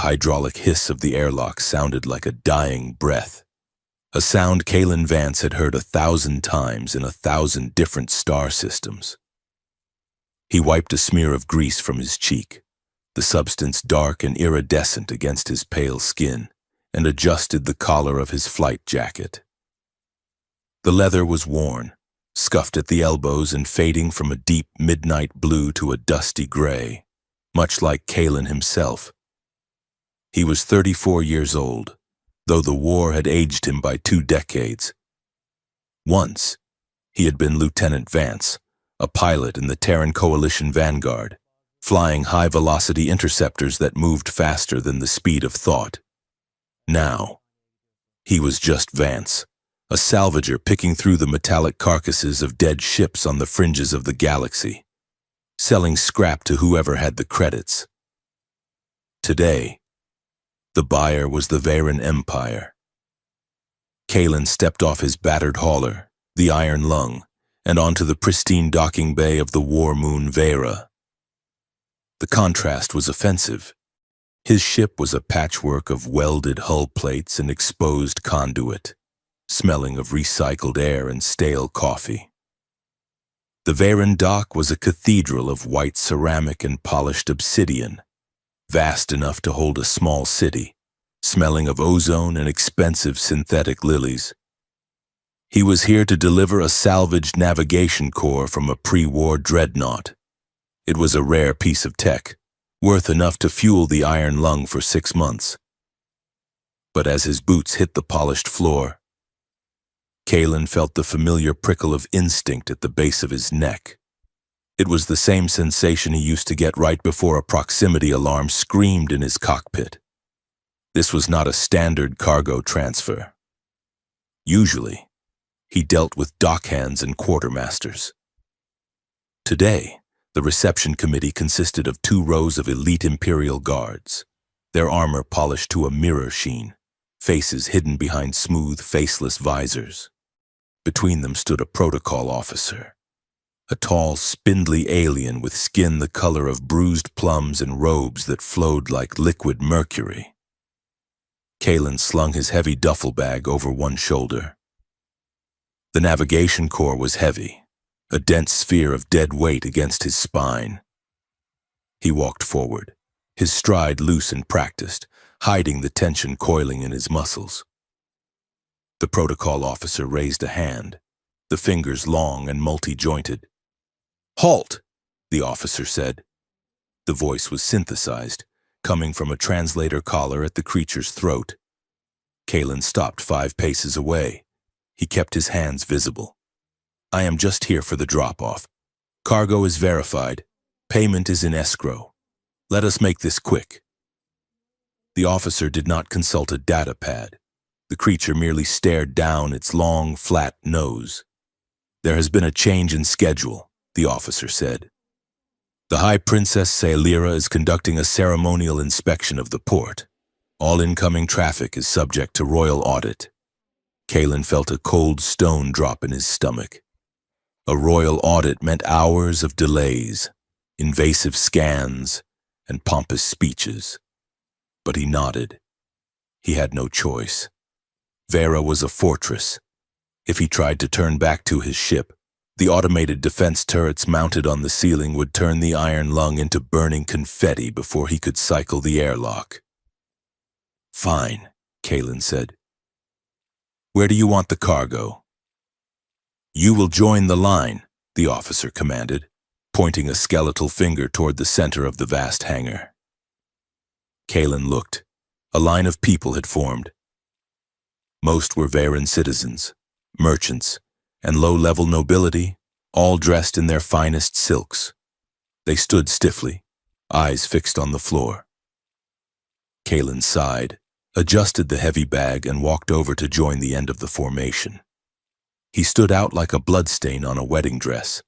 The hydraulic hiss of the airlock sounded like a dying breath, a sound Kalen Vance had heard 1,000 times in 1,000 different star systems. He wiped a smear of grease from his cheek, the substance dark and iridescent against his pale skin, and adjusted the collar of his flight jacket. The leather was worn, scuffed at the elbows and fading from a deep midnight blue to a dusty gray, much like Kalen himself. He was 34 years old, though the war had aged him by 2 decades. Once, he had been Lieutenant Vance, a pilot in the Terran Coalition Vanguard, flying high-velocity interceptors that moved faster than the speed of thought. Now, he was just Vance, a salvager picking through the metallic carcasses of dead ships on the fringes of the galaxy, selling scrap to whoever had the credits. Today, the buyer was the Varen Empire. Kalen stepped off his battered hauler, the Iron Lung, and onto the pristine docking bay of the war moon Vera. The contrast was offensive. His ship was a patchwork of welded hull plates and exposed conduit, smelling of recycled air and stale coffee. The Varen dock was a cathedral of white ceramic and polished obsidian, vast enough to hold a small city, smelling of ozone and expensive synthetic lilies. He was here to deliver a salvaged navigation core from a pre-war dreadnought. It was a rare piece of tech, worth enough to fuel the Iron Lung for 6 months. But as his boots hit the polished floor, Kalen felt the familiar prickle of instinct at the base of his neck. It was the same sensation he used to get right before a proximity alarm screamed in his cockpit. This was not a standard cargo transfer. Usually, he dealt with dockhands and quartermasters. Today, the reception committee consisted of 2 rows of elite Imperial guards, their armor polished to a mirror sheen, faces hidden behind smooth, faceless visors. Between them stood a protocol officer, a tall, spindly alien with skin the color of bruised plums and robes that flowed like liquid mercury. Kalen slung his heavy duffel bag over one shoulder. The navigation core was heavy, a dense sphere of dead weight against his spine. He walked forward, his stride loose and practiced, hiding the tension coiling in his muscles. The protocol officer raised a hand, the fingers long and multi-jointed. "Halt!" the officer said. The voice was synthesized, coming from a translator collar at the creature's throat. Kalen stopped 5 paces away. He kept his hands visible. "I am just here for the drop-off. Cargo is verified. Payment is in escrow. Let us make this quick." The officer did not consult a data pad. The creature merely stared down its long, flat nose. "There has been a change in schedule," the officer said. "The High Princess Sailira is conducting a ceremonial inspection of the port. All incoming traffic is subject to royal audit." Kalen felt a cold stone drop in his stomach. A royal audit meant hours of delays, invasive scans, and pompous speeches. But he nodded. He had no choice. Vera was a fortress. If he tried to turn back to his ship, the automated defense turrets mounted on the ceiling would turn the Iron Lung into burning confetti before he could cycle the airlock. "Fine," Kalen said. "Where do you want the cargo?" "You will join the line," the officer commanded, pointing a skeletal finger toward the center of the vast hangar. Kalen looked. A line of people had formed. Most were Varen citizens, merchants, and low-level nobility, all dressed in their finest silks. They stood stiffly, eyes fixed on the floor. Kalen sighed, adjusted the heavy bag, and walked over to join the end of the formation. He stood out like a bloodstain on a wedding dress.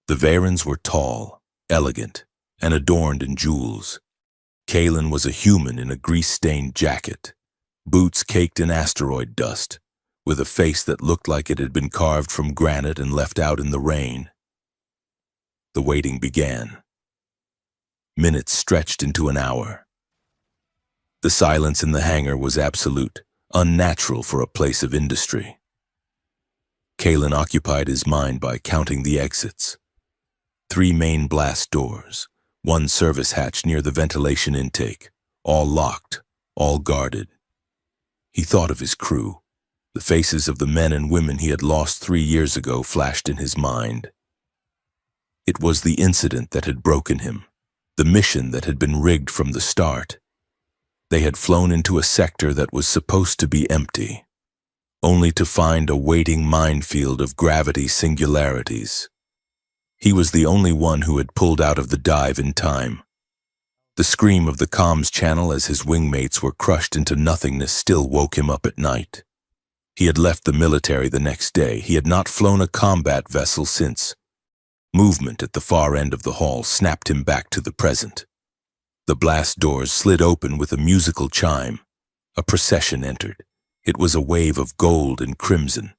The Varens were tall, elegant, and adorned in jewels. Kalen was a human in a grease-stained jacket, boots caked in asteroid dust, with a face that looked like it had been carved from granite and left out in the rain. The waiting began. Minutes stretched into an hour. The silence in the hangar was absolute, unnatural for a place of industry. Kalen occupied his mind by counting the exits. 3 main blast doors, 1 service hatch near the ventilation intake, all locked, all guarded. He thought of his crew. The faces of the men and women he had lost 3 years ago flashed in his mind. It was the incident that had broken him, the mission that had been rigged from the start. They had flown into a sector that was supposed to be empty, only to find a waiting minefield of gravity singularities. He was the only one who had pulled out of the dive in time. The scream of the comms channel as his wingmates were crushed into nothingness still woke him up at night. He had left the military the next day. He had not flown a combat vessel since. Movement at the far end of the hall snapped him back to the present. The blast doors slid open with a musical chime. A procession entered. It was a wave of gold and crimson.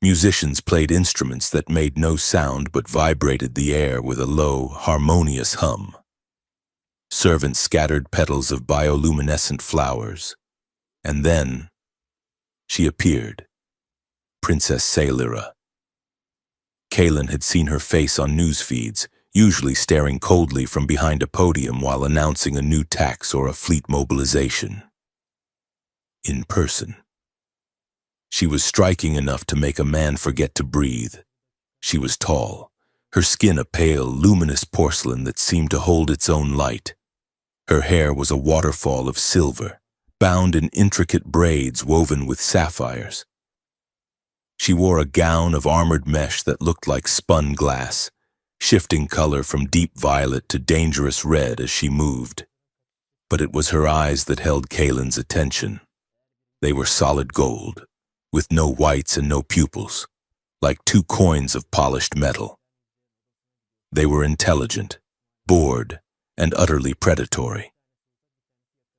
Musicians played instruments that made no sound but vibrated the air with a low, harmonious hum. Servants scattered petals of bioluminescent flowers. And then she appeared, Princess Sailira. Kalen had seen her face on news feeds, usually staring coldly from behind a podium while announcing a new tax or a fleet mobilization. In person. She was striking enough to make a man forget to breathe. She was tall, her skin a pale, luminous porcelain that seemed to hold its own light. Her hair was a waterfall of silver, bound in intricate braids woven with sapphires. She wore a gown of armored mesh that looked like spun glass, shifting color from deep violet to dangerous red as she moved. But it was her eyes that held Kalen's attention. They were solid gold, with no whites and no pupils, like 2 coins of polished metal. They were intelligent, bored, and utterly predatory.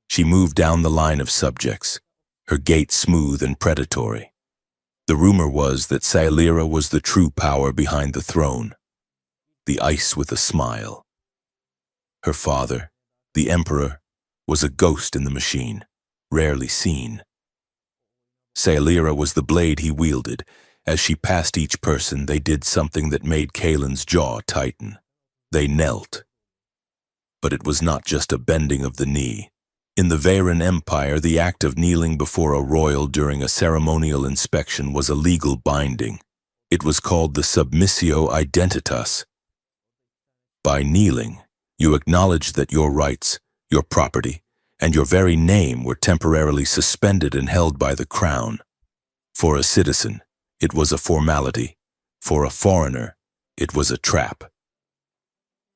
She moved down the line of subjects, her gait smooth and predatory. The rumor was that Sailira was the true power behind the throne, the ice with a smile. Her father, the emperor, was a ghost in the machine, rarely seen. Sailira was the blade he wielded. As she passed each person, they did something that made Kalen's jaw tighten. They knelt. But it was not just a bending of the knee. In the Veyran Empire, the act of kneeling before a royal during a ceremonial inspection was a legal binding. It was called the submissio identitas. By kneeling, you acknowledged that your rights, your property, and your very name were temporarily suspended and held by the crown. For a citizen, it was a formality. For a foreigner, it was a trap.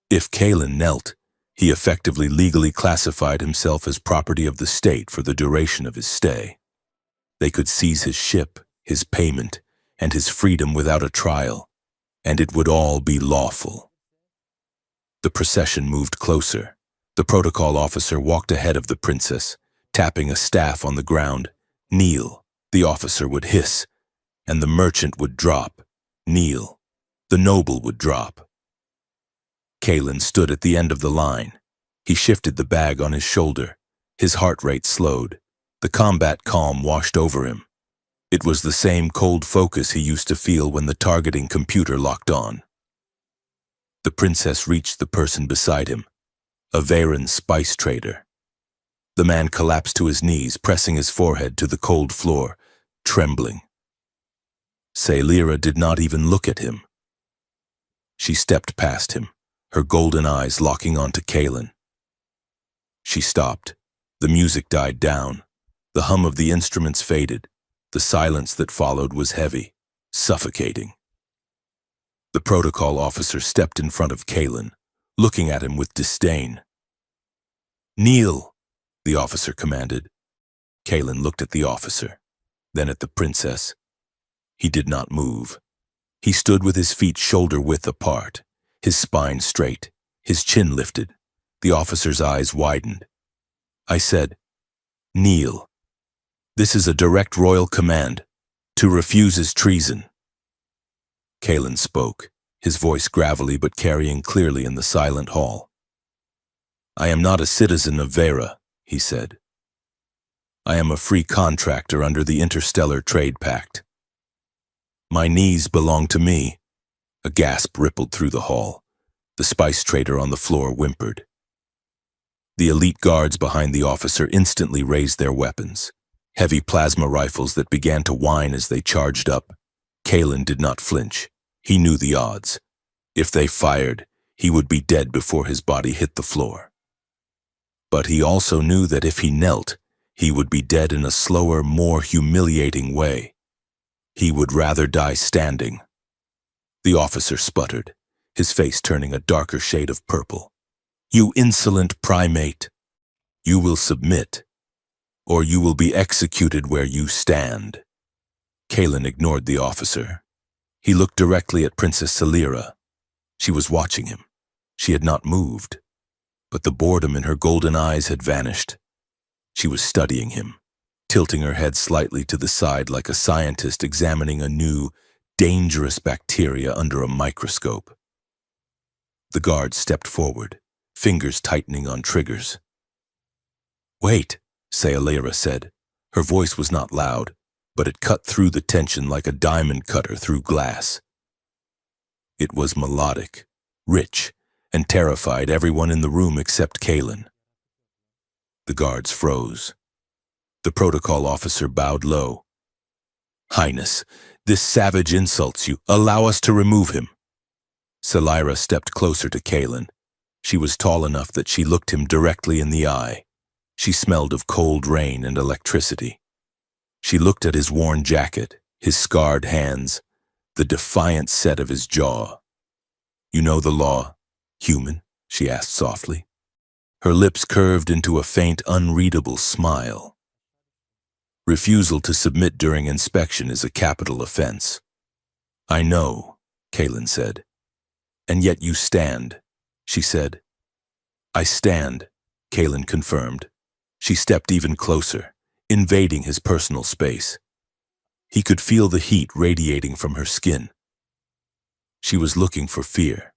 If Kalen knelt, he effectively legally classified himself as property of the state for the duration of his stay. They could seize his ship, his payment, and his freedom without a trial, and it would all be lawful. The procession moved closer. The protocol officer walked ahead of the princess, tapping a staff on the ground. "Kneel," the officer would hiss, and the merchant would drop. "Kneel." The noble would drop. Kalen stood at the end of the line. He shifted the bag on his shoulder. His heart rate slowed. The combat calm washed over him. It was the same cold focus he used to feel when the targeting computer locked on. The princess reached the person beside him, a Veyran spice trader. The man collapsed to his knees, pressing his forehead to the cold floor, trembling. Sailira did not even look at him. She stepped past him, her golden eyes locking onto Kalen. She stopped. The music died down. The hum of the instruments faded. The silence that followed was heavy, suffocating. The protocol officer stepped in front of Kalen, looking at him with disdain. "Kneel," the officer commanded. Kalen looked at the officer, then at the princess. He did not move. He stood with his feet shoulder-width apart, his spine straight, his chin lifted. The officer's eyes widened. "I said, kneel. This is a direct royal command. To refuse is treason." Kalen spoke, his voice gravelly but carrying clearly in the silent hall. "I am not a citizen of Veyra," he said. I am a free contractor under the Interstellar Trade Pact. My knees belong to me. A gasp rippled through the hall. The spice trader on the floor whimpered. The elite guards behind the officer instantly raised their weapons, heavy plasma rifles that began to whine as they charged up. Kalen did not flinch. He knew the odds. If they fired, he would be dead before his body hit the floor. But he also knew that if he knelt, he would be dead in a slower, more humiliating way. He would rather die standing. The officer sputtered, his face turning a darker shade of purple. You insolent primate! You will submit, or you will be executed where you stand. Kalen ignored the officer. He looked directly at Princess Salira. She was watching him. She had not moved, but the boredom in her golden eyes had vanished. She was studying him, tilting her head slightly to the side like a scientist examining a new, dangerous bacteria under a microscope. The guard stepped forward, fingers tightening on triggers. Wait, Salira said. Her voice was not loud, but it cut through the tension like a diamond cutter through glass. It was melodic, rich, and terrified everyone in the room except Kalen. The guards froze. The protocol officer bowed low. Highness, this savage insults you. Allow us to remove him. Salira stepped closer to Kalen. She was tall enough that she looked him directly in the eye. She smelled of cold rain and electricity. She looked at his worn jacket, his scarred hands, the defiant set of his jaw. You know the law, human? She asked softly. Her lips curved into a faint, unreadable smile. Refusal to submit during inspection is a capital offense. I know, Kalen said. And yet you stand, she said. I stand, Kalen confirmed. She stepped even closer, invading his personal space. He could feel the heat radiating from her skin. She was looking for fear.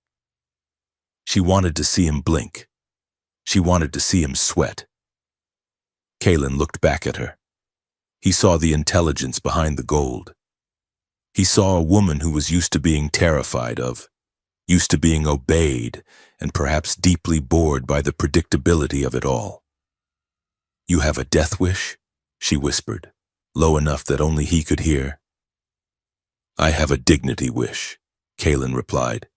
She wanted to see him blink. She wanted to see him sweat. Kalen looked back at her. He saw the intelligence behind the gold. He saw a woman who was used to being terrified of, used to being obeyed, and perhaps deeply bored by the predictability of it all. You have a death wish? She whispered, low enough that only he could hear. I have a dignity wish, Kalen replied.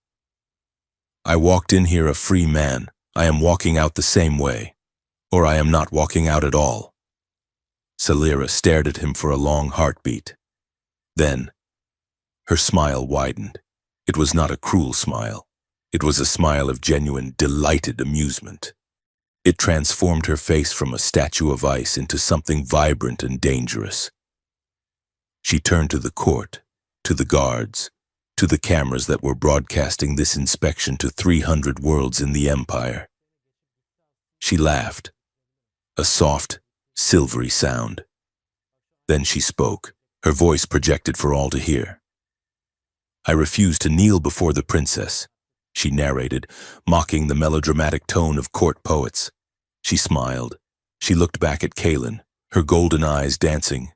I walked in here a free man. I am walking out the same way, or I am not walking out at all. Salira stared at him for a long heartbeat. Then, her smile widened. It was not a cruel smile. It was a smile of genuine, delighted amusement. It transformed her face from a statue of ice into something vibrant and dangerous. She turned to the court, to the guards, to the cameras that were broadcasting this inspection to 300 worlds in the Empire. She laughed, a soft, silvery sound. Then she spoke, her voice projected for all to hear. I refuse to kneel before the princess, she narrated, mocking the melodramatic tone of court poets. She smiled. She looked back at Kalen, her golden eyes dancing.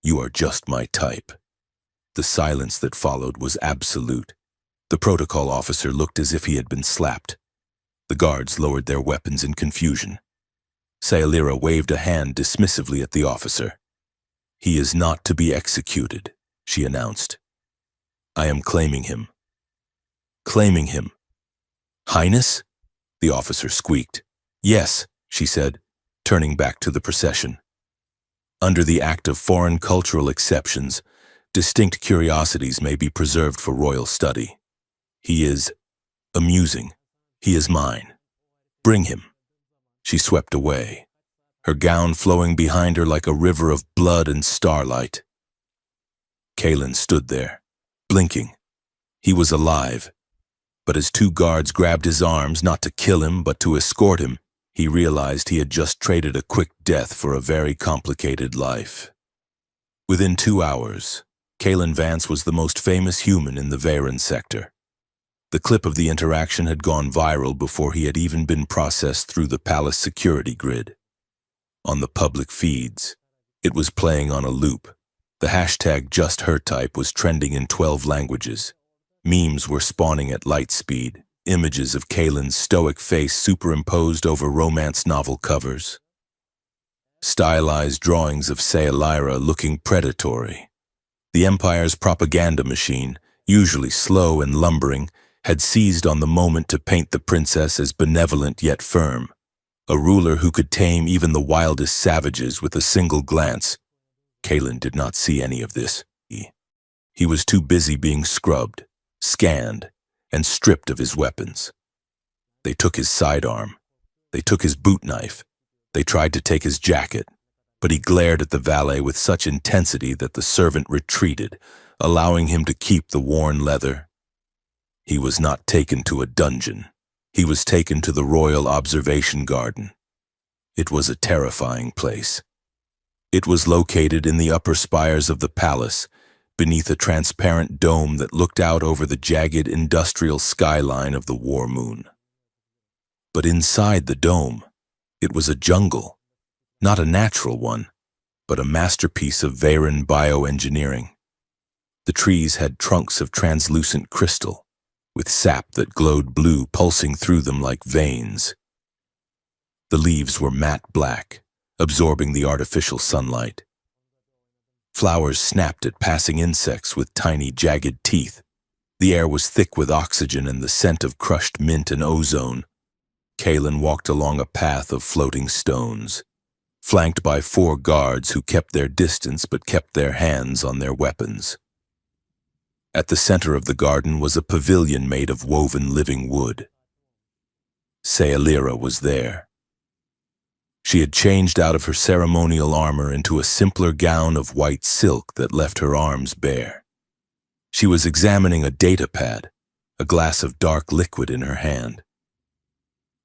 You are just my type. The silence that followed was absolute. The protocol officer looked as if he had been slapped. The guards lowered their weapons in confusion. Salira waved a hand dismissively at the officer. He is not to be executed, she announced. I am claiming him. Claiming him. Highness? The officer squeaked. Yes, she said, turning back to the procession. Under the Act of Foreign Cultural Exceptions, distinct curiosities may be preserved for royal study. He is amusing. He is mine. Bring him. She swept away, her gown flowing behind her like a river of blood and starlight. Kalen stood there, blinking. He was alive, but as two guards grabbed his arms not to kill him but to escort him, he realized he had just traded a quick death for a very complicated life. Within 2 hours, Kalen Vance was the most famous human in the Varen sector. The clip of the interaction had gone viral before he had even been processed through the palace security grid. On the public feeds, It was playing on a loop. The hashtag #JustHerType was trending in 12 languages. Memes were spawning at light speed, images of Kaylin's stoic face superimposed over romance novel covers. Stylized drawings of Sayalira looking predatory. The Empire's propaganda machine, usually slow and lumbering, had seized on the moment to paint the princess as benevolent yet firm, a ruler who could tame even the wildest savages with a single glance. Kaylin did not see any of this. He was too busy being scrubbed, scanned, and stripped of his weapons. They took his sidearm. They took his boot knife. They tried to take his jacket, but he glared at the valet with such intensity that the servant retreated, allowing him to keep the worn leather. He was not taken to a dungeon. He was taken to the Royal Observation Garden. It was a terrifying place. It was located in the upper spires of the palace, beneath a transparent dome that looked out over the jagged industrial skyline of the war moon. But inside the dome, it was a jungle, not a natural one, but a masterpiece of Veyran bioengineering. The trees had trunks of translucent crystal, with sap that glowed blue pulsing through them like veins. The leaves were matte black, absorbing the artificial sunlight. Flowers snapped at passing insects with tiny, jagged teeth. The air was thick with oxygen and the scent of crushed mint and ozone. Kaylin walked along a path of floating stones, flanked by 4 guards who kept their distance but kept their hands on their weapons. At the center of the garden was a pavilion made of woven living wood. Sayalira was there. She had changed out of her ceremonial armor into a simpler gown of white silk that left her arms bare. She was examining a data pad, a glass of dark liquid in her hand.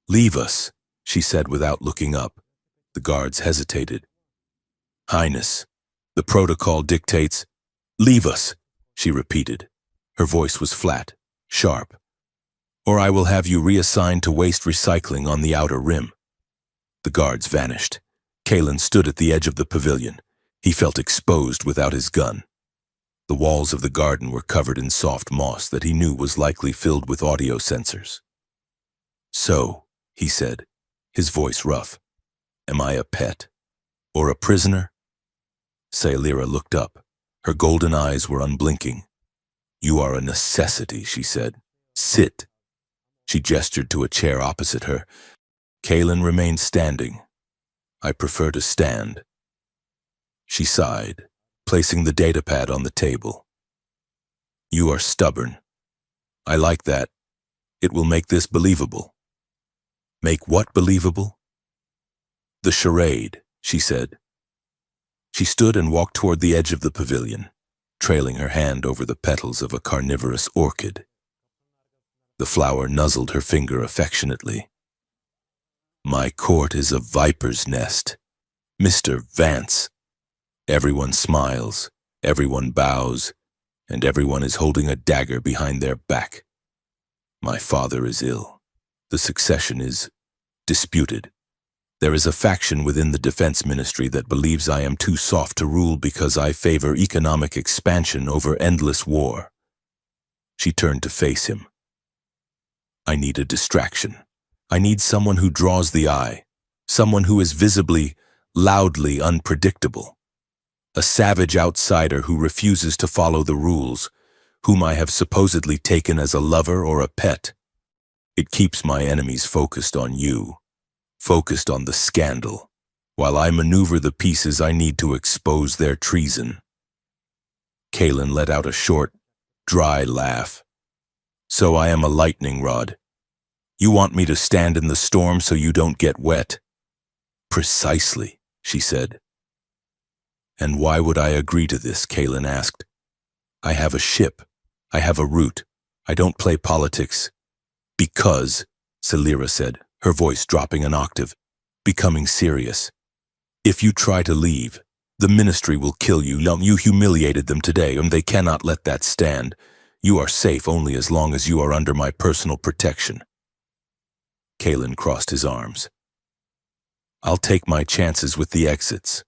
"Leave us," she said without looking up. The guards hesitated. "Highness, the protocol dictates—" "Leave us," she repeated. Her voice was flat, sharp. "Or I will have you reassigned to waste recycling on the outer rim." The guards vanished. Kaylin stood at the edge of the pavilion. He felt exposed without his gun. The walls of the garden were covered in soft moss that he knew was likely filled with audio sensors. "So," he said, his voice rough, "am I a pet? Or a prisoner?" Sayalira looked up. Her golden eyes were unblinking. "You are a necessity," she said. "Sit." She gestured to a chair opposite her. Kaylin remained standing. "I prefer to stand." She sighed, placing the datapad on the table. "You are stubborn. I like that. It will make this believable." "Make what believable?" "The charade," she said. She stood and walked toward the edge of the pavilion, trailing her hand over the petals of a carnivorous orchid. The flower nuzzled her finger affectionately. "My court is a viper's nest, Mr. Vance." Everyone smiles, everyone bows, and everyone is holding a dagger behind their back. My father is ill. The succession is disputed. There is a faction within the Defense Ministry that believes I am too soft to rule because I favor economic expansion over endless war. She turned to face him. "I need a distraction. I need someone who draws the eye, someone who is visibly, loudly unpredictable. A savage outsider who refuses to follow the rules, whom I have supposedly taken as a lover or a pet. It keeps my enemies focused on you, focused on the scandal, while I maneuver the pieces I need to expose their treason." Kaylin let out a short, dry laugh. "So I am a lightning rod. You want me to stand in the storm so you don't get wet?" "Precisely," she said. "And why would I agree to this?" Kaylin asked. "I have a ship. I have a route. I don't play politics." "Because," Sayalira said, her voice dropping an octave, becoming serious, "if you try to leave, the ministry will kill you. You humiliated them today, and they cannot let that stand. You are safe only as long as you are under my personal protection." Kaylin crossed his arms. "I'll take my chances with the exits."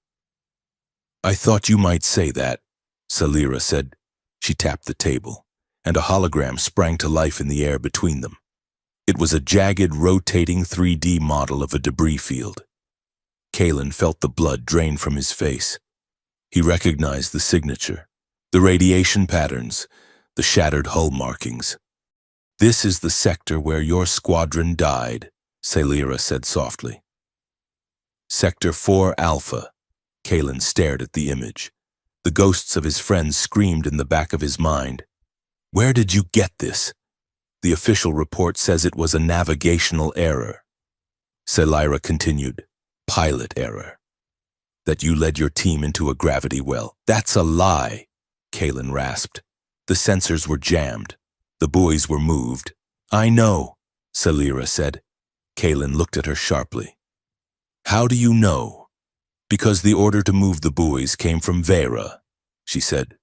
I thought you might say that, Salira said. She tapped the table, and a hologram sprang to life in the air between them. It was a jagged, rotating 3D model of a debris field. Kalen felt the blood drain from his face. He recognized the signature, the radiation patterns, the shattered hull markings. This is the sector where your squadron died, Salira said softly. Sector 4 Alpha. Kalen stared at the image. The ghosts of his friends screamed in the back of his mind. Where did you get this? The official report says it was a navigational error. Salira continued. Pilot error. That you led your team into a gravity well. That's a lie, Kalen rasped. The sensors were jammed. The buoys were moved. I know, Salira said. Kalen looked at her sharply. How do you know? Because the order to move the buoys came from Vera, she said.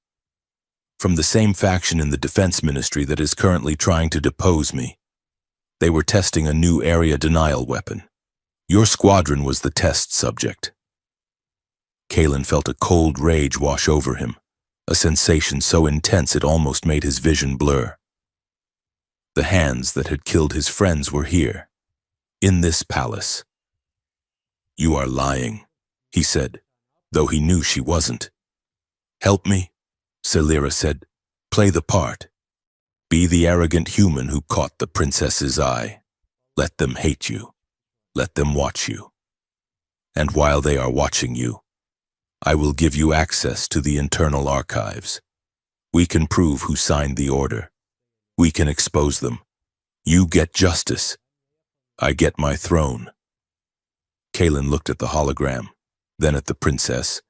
From the same faction in the Defense Ministry that is currently trying to depose me. They were testing a new area denial weapon. Your squadron was the test subject. Kalen felt a cold rage wash over him, a sensation so intense it almost made his vision blur. The hands that had killed his friends were here, in this palace. You are lying, he said, though he knew she wasn't. Help me, Salira said. Play the part. Be the arrogant human who caught the princess's eye. Let them hate you. Let them watch you. And while they are watching you, I will give you access to the internal archives. We can prove who signed the order. We can expose them. You get justice. I get my throne. Kalen looked at the hologram, then at the princess.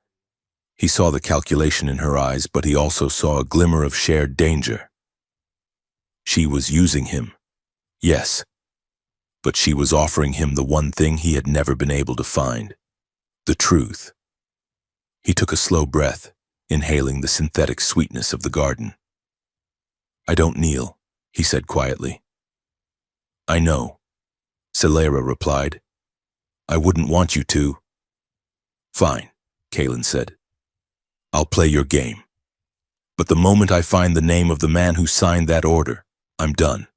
He saw the calculation in her eyes, but he also saw a glimmer of shared danger. She was using him, yes, but she was offering him the one thing he had never been able to find, the truth. He took a slow breath, inhaling the synthetic sweetness of the garden. I don't kneel, he said quietly. I know, Salira replied. I wouldn't want you to. Fine, Kalen said. I'll play your game. But the moment I find the name of the man who signed that order, I'm done.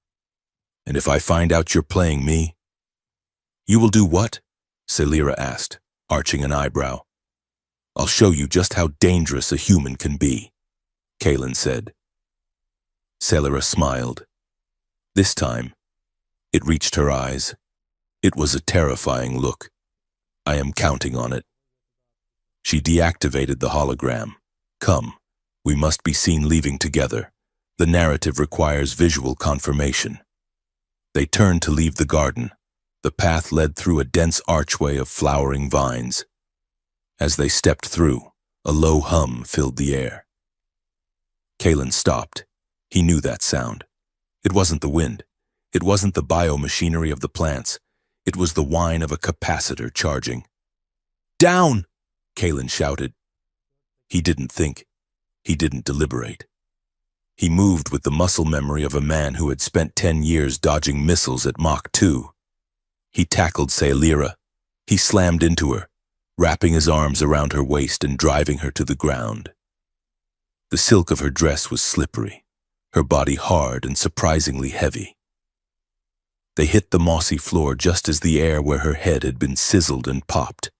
And if I find out you're playing me... You will do what? Salira asked, arching an eyebrow. I'll show you just how dangerous a human can be, Kalen said. Salira smiled. This time, it reached her eyes. It was a terrifying look. I am counting on it. She deactivated the hologram. Come, we must be seen leaving together. The narrative requires visual confirmation. They turned to leave the garden. The path led through a dense archway of flowering vines. As they stepped through, a low hum filled the air. Kalen stopped. He knew that sound. It wasn't the wind. It wasn't the biomachinery of the plants. It was the whine of a capacitor charging. Down! Kalen shouted. He didn't think. He didn't deliberate. He moved with the muscle memory of a man who had spent 10 years dodging missiles at Mach 2. He tackled Salira. He slammed into her, wrapping his arms around her waist and driving her to the ground. The silk of her dress was slippery, her body hard and surprisingly heavy. They hit the mossy floor just as the air where her head had been sizzled and popped.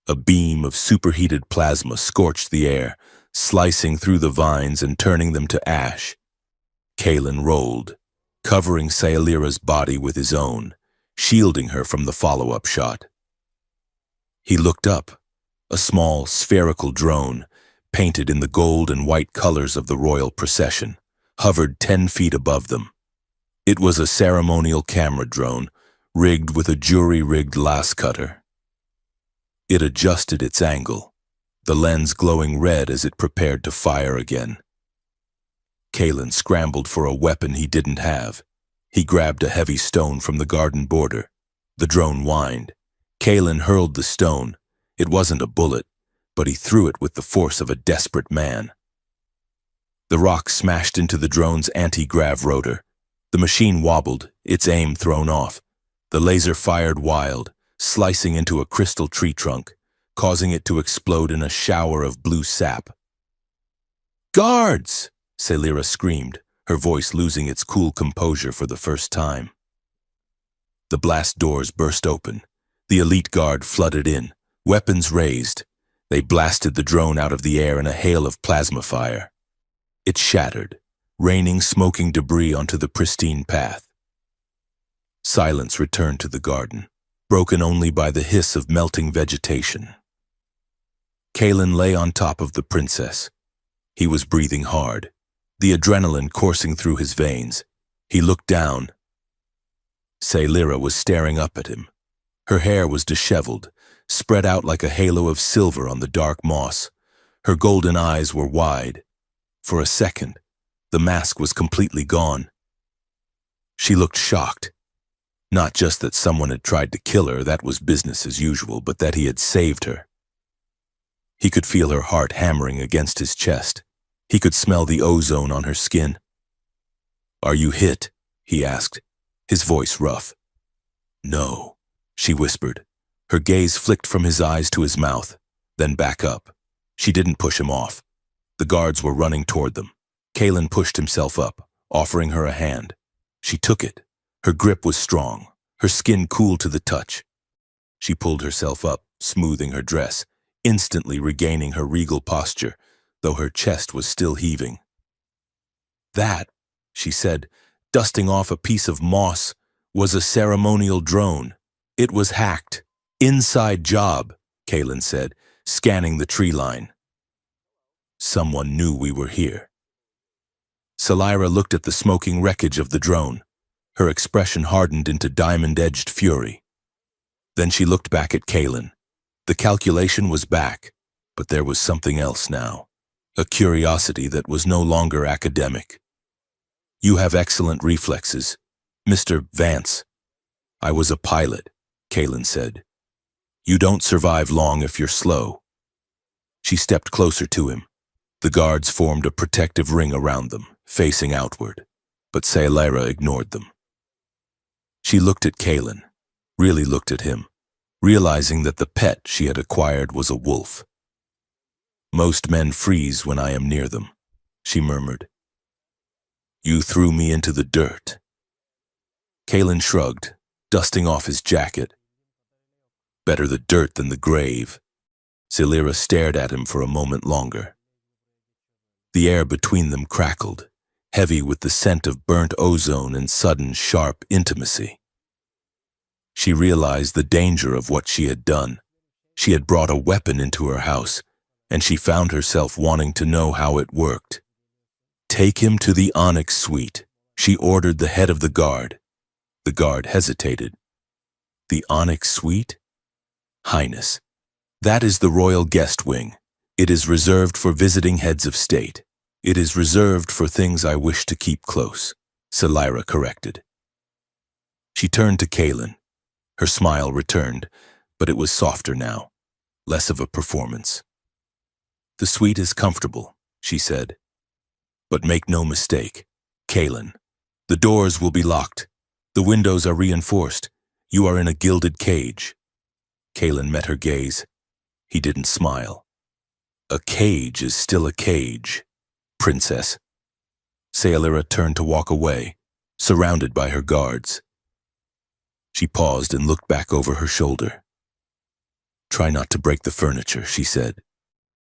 A beam of superheated plasma scorched the air, slicing through the vines and turning them to ash. Kalen rolled, covering Salira's body with his own, shielding her from the follow-up shot. He looked up. A small, spherical drone, painted in the gold and white colors of the royal procession, hovered 10 feet above them. It was a ceremonial camera drone, rigged with a jury-rigged lass cutter. It adjusted its angle, the lens glowing red as it prepared to fire again. Kalen scrambled for a weapon he didn't have. He grabbed a heavy stone from the garden border. The drone whined. Kalen hurled the stone. It wasn't a bullet, but he threw it with the force of a desperate man. The rock smashed into the drone's anti-grav rotor. The machine wobbled, its aim thrown off. The laser fired wild, slicing into a crystal tree trunk. causing it to explode in a shower of blue sap. "Guards!" Celira screamed, her voice losing its cool composure for the first time. The blast doors burst open. The elite guard flooded in, weapons raised. They blasted the drone out of the air in a hail of plasma fire. It shattered, raining smoking debris onto the pristine path. Silence returned to the garden, broken only by the hiss of melting vegetation. Kalen lay on top of the princess. He was breathing hard, the adrenaline coursing through his veins. He looked down. Celira was staring up at him. Her hair was disheveled, spread out like a halo of silver on the dark moss. Her golden eyes were wide. For a second, the mask was completely gone. She looked shocked. Not just that someone had tried to kill her, that was business as usual, but that he had saved her. He could feel her heart hammering against his chest. He could smell the ozone on her skin. "Are you hit?" he asked, his voice rough. "No," she whispered. Her gaze flicked from his eyes to his mouth, then back up. She didn't push him off. The guards were running toward them. Kalen pushed himself up, offering her a hand. She took it. Her grip was strong, her skin cool to the touch. She pulled herself up, smoothing her dress, instantly regaining her regal posture, though her chest was still heaving. "That," she said, dusting off a piece of moss, "was a ceremonial drone. It was hacked. Inside job," Kalen said, scanning the tree line. "Someone knew we were here." Celira looked at the smoking wreckage of the drone. Her expression hardened into diamond-edged fury. Then she looked back at Kalen. The calculation was back, but there was something else now. A curiosity that was no longer academic. "You have excellent reflexes, Mr. Vance." "I was a pilot," Kalen said. "You don't survive long if you're slow." She stepped closer to him. The guards formed a protective ring around them, facing outward, but Celira ignored them. She looked at Kalen, really looked at him, realizing that the pet she had acquired was a wolf. "Most men freeze when I am near them," she murmured. "You threw me into the dirt." Kalen shrugged, dusting off his jacket. "Better the dirt than the grave." Celira stared at him for a moment longer. The air between them crackled, heavy with the scent of burnt ozone and sudden, sharp intimacy. She realized the danger of what she had done. She had brought a weapon into her house, and she found herself wanting to know how it worked. "Take him to the Onyx Suite," she ordered the head of the guard. The guard hesitated. "The Onyx Suite?" "Highness, that is the royal guest wing. It is reserved for visiting heads of state. It is reserved for things I wish to keep close," Celira corrected. She turned to Kalen. Her smile returned, but it was softer now, less of a performance. "The suite is comfortable," she said. "But make no mistake, Kalen, the doors will be locked. The windows are reinforced. You are in a gilded cage." Kalen met her gaze. He didn't smile. "A cage is still a cage, princess." Celira turned to walk away, surrounded by her guards. She paused and looked back over her shoulder. "Try not to break the furniture," she said.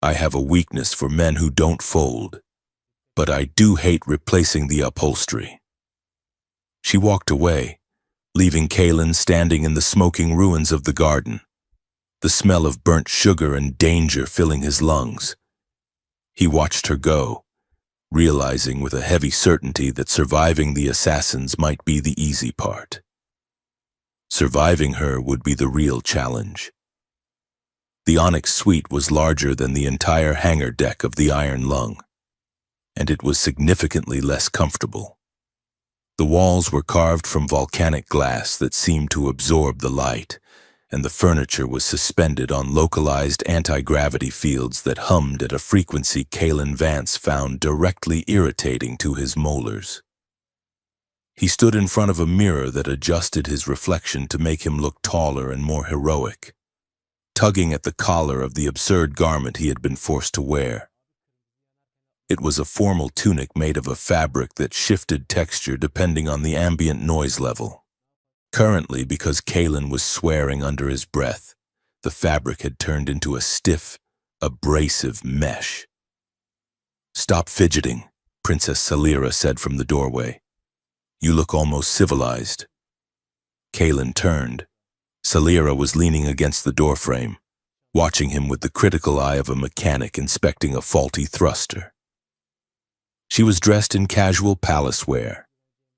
"I have a weakness for men who don't fold, but I do hate replacing the upholstery." She walked away, leaving Kalen standing in the smoking ruins of the garden, the smell of burnt sugar and danger filling his lungs. He watched her go, realizing with a heavy certainty that surviving the assassins might be the easy part. Surviving her would be the real challenge. The Onyx Suite was larger than the entire hangar deck of the Iron Lung, and it was significantly less comfortable. The walls were carved from volcanic glass that seemed to absorb the light, and the furniture was suspended on localized anti-gravity fields that hummed at a frequency Kalen Vance found directly irritating to his molars. He stood in front of a mirror that adjusted his reflection to make him look taller and more heroic. tugging at the collar of the absurd garment he had been forced to wear. It was a formal tunic made of a fabric that shifted texture depending on the ambient noise level. Currently, because Kalen was swearing under his breath, the fabric had turned into a stiff, abrasive mesh. "Stop fidgeting," Princess Salira said from the doorway. "You look almost civilized." Kalen turned. Salira was leaning against the doorframe, watching him with the critical eye of a mechanic inspecting a faulty thruster. She was dressed in casual palace wear,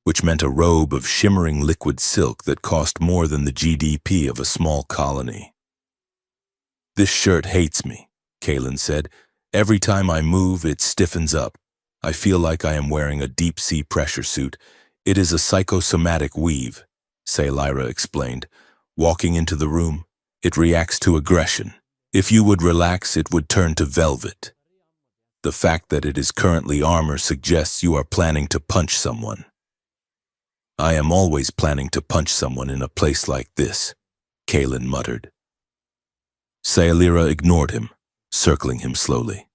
which meant a robe of shimmering liquid silk that cost more than the GDP of a small colony. "This shirt hates me," Kalen said. "Every time I move, it stiffens up. I feel like I am wearing a deep-sea pressure suit. It is a psychosomatic weave," Salira explained. "Walking into the room, it reacts to aggression. If you would relax, it would turn to velvet. The fact that it is currently armor suggests you are planning to punch someone." "I am always planning to punch someone in a place like this," Kalen muttered. Salira ignored him, circling him slowly.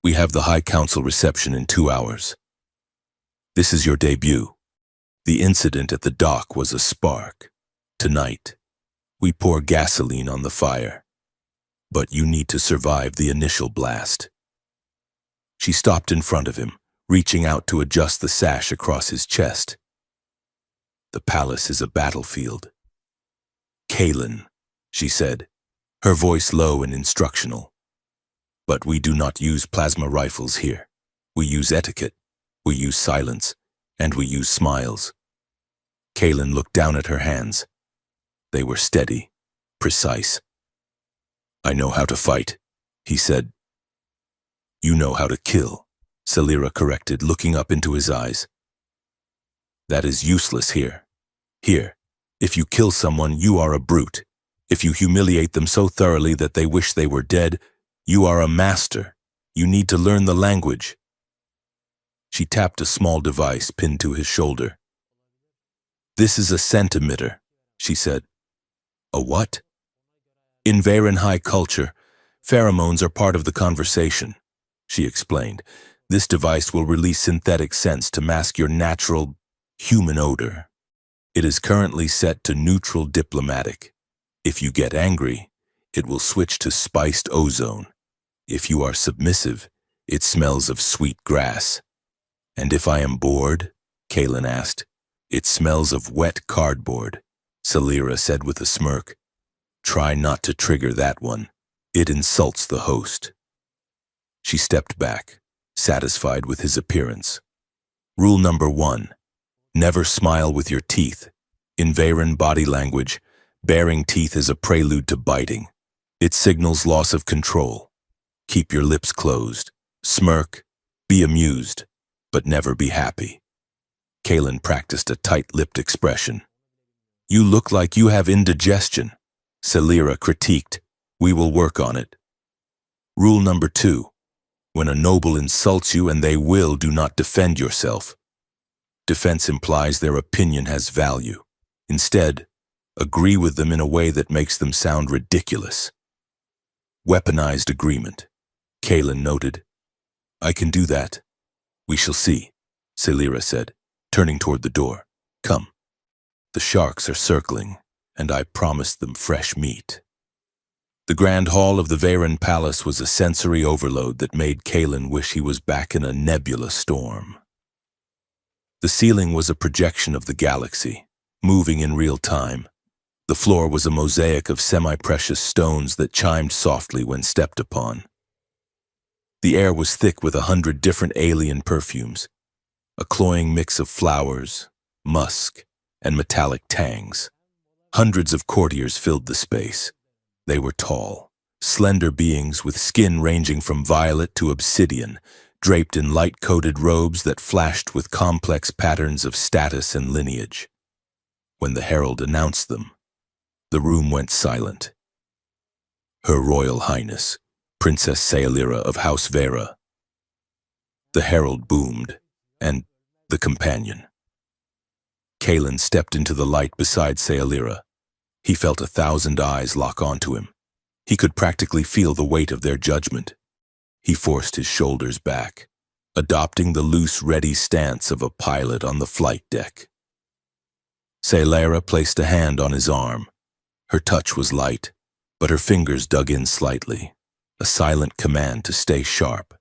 "We have the High Council reception in 2 hours. This is your debut. The incident at the dock was a spark. Tonight, we pour gasoline on the fire. But you need to survive the initial blast." She stopped in front of him, reaching out to adjust the sash across his chest. "The palace is a battlefield." "Kalen," she said, her voice low and instructional. "But we do not use plasma rifles here. We use etiquette, we use silence, and we use smiles." Kalen looked down at her hands. They were steady, precise. "I know how to fight," he said. "You know how to kill," Salira corrected, looking up into his eyes. "That is useless here. Here, if you kill someone, you are a brute. If you humiliate them so thoroughly that they wish they were dead, you are a master. You need to learn the language." She tapped a small device pinned to his shoulder. "This is a centimeter," she said. "A what?" "In Varen high culture, pheromones are part of the conversation," she explained. "This device will release synthetic scents to mask your natural, human odor. It is currently set to neutral diplomatic. If you get angry, it will switch to spiced ozone. If you are submissive, it smells of sweet grass. And if I am bored," Kalen asked, "it smells of wet cardboard," Salira said with a smirk. "Try not to trigger that one. It insults the host." She stepped back, satisfied with his appearance. "Rule number 1. Never smile with your teeth. In Varen body language, baring teeth is a prelude to biting. It signals loss of control. Keep your lips closed. Smirk. Be amused. But never be happy." Kalen practiced a tight-lipped expression. "You look like you have indigestion," Salira critiqued. "We will work on it." Rule number 2. When a noble insults you, and they will, do not defend yourself. Defense implies their opinion has value. Instead, agree with them in a way that makes them sound ridiculous. "Weaponized agreement," Kalen noted. "I can do that. We shall see," Salira said, turning toward the door. "Come. The sharks are circling, and I promised them fresh meat." The grand hall of the Varen Palace was a sensory overload that made Kalen wish he was back in a nebula storm. The ceiling was a projection of the galaxy, moving in real time. The floor was a mosaic of semi-precious stones that chimed softly when stepped upon. The air was thick with 100 different alien perfumes, a cloying mix of flowers, musk, and metallic tangs. Hundreds of courtiers filled the space. They were tall, slender beings with skin ranging from violet to obsidian, draped in light-coated robes that flashed with complex patterns of status and lineage. When the herald announced them, the room went silent. "Her Royal Highness, Princess Salira of House Vera." The herald boomed, and the companion. Kalen stepped into the light beside Salira. He felt 1,000 eyes lock onto him. He could practically feel the weight of their judgment. He forced his shoulders back, adopting the loose, ready stance of a pilot on the flight deck. Sailera placed a hand on his arm. Her touch was light, but her fingers dug in slightly, a silent command to stay sharp.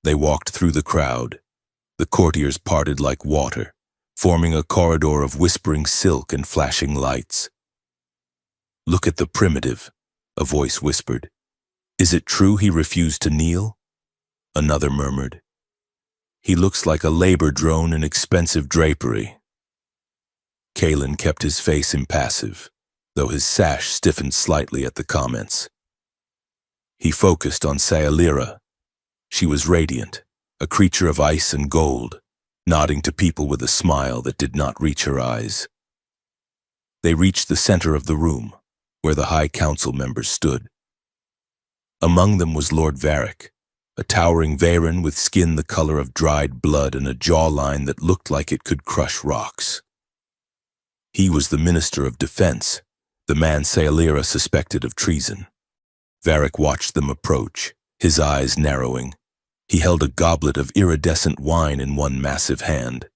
They walked through the crowd. The courtiers parted like water, forming a corridor of whispering silk and flashing lights. "Look at the primitive," a voice whispered. "Is it true he refused to kneel?" Another murmured. "He looks like a labor drone in expensive drapery." Kalen kept his face impassive, though his sash stiffened slightly at the comments. He focused on Sailera. She was radiant, a creature of ice and gold, nodding to people with a smile that did not reach her eyes. They reached the center of the room, where the High Council members stood. Among them was Lord Varric, a towering Veyran with skin the color of dried blood and a jawline that looked like it could crush rocks. He was the Minister of Defense, the man Sailera suspected of treason. Varric watched them approach, his eyes narrowing. He held a goblet of iridescent wine in one massive hand.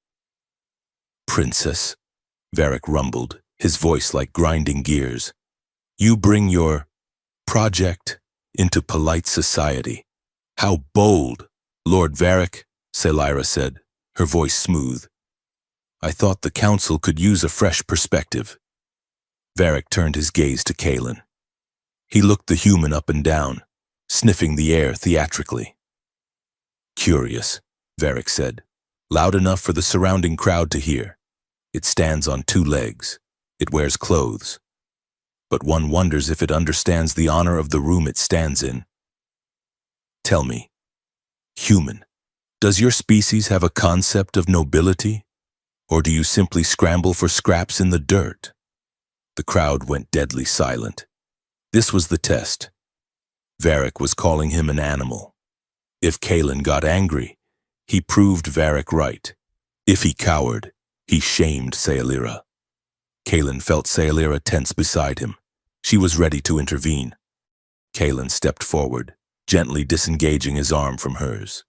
"Princess," Varric rumbled, his voice like grinding gears, "you bring your project into polite society. How bold!" "Lord Varric," Sailera said, her voice smooth. "I thought the council could use a fresh perspective." Varric turned his gaze to Kalen. He looked the human up and down, sniffing the air theatrically. "Curious," Varric said, loud enough for the surrounding crowd to hear. "It stands on 2 legs. It wears clothes. But one wonders if it understands the honor of the room it stands in. Tell me, human, does your species have a concept of nobility? Or do you simply scramble for scraps in the dirt?" The crowd went deadly silent. This was the test. Varric was calling him an animal. If Kalen got angry, he proved Varric right. If he cowered, he shamed Sailera. Kalen felt Sailera tense beside him. She was ready to intervene. Kalen stepped forward, gently disengaging his arm from hers.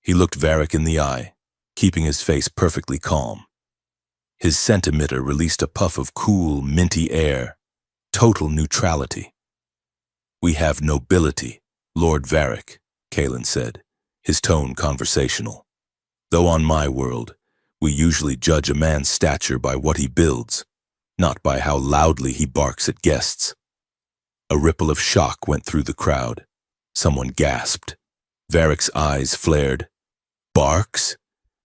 He looked Varric in the eye, keeping his face perfectly calm. His centimeter released a puff of cool, minty air. Total neutrality. "We have nobility, Lord Varric," Kalen said, his tone conversational. "Though on my world, we usually judge a man's stature by what he builds, not by how loudly he barks at guests." A ripple of shock went through the crowd. Someone gasped. Varric's eyes flared. "Barks?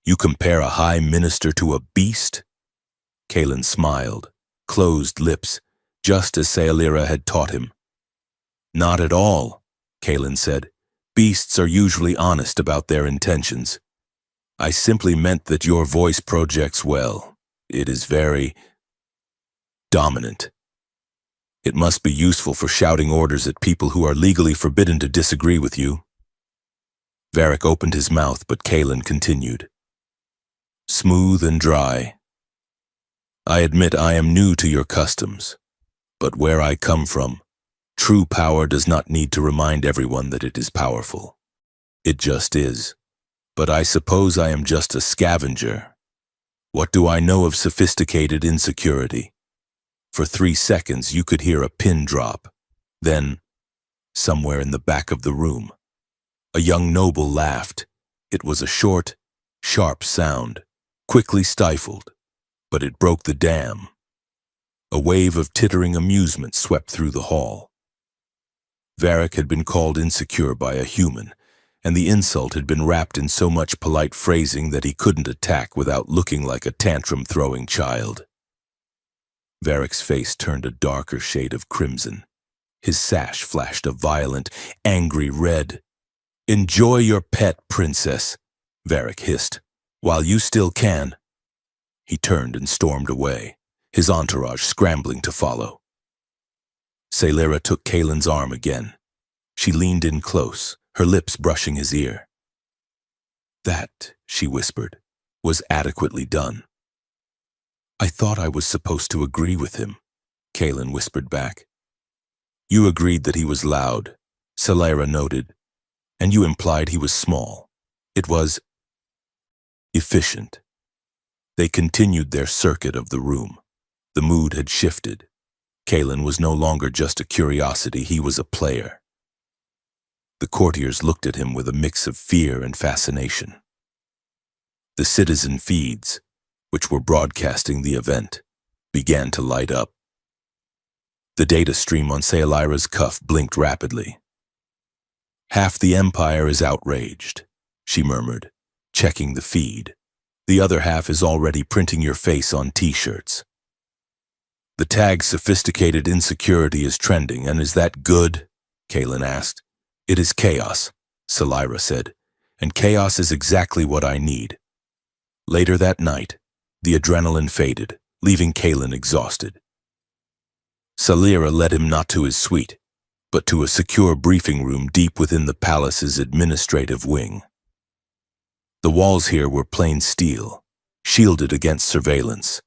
You compare a high minister to a beast?" Kalen smiled, closed lips, just as Sailera had taught him. "Not at all," Kalen said. "Beasts are usually honest about their intentions. I simply meant that your voice projects well. It is very dominant. It must be useful for shouting orders at people who are legally forbidden to disagree with you." Varric opened his mouth, but Kalen continued. "Smooth and dry. I admit I am new to your customs, but where I come from, true power does not need to remind everyone that it is powerful. It just is. But I suppose I am just a scavenger. What do I know of sophisticated insecurity? For 3 seconds you could hear a pin drop. Then, somewhere in the back of the room, a young noble laughed. It was a short, sharp sound, quickly stifled, but it broke the dam. A wave of tittering amusement swept through the hall. Varric had been called insecure by a human, and the insult had been wrapped in so much polite phrasing that he couldn't attack without looking like a tantrum-throwing child. Varric's face turned a darker shade of crimson. His sash flashed a violent, angry red. "Enjoy your pet, princess," Varric hissed, "while you still can." He turned and stormed away, his entourage scrambling to follow. Sailera took Kalen's arm again. She leaned in close, her lips brushing his ear. "That," she whispered, "was adequately done. I thought I was supposed to agree with him, Kalen whispered back. You agreed that he was loud, Salira noted, and you implied he was small. It was efficient. They continued their circuit of the room. The mood had shifted. Kalen was no longer just a curiosity, he was a player. The courtiers looked at him with a mix of fear and fascination. The citizen feeds, which were broadcasting the event, began to light up. The data stream on Salira's cuff blinked rapidly. Half the Empire is outraged, she murmured, checking the feed. The other half is already printing your face on t-shirts. The tag sophisticated insecurity is trending, and is that good? Kalen asked. It is chaos, Salira said, and chaos is exactly what I need. Later that night, the adrenaline faded, leaving Kalen exhausted. Salira led him not to his suite, but to a secure briefing room deep within the palace's administrative wing. The walls here were plain steel, shielded against surveillance.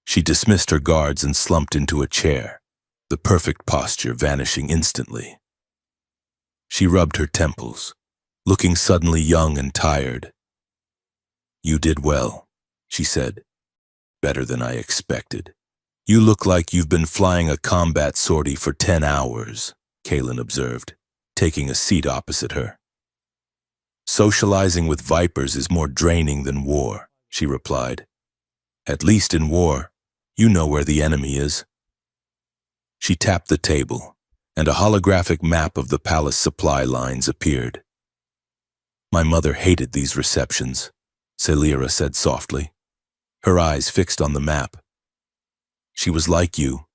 She dismissed her guards and slumped into a chair, the perfect posture vanishing instantly. She rubbed her temples, looking suddenly young and tired. You did well, she said. Better than I expected. You look like you've been flying a combat sortie for 10 hours, Kalen observed, taking a seat opposite her. Socializing with vipers is more draining than war, she replied. At least in war, you know where the enemy is. She tapped the table, and a holographic map of the palace supply lines appeared. My mother hated these receptions, Salira said softly, her eyes fixed on the map. She was like you.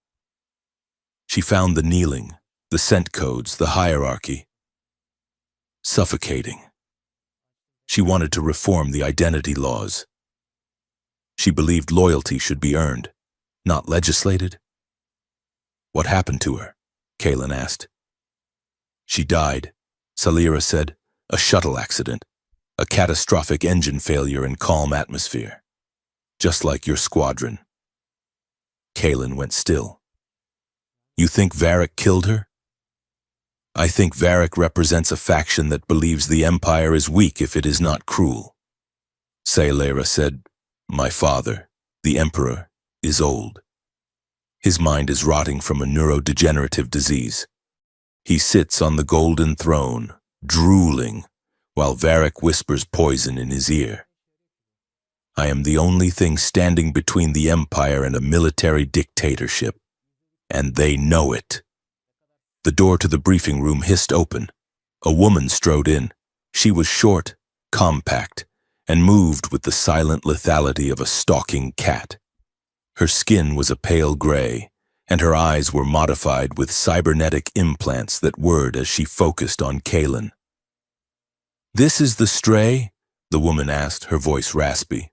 She found the kneeling, the scent codes, the hierarchy. Suffocating. She wanted to reform the identity laws. She believed loyalty should be earned, not legislated. What happened to her? Kalen asked. She died, Salira said. A shuttle accident. A catastrophic engine failure in calm atmosphere. Just like your squadron. Kalen went still. You think Varric killed her? I think Varric represents a faction that believes the Empire is weak if it is not cruel. Salira said, My father, the Emperor, is old. His mind is rotting from a neurodegenerative disease. He sits on the golden throne, drooling, while Varric whispers poison in his ear. I am the only thing standing between the Empire and a military dictatorship, and they know it. The door to the briefing room hissed open. A woman strode in. She was short, compact, and moved with the silent lethality of a stalking cat. Her skin was a pale gray, and her eyes were modified with cybernetic implants that whirred as she focused on Kalen. This is the stray? The woman asked, her voice raspy.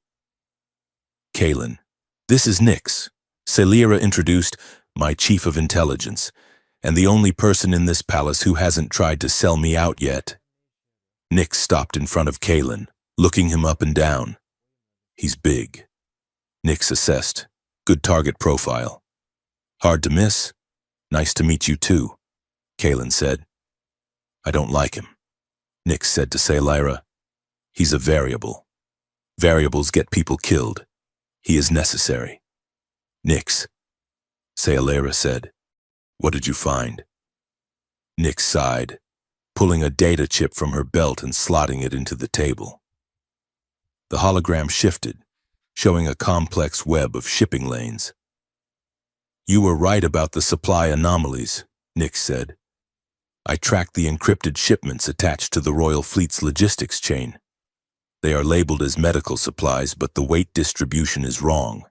Kalen, this is Nyx. Salira introduced, my chief of intelligence, and the only person in this palace who hasn't tried to sell me out yet. Nyx stopped in front of Kalen, looking him up and down. He's big. Nyx assessed. Good target profile. Hard to miss? Nice to meet you too, Kalen said. I don't like him, Nyx said to Salira. He's a variable. Variables get people killed. He is necessary. Nyx, Salira said. What did you find? Nyx sighed, pulling a data chip from her belt and slotting it into the table. The hologram shifted, showing a complex web of shipping lanes. You were right about the supply anomalies, Nyx said. I tracked the encrypted shipments attached to the Royal Fleet's logistics chain. They are labeled as medical supplies, but the weight distribution is wrong.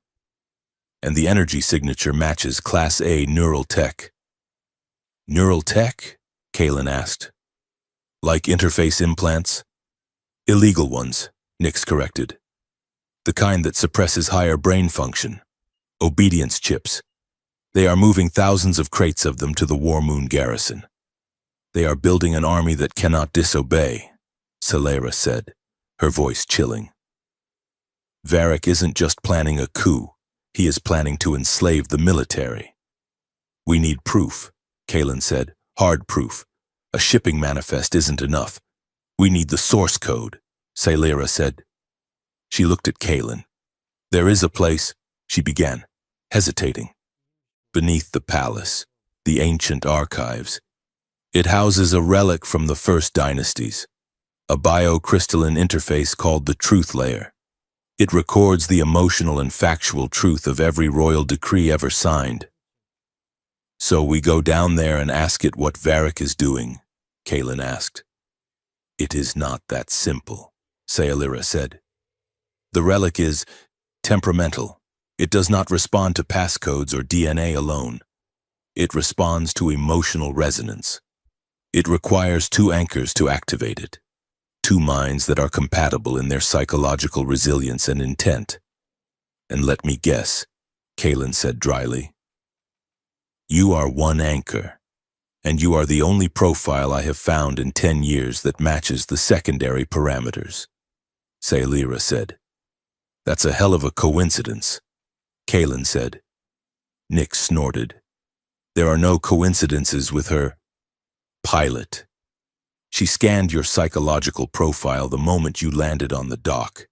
And the energy signature matches Class A neural tech. Neural tech? Kalen asked. Like interface implants? Illegal ones, Nyx corrected. The kind that suppresses higher brain function. Obedience chips. They are moving thousands of crates of them to the War Moon garrison. They are building an army that cannot disobey, Salira said, her voice chilling. Varric isn't just planning a coup, He is planning to enslave the military. We need proof, Kalen said. Hard proof. A shipping manifest isn't enough. We need the source code, Sailira said. She looked at Kalen. There is a place, she began, hesitating. Beneath the palace, the ancient archives. It houses a relic from the first dynasties, a biocrystalline interface called the Truth Layer. It records the emotional and factual truth of every royal decree ever signed. So we go down there and ask it what Varric is doing, Kalen asked. It is not that simple, Sailira said. The relic is temperamental. It does not respond to passcodes or DNA alone. It responds to emotional resonance. It requires two anchors to activate it, two minds that are compatible in their psychological resilience and intent. And let me guess, Kalen said dryly. You are one anchor, and you are the only profile I have found in 10 years that matches the secondary parameters, Sailira said. That's a hell of a coincidence, Kalen said. Nick snorted. There are no coincidences with her pilot. She scanned your psychological profile the moment you landed on the dock.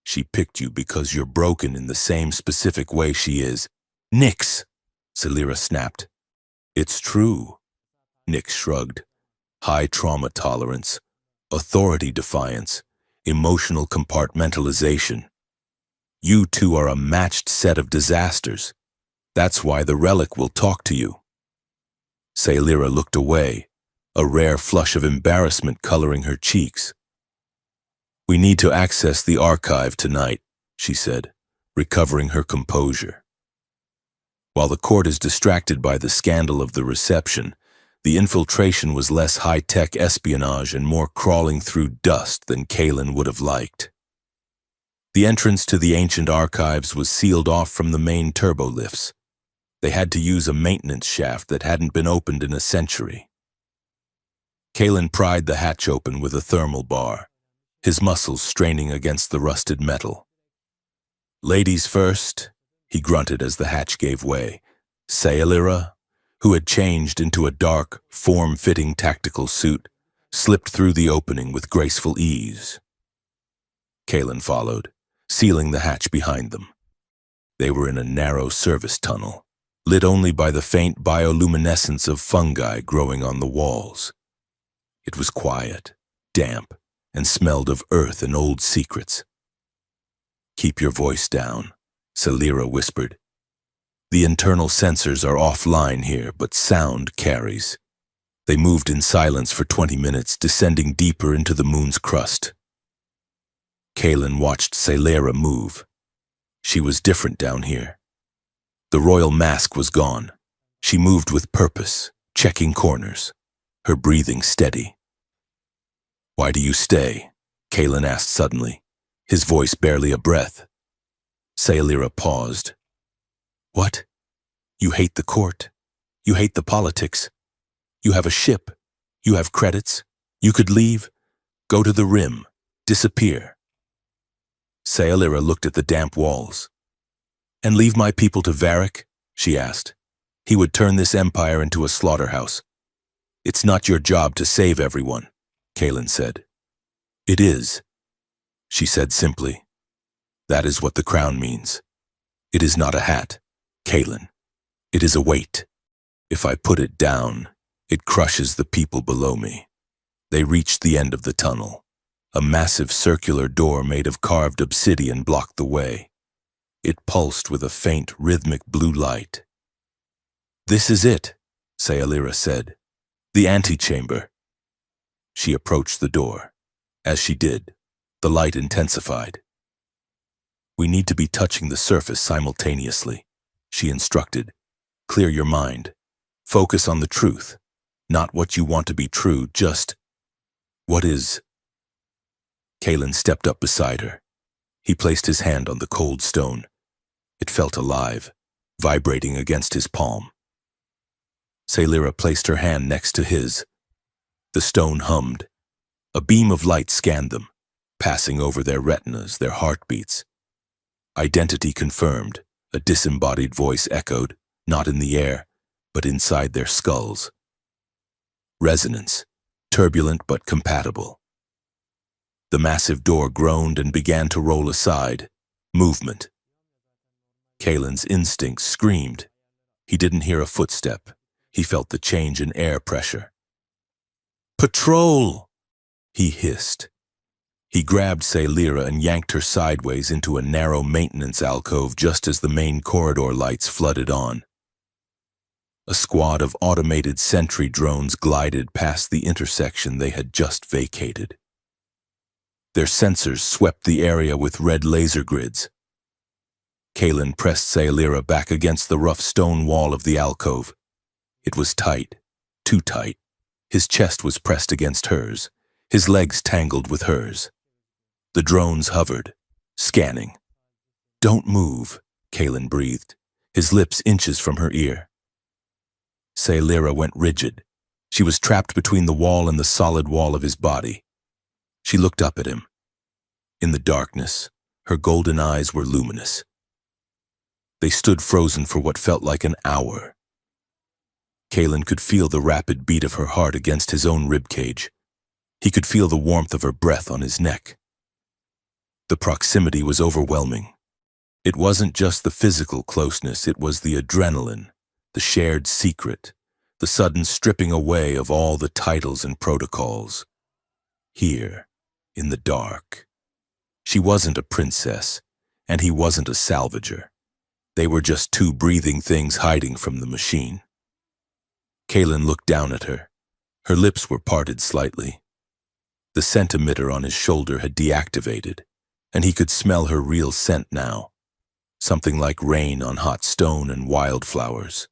She picked you because you're broken in the same specific way she is. Nix, Sailira snapped. It's true, Nick shrugged. High trauma tolerance, authority defiance, emotional compartmentalization. You two are a matched set of disasters. That's why the relic will talk to you. Sailira looked away, a rare flush of embarrassment coloring her cheeks. We need to access the archive tonight, she said, recovering her composure. While the court is distracted by the scandal of the reception, the infiltration was less high-tech espionage and more crawling through dust than Kalen would have liked. The entrance to the ancient archives was sealed off from the main turbolifts. They had to use a maintenance shaft that hadn't been opened in a century. Kalen pried the hatch open with a thermal bar, his muscles straining against the rusted metal. Ladies first, he grunted as the hatch gave way. Sailira, who had changed into a dark, form-fitting tactical suit, slipped through the opening with graceful ease. Kalen followed, sealing the hatch behind them. They were in a narrow service tunnel, lit only by the faint bioluminescence of fungi growing on the walls. It was quiet, damp, and smelled of earth and old secrets. Keep your voice down, Sailira whispered. The internal sensors are offline here, but sound carries. They moved in silence for 20 minutes, descending deeper into the moon's crust. Kalen watched Sailira move. She was different down here. The royal mask was gone. She moved with purpose, checking corners, her breathing steady. Why do you stay? Kalen asked suddenly, his voice barely a breath. Sailira paused. What? You hate the court. You hate the politics. You have a ship. You have credits. You could leave, go to the rim, disappear. Sailira looked at the damp walls. And leave my people to Varric? She asked. He would turn this empire into a slaughterhouse. It's not your job to save everyone, Kalen said. It is, she said simply. That is what the crown means. It is not a hat, Kalen. It is a weight. If I put it down, it crushes the people below me. They reached the end of the tunnel. A massive circular door made of carved obsidian blocked the way. It pulsed with a faint, rhythmic blue light. This is it, Sailira said. The antechamber. She approached the door. As she did, the light intensified. We need to be touching the surface simultaneously, she instructed. Clear your mind. Focus on the truth. Not what you want to be true, just what is. Kalen stepped up beside her. He placed his hand on the cold stone. It felt alive, vibrating against his palm. Sailira placed her hand next to his. The stone hummed. A beam of light scanned them, passing over their retinas, their heartbeats. Identity confirmed, A disembodied voice echoed, not in the air, but inside their skulls. Resonance, turbulent but compatible. The massive door groaned and began to roll aside. Movement. Kalen's instincts screamed. He didn't hear a footstep. He felt the change in air pressure. "Patrol!" he hissed. He grabbed Sailira and yanked her sideways into a narrow maintenance alcove just as the main corridor lights flooded on. A squad of automated sentry drones glided past the intersection they had just vacated. Their sensors swept the area with red laser grids. Kalen pressed Sailira back against the rough stone wall of the alcove. It was tight, too tight. His chest was pressed against hers, his legs tangled with hers. The drones hovered, scanning. "Don't move," Kalen breathed, his lips inches from her ear. Sailira went rigid. She was trapped between the wall and the solid wall of his body. She looked up at him. In the darkness, her golden eyes were luminous. They stood frozen for what felt like an hour. Kalen could feel the rapid beat of her heart against his own ribcage. He could feel the warmth of her breath on his neck. The proximity was overwhelming. It wasn't just the physical closeness, it was the adrenaline, the shared secret, the sudden stripping away of all the titles and protocols. Here, in the dark. She wasn't a princess, and he wasn't a salvager. They were just two breathing things hiding from the machine. Kalen looked down at her. Her lips were parted slightly. The scent emitter on his shoulder had deactivated, and he could smell her real scent now, something like rain on hot stone and wildflowers.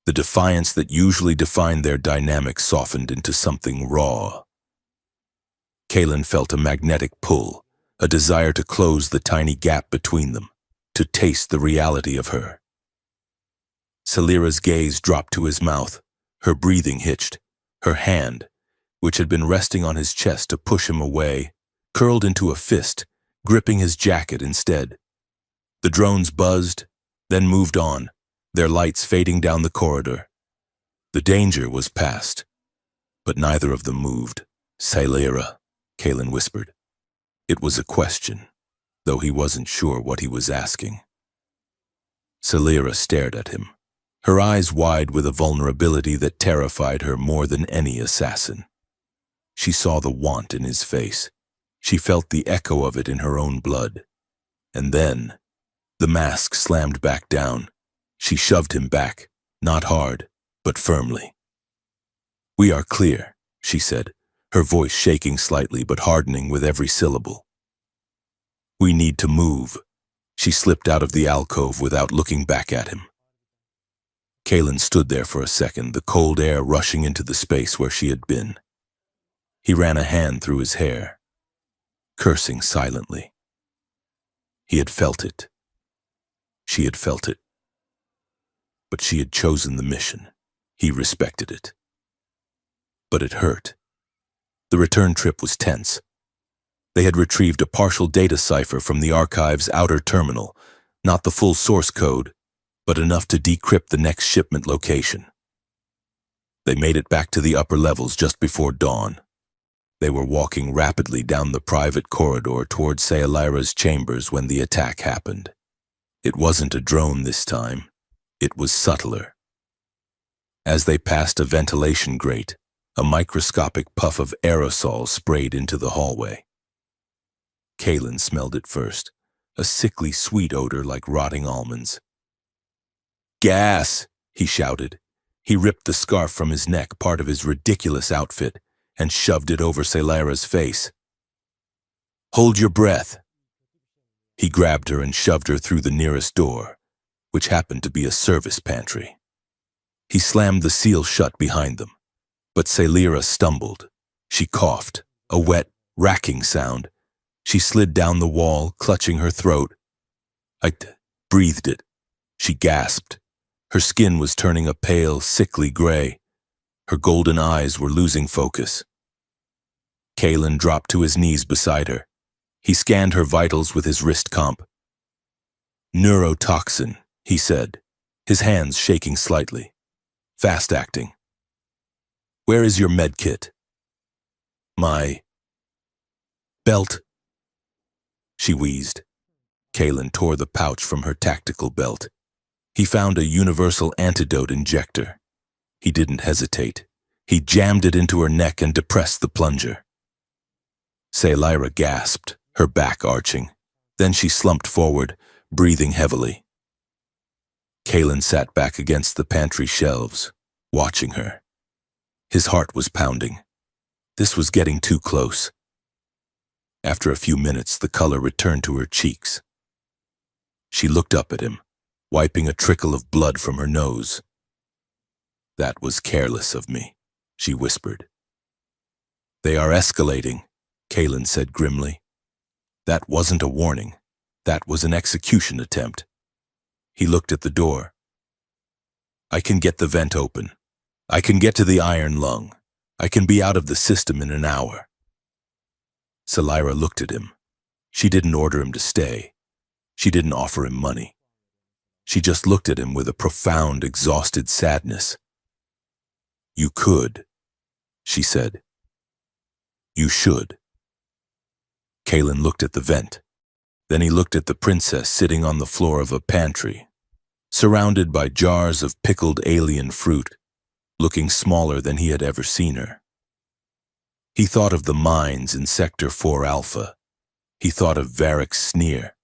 The defiance that usually defined their dynamic softened into something raw. Kalen felt a magnetic pull, a desire to close the tiny gap between them, to taste the reality of her. Sailira's gaze dropped to his mouth, her breathing hitched. Her hand, which had been resting on his chest to push him away, curled into a fist, gripping his jacket instead. The drones buzzed, then moved on, their lights fading down the corridor. The danger was past, but neither of them moved. "Sailira," Kalen whispered. It was a question, though he wasn't sure what he was asking. Sailira stared at him, her eyes wide with a vulnerability that terrified her more than any assassin. She saw the want in his face. She felt the echo of it in her own blood. And then, the mask slammed back down. She shoved him back, not hard, but firmly. "We are clear," she said, her voice shaking slightly but hardening with every syllable. "We need to move." She slipped out of the alcove without looking back at him. Kalen stood there for a second, the cold air rushing into the space where she had been. He ran a hand through his hair, cursing silently. He had felt it. She had felt it. But she had chosen the mission. He respected it. But it hurt. The return trip was tense. They had retrieved a partial data cipher from the archive's outer terminal, not the full source code, but enough to decrypt the next shipment location. They made it back to the upper levels just before dawn. They were walking rapidly down the private corridor toward Sailira's chambers when the attack happened. It wasn't a drone this time. It was subtler. As they passed a ventilation grate, a microscopic puff of aerosol sprayed into the hallway. Kalen smelled it first, a sickly sweet odor like rotting almonds. "Gas!" he shouted. He ripped the scarf from his neck, part of his ridiculous outfit, and shoved it over Sailira's face. "Hold your breath." He grabbed her and shoved her through the nearest door, which happened to be a service pantry. He slammed the seal shut behind them, but Sailira stumbled. She coughed, a wet, racking sound. She slid down the wall, clutching her throat. "I breathed it," she gasped. Her skin was turning a pale, sickly gray. Her golden eyes were losing focus. Kalen dropped to his knees beside her. He scanned her vitals with his wrist comp. Neurotoxin, he said, his hands shaking slightly. Fast-acting. Where is your medkit? My belt, she wheezed. Kalen tore the pouch from her tactical belt. He found a universal antidote injector. He didn't hesitate. He jammed it into her neck and depressed the plunger. Saylyra gasped, her back arching. Then she slumped forward, breathing heavily. Kalen sat back against the pantry shelves, watching her. His heart was pounding. This was getting too close. After a few minutes, the color returned to her cheeks. She looked up at him, wiping a trickle of blood from her nose. That was careless of me, she whispered. They are escalating, Kalen said grimly. That wasn't a warning. That was an execution attempt. He looked at the door. I can get the vent open. I can get to the iron lung. I can be out of the system in an hour. Saylyra looked at him. She didn't order him to stay. She didn't offer him money. She just looked at him with a profound, exhausted sadness. You could, she said. You should. Kalen looked at the vent. Then he looked at the princess sitting on the floor of a pantry, surrounded by jars of pickled alien fruit, looking smaller than he had ever seen her. He thought of the mines in Sector 4 Alpha. He thought of Varric's sneer.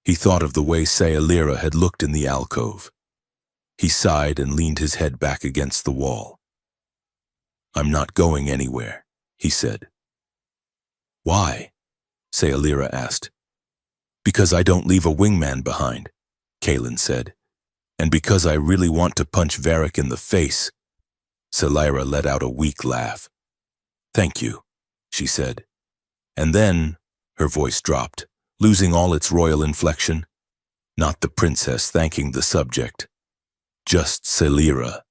He thought of the way Saylyra had looked in the alcove. He sighed and leaned his head back against the wall. I'm not going anywhere, he said. Why? Saylyra asked. Because I don't leave a wingman behind, Kalen said. And because I really want to punch Varric in the face. Saylyra let out a weak laugh. Thank you, she said. And then, her voice dropped, losing all its royal inflection. Not the princess thanking the subject. Just Saylyra.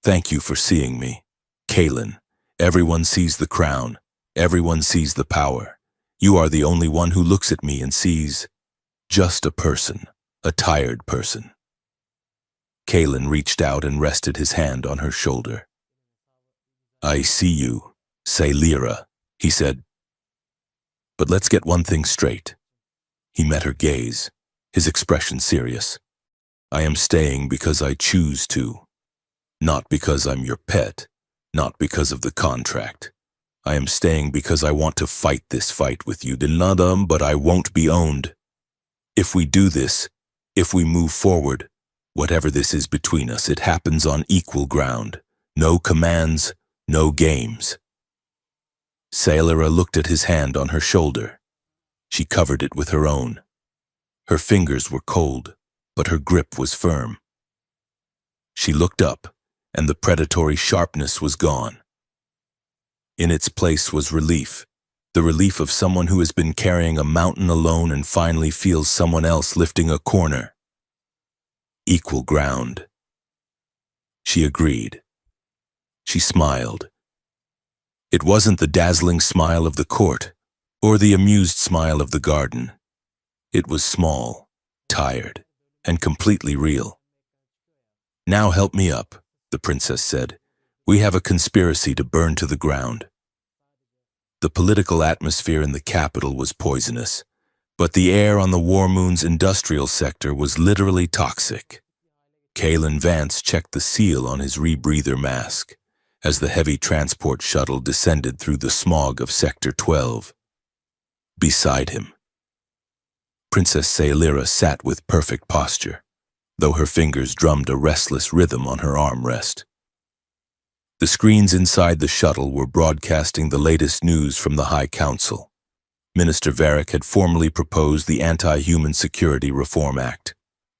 Thank you for seeing me. Kalen, everyone sees the crown. Everyone sees the power. You are the only one who looks at me and sees just a person, a tired person. Kalen reached out and rested his hand on her shoulder. I see you, Saylyra, he said. But let's get one thing straight. He met her gaze, his expression serious. I am staying because I choose to, not because I'm your pet, not because of the contract. I am staying because I want to fight this fight with you, Dinladam, but I won't be owned. If we do this, if we move forward, whatever this is between us, it happens on equal ground. No commands, no games. Saylyra looked at his hand on her shoulder. She covered it with her own. Her fingers were cold, but her grip was firm. She looked up, and the predatory sharpness was gone. In its place was relief, the relief of someone who has been carrying a mountain alone and finally feels someone else lifting a corner. Equal ground. She agreed. She smiled. It wasn't the dazzling smile of the court, or the amused smile of the garden. It was small, tired, and completely real. Now help me up, the princess said. We have a conspiracy to burn to the ground. The political atmosphere in the capital was poisonous, but the air on the War Moon's industrial sector was literally toxic. Kalen Vance checked the seal on his rebreather mask as the heavy transport shuttle descended through the smog of Sector 12. Beside him, Princess Saylyra sat with perfect posture, though her fingers drummed a restless rhythm on her armrest. The screens inside the shuttle were broadcasting the latest news from the High Council. Minister Varric had formally proposed the Anti-Human Security Reform Act.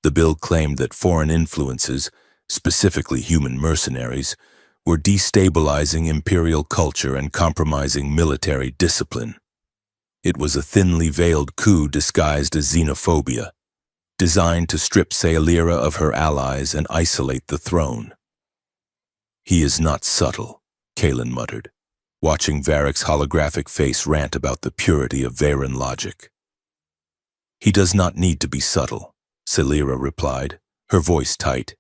The bill claimed that foreign influences, specifically human mercenaries, were destabilizing imperial culture and compromising military discipline. It was a thinly veiled coup disguised as xenophobia, designed to strip Saylyra of her allies and isolate the throne. He is not subtle, Kalen muttered, watching Varric's holographic face rant about the purity of Varen logic. He does not need to be subtle. Celira replied, her voice tight.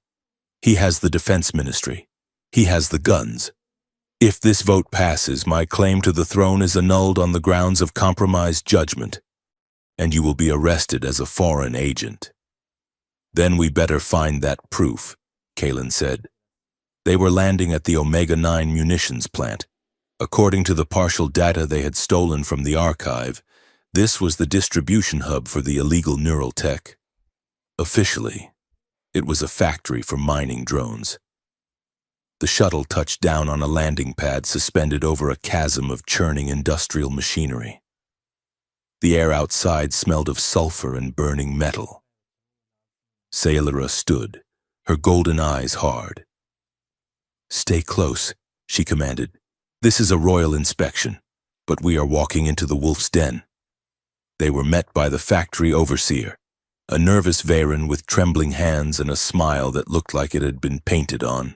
He has the defense ministry. He has the guns. If this vote passes, my claim to the throne is annulled on the grounds of compromised judgment, and you will be arrested as a foreign agent. Then we better find that proof, Kalen said. They were landing at the Omega-9 munitions plant. According to the partial data they had stolen from the archive, this was the distribution hub for the illegal neural tech. Officially, it was a factory for mining drones. The shuttle touched down on a landing pad suspended over a chasm of churning industrial machinery. The air outside smelled of sulfur and burning metal. Celira stood, her golden eyes hard. "Stay close," she commanded. "This is a royal inspection, but we are walking into the wolf's den." They were met by the factory overseer, a nervous Varen with trembling hands and a smile that looked like it had been painted on.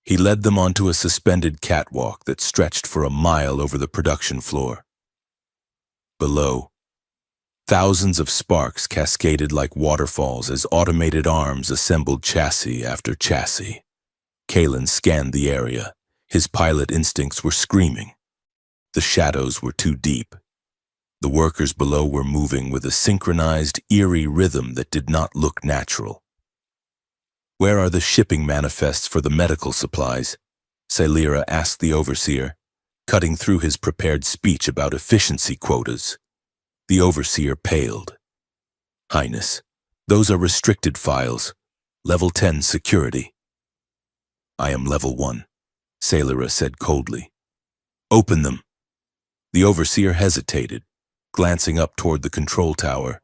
He led them onto a suspended catwalk that stretched for a mile over the production floor. Below, thousands of sparks cascaded like waterfalls as automated arms assembled chassis after chassis. Kalen scanned the area. His pilot instincts were screaming. The shadows were too deep. The workers below were moving with a synchronized, eerie rhythm that did not look natural. "Where are the shipping manifests for the medical supplies?" Celira asked the overseer, cutting through his prepared speech about efficiency quotas. The overseer paled. "Highness, those are restricted files, level 10 security." "I am level 1, Celira said coldly. "Open them." The overseer hesitated, glancing up toward the control tower.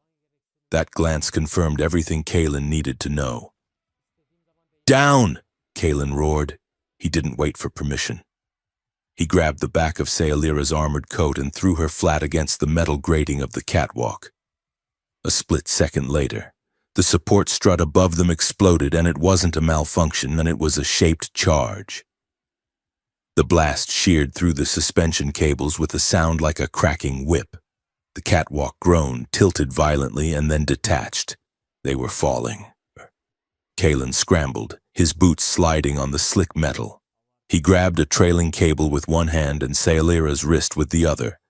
That glance confirmed everything Kalen needed to know. "Down!" Kalen roared. He didn't wait for permission. He grabbed the back of Celira's armored coat and threw her flat against the metal grating of the catwalk. A split second later, the support strut above them exploded, and it wasn't a malfunction, and it was a shaped charge. The blast sheared through the suspension cables with a sound like a cracking whip. The catwalk groaned, tilted violently, and then detached. They were falling. Kalen scrambled, his boots sliding on the slick metal. He grabbed a trailing cable with one hand and Celira's wrist with the other.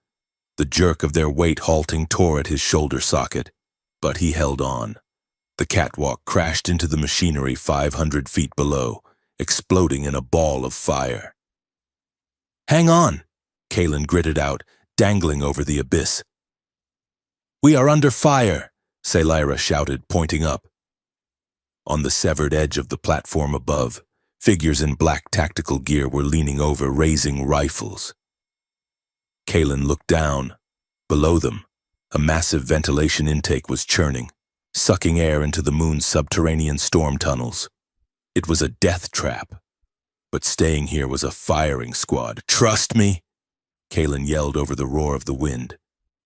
The jerk of their weight halting tore at his shoulder socket, but he held on. The catwalk crashed into the machinery 500 feet below, exploding in a ball of fire. "Hang on," Kalen gritted out, dangling over the abyss. "We are under fire," Celira shouted, pointing up. On the severed edge of the platform above, figures in black tactical gear were leaning over, raising rifles. Kalen looked down. Below them, a massive ventilation intake was churning, sucking air into the moon's subterranean storm tunnels. It was a death trap, but staying here was a firing squad. "Trust me," Kalen yelled over the roar of the wind.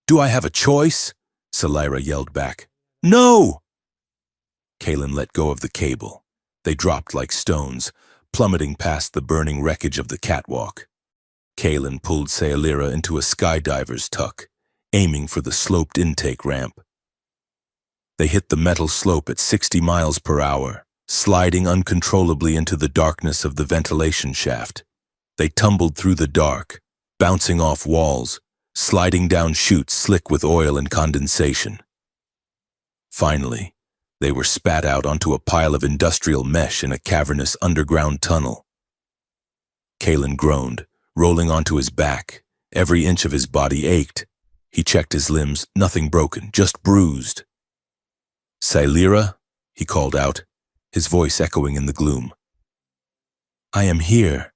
"Do I have a choice?" Celira yelled back. "No!" Kalen let go of the cable. They dropped like stones, plummeting past the burning wreckage of the catwalk. Kalen pulled Celira into a skydiver's tuck, aiming for the sloped intake ramp. They hit the metal slope at 60 miles per hour, sliding uncontrollably into the darkness of the ventilation shaft. They tumbled through the dark, bouncing off walls, sliding down chutes slick with oil and condensation. Finally, they were spat out onto a pile of industrial mesh in a cavernous underground tunnel. Kalen groaned, rolling onto his back. Every inch of his body ached. He checked his limbs, nothing broken, just bruised. "Celira," he called out, his voice echoing in the gloom. "I am here,"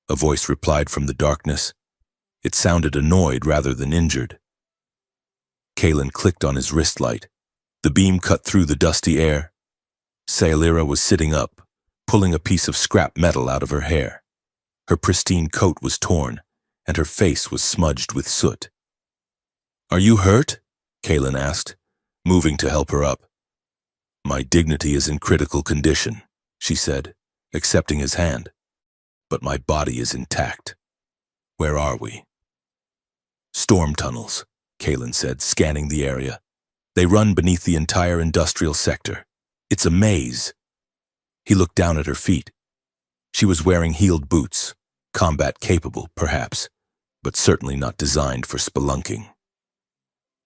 a voice replied from the darkness. It sounded annoyed rather than injured. Kalen clicked on his wrist light. The beam cut through the dusty air. Celira was sitting up, pulling a piece of scrap metal out of her hair. Her pristine coat was torn, and her face was smudged with soot. "Are you hurt?" Kalen asked, moving to help her up. "My dignity is in critical condition," she said, accepting his hand. "But my body is intact. Where are we?" "Storm tunnels," Kalen said, scanning the area. They run beneath the entire industrial sector. It's a maze. He looked down at her feet. She was wearing heeled boots, combat-capable, perhaps, but certainly not designed for spelunking.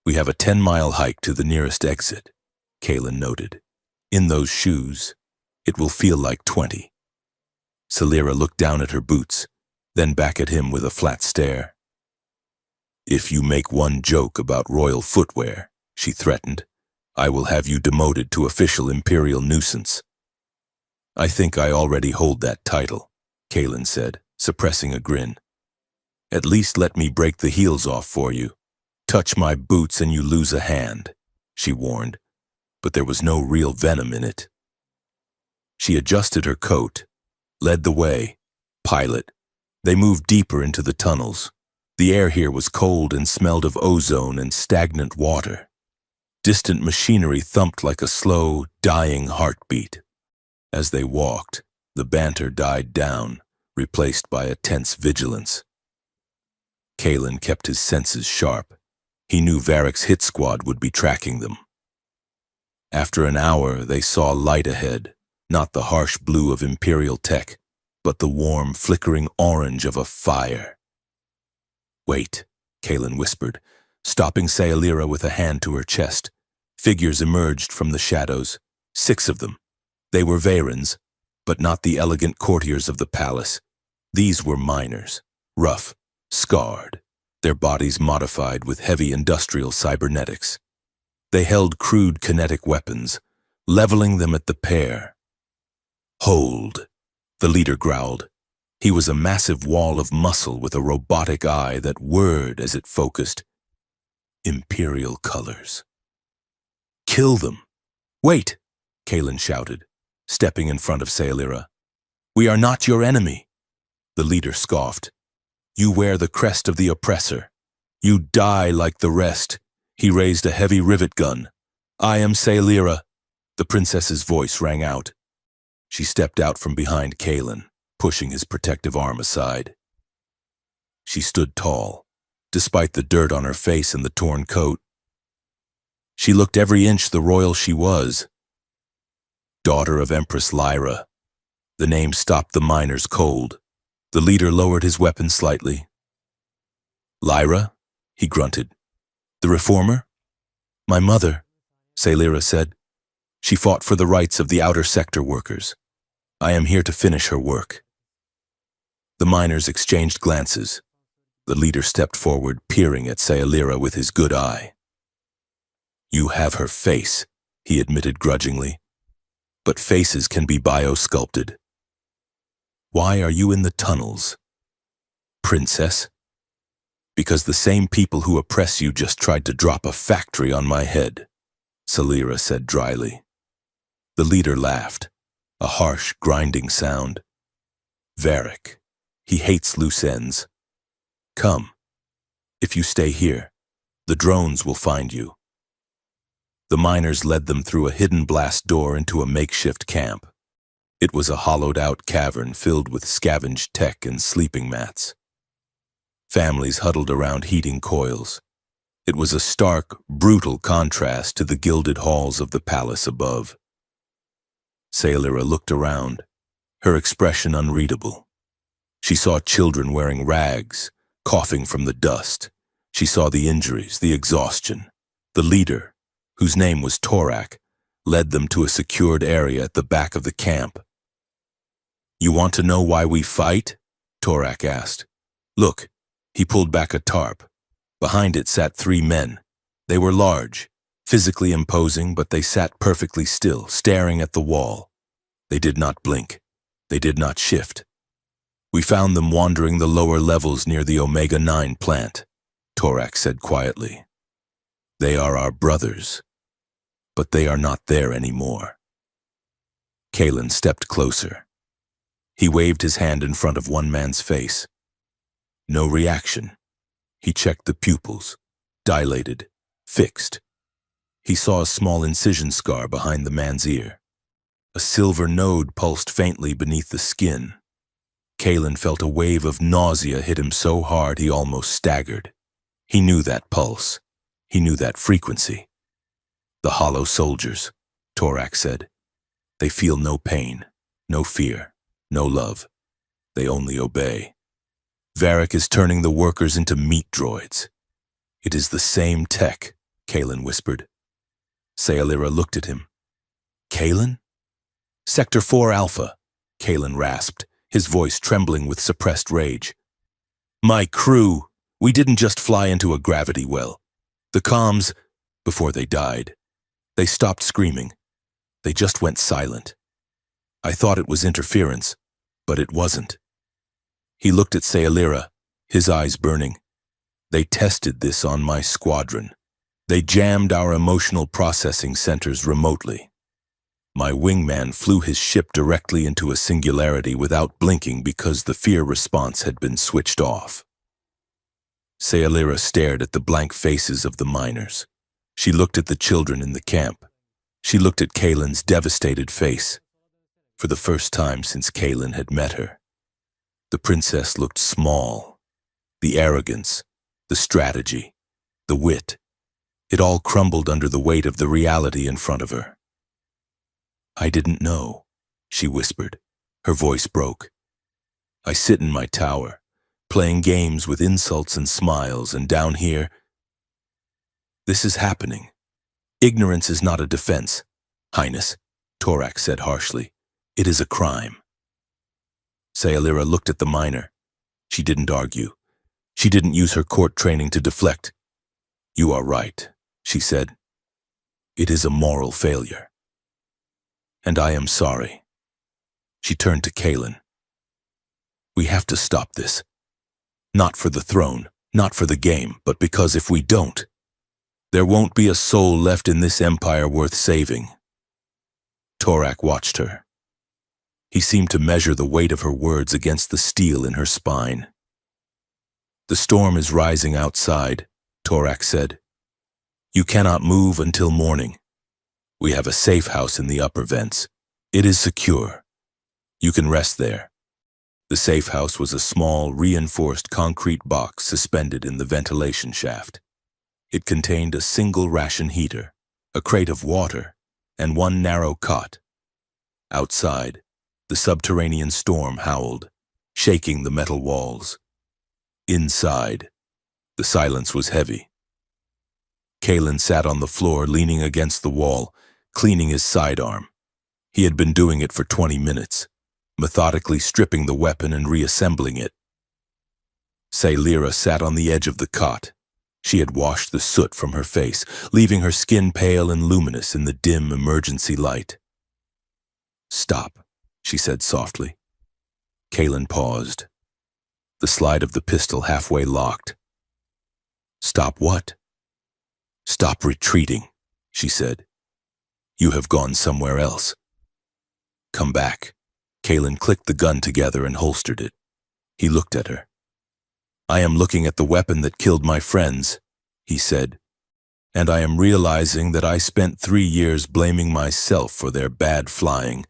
We have a 10-mile hike to the nearest exit, Kaelin noted. In those shoes, it will feel like 20. Celira looked down at her boots, then back at him with a flat stare. If you make one joke about royal footwear, she threatened, I will have you demoted to official imperial nuisance. I think I already hold that title, Kaelin said, suppressing a grin. At least let me break the heels off for you. Touch my boots and you lose a hand, she warned, but there was no real venom in it. She adjusted her coat, led the way. Pilot. They moved deeper into the tunnels. The air here was cold and smelled of ozone and stagnant water. Distant machinery thumped like a slow, dying heartbeat. As they walked, the banter died down, replaced by a tense vigilance. Kaelin kept his senses sharp. He knew Varric's hit squad would be tracking them. After an hour, they saw light ahead, not the harsh blue of Imperial tech, but the warm, flickering orange of a fire. Wait, Kaelin whispered, stopping Celira with a hand to her chest. Figures emerged from the shadows, 6 of them. They were Vayrens, but not the elegant courtiers of the palace. These were miners, rough, scarred, their bodies modified with heavy industrial cybernetics. They held crude kinetic weapons, leveling them at the pair. Hold, the leader growled. He was a massive wall of muscle with a robotic eye that whirred as it focused. Imperial colors. Kill them. Wait, Kaelin shouted, stepping in front of Celira. We are not your enemy. The leader scoffed. You wear the crest of the oppressor. You die like the rest. He raised a heavy rivet gun. I am Celira. The princess's voice rang out. She stepped out from behind Kaelin, pushing his protective arm aside. She stood tall, despite the dirt on her face and the torn coat. She looked every inch the royal she was. Daughter of Empress Lyra. The name stopped the miners cold. The leader lowered his weapon slightly. Lyra? He grunted. The reformer? My mother, Celira said. She fought for the rights of the outer sector workers. I am here to finish her work. The miners exchanged glances. The leader stepped forward, peering at Celira with his good eye. You have her face, he admitted grudgingly. But faces can be biosculpted. Why are you in the tunnels? Princess? Because the same people who oppress you just tried to drop a factory on my head, Celira said dryly. The leader laughed, a harsh, grinding sound. Varric. He hates loose ends. Come. If you stay here, the drones will find you. The miners led them through a hidden blast door into a makeshift camp. It was a hollowed-out cavern filled with scavenged tech and sleeping mats. Families huddled around heating coils. It was a stark, brutal contrast to the gilded halls of the palace above. Celira looked around, her expression unreadable. She saw children wearing rags, coughing from the dust. She saw the injuries, the exhaustion. The leader, whose name was Torak, led them to a secured area at the back of the camp. You want to know why we fight? Torak asked. Look, he pulled back a tarp. Behind it sat 3 men. They were large, physically imposing, but they sat perfectly still, staring at the wall. They did not blink. They did not shift. We found them wandering the lower levels near the Omega-9 plant, Torak said quietly. They are our brothers, but they are not there anymore. Kaelin stepped closer. He waved his hand in front of one man's face. No reaction. He checked the pupils, dilated, fixed. He saw a small incision scar behind the man's ear. A silver node pulsed faintly beneath the skin. Kaelin felt a wave of nausea hit him so hard he almost staggered. He knew that pulse. He knew that frequency. The hollow soldiers, Torak said. They feel no pain, no fear, no love. They only obey. Varric is turning the workers into meat droids. It is the same tech, Kalen whispered. Sayalira looked at him. Kalen? Sector 4 Alpha, Kalen rasped, his voice trembling with suppressed rage. My crew, we didn't just fly into a gravity well. The comms, before they died, they stopped screaming. They just went silent. I thought it was interference, but it wasn't. He looked at Sayalira, his eyes burning. They tested this on my squadron. They jammed our emotional processing centers remotely. My wingman flew his ship directly into a singularity without blinking because the fear response had been switched off. Sayalira stared at the blank faces of the miners. She looked at the children in the camp. She looked at Kalen's devastated face. For the first time since Kalen had met her, the princess looked small. The arrogance, the strategy, the wit, it all crumbled under the weight of the reality in front of her. I didn't know, she whispered. Her voice broke. I sit in my tower, playing games with insults and smiles, and down here, this is happening. Ignorance is not a defense, Highness, Torak said harshly. It is a crime. Sayalira looked at the miner. She didn't argue. She didn't use her court training to deflect. You are right, she said. It is a moral failure. And I am sorry. She turned to Kalen. We have to stop this. Not for the throne, not for the game, but because if we don't, there won't be a soul left in this empire worth saving. Torak watched her. He seemed to measure the weight of her words against the steel in her spine. The storm is rising outside, Torak said. You cannot move until morning. We have a safe house in the upper vents. It is secure. You can rest there. The safe house was a small, reinforced concrete box suspended in the ventilation shaft. It contained a single ration heater, a crate of water, and one narrow cot. Outside, the subterranean storm howled, shaking the metal walls. Inside, the silence was heavy. Kalen sat on the floor, leaning against the wall, cleaning his sidearm. He had been doing it for 20 minutes, methodically stripping the weapon and reassembling it. Sayalira sat on the edge of the cot. She had washed the soot from her face, leaving her skin pale and luminous in the dim emergency light. Stop, she said softly. Kalen paused. The slide of the pistol halfway locked. Stop what? Stop retreating, she said. You have gone somewhere else. Come back. Kalen clicked the gun together and holstered it. He looked at her. I am looking at the weapon that killed my friends, he said, and I am realizing that I spent 3 years blaming myself for their bad flying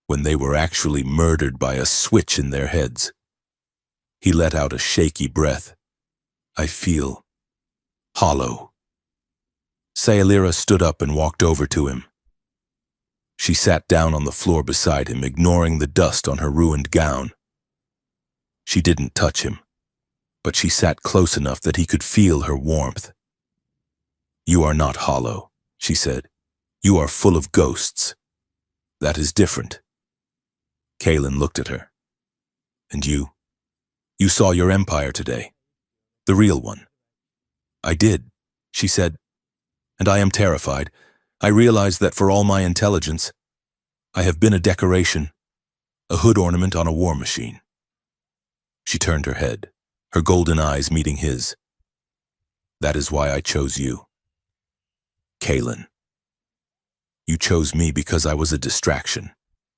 when they were actually murdered by a switch in their heads. He let out a shaky breath. I feel hollow. Sayalira stood up and walked over to him. She sat down on the floor beside him, ignoring the dust on her ruined gown. She didn't touch him, but she sat close enough that he could feel her warmth. You are not hollow, she said. You are full of ghosts. That is different. Kalen looked at her. And you? You saw your empire today. The real one. I did, she said. And I am terrified. I realize that for all my intelligence, I have been a decoration, a hood ornament on a war machine. She turned her head, her golden eyes meeting his. That is why I chose you. Kalen. You chose me because I was a distraction,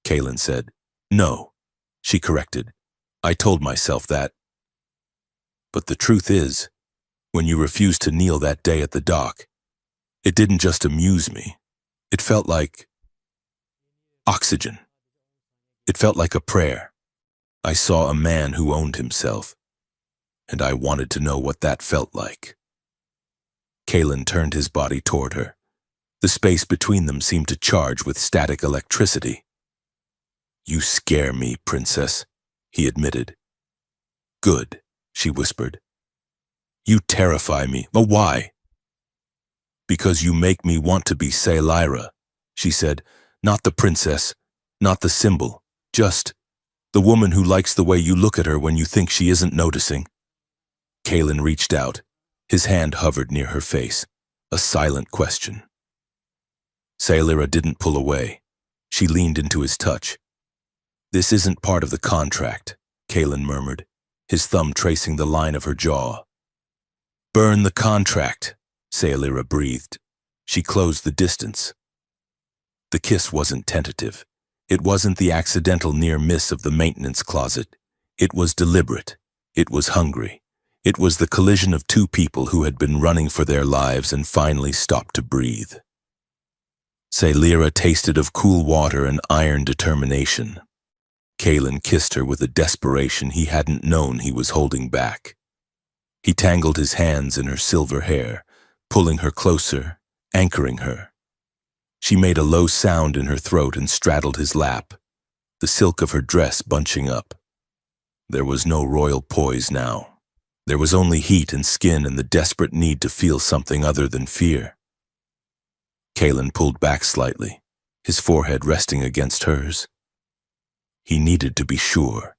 Kalen said. No, she corrected. I told myself that. But the truth is, when you refused to kneel that day at the dock, it didn't just amuse me. It felt like oxygen. It felt like a prayer. I saw a man who owned himself, and I wanted to know what that felt like. Kalen turned his body toward her. The space between them seemed to charge with static electricity. "You scare me, princess," he admitted. "Good," she whispered. "You terrify me. But why?" "Because you make me want to be Lyra," she said. "Not the princess, not the symbol, just the woman who likes the way you look at her when you think she isn't noticing." Kalen reached out. His hand hovered near her face, a silent question. Lyra didn't pull away. She leaned into his touch. "This isn't part of the contract," Kalen murmured, his thumb tracing the line of her jaw. "Burn the contract," Lyra breathed. She closed the distance. The kiss wasn't tentative. It wasn't the accidental near miss of the maintenance closet. It was deliberate. It was hungry. It was the collision of two people who had been running for their lives and finally stopped to breathe. Lyra tasted of cool water and iron determination. Kalen kissed her with a desperation he hadn't known he was holding back. He tangled his hands in her silver hair, pulling her closer, anchoring her. She made a low sound in her throat and straddled his lap, the silk of her dress bunching up. There was no royal poise now. There was only heat and skin and the desperate need to feel something other than fear. Kalen pulled back slightly, his forehead resting against hers. He needed to be sure.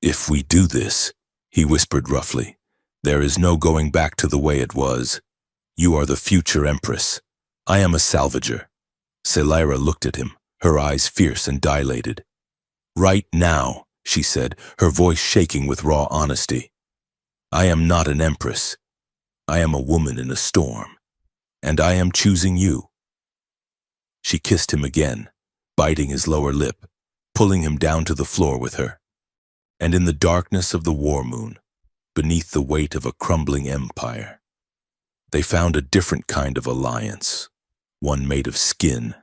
"If we do this," he whispered roughly, "there is no going back to the way it was. You are the future empress. I am a salvager." Lyra looked at him, her eyes fierce and dilated. "Right now," she said, her voice shaking with raw honesty, "I am not an empress. I am a woman in a storm, and I am choosing you." She kissed him again, biting his lower lip, pulling him down to the floor with her. And in the darkness of the war moon, beneath the weight of a crumbling empire, they found a different kind of alliance, one made of skin,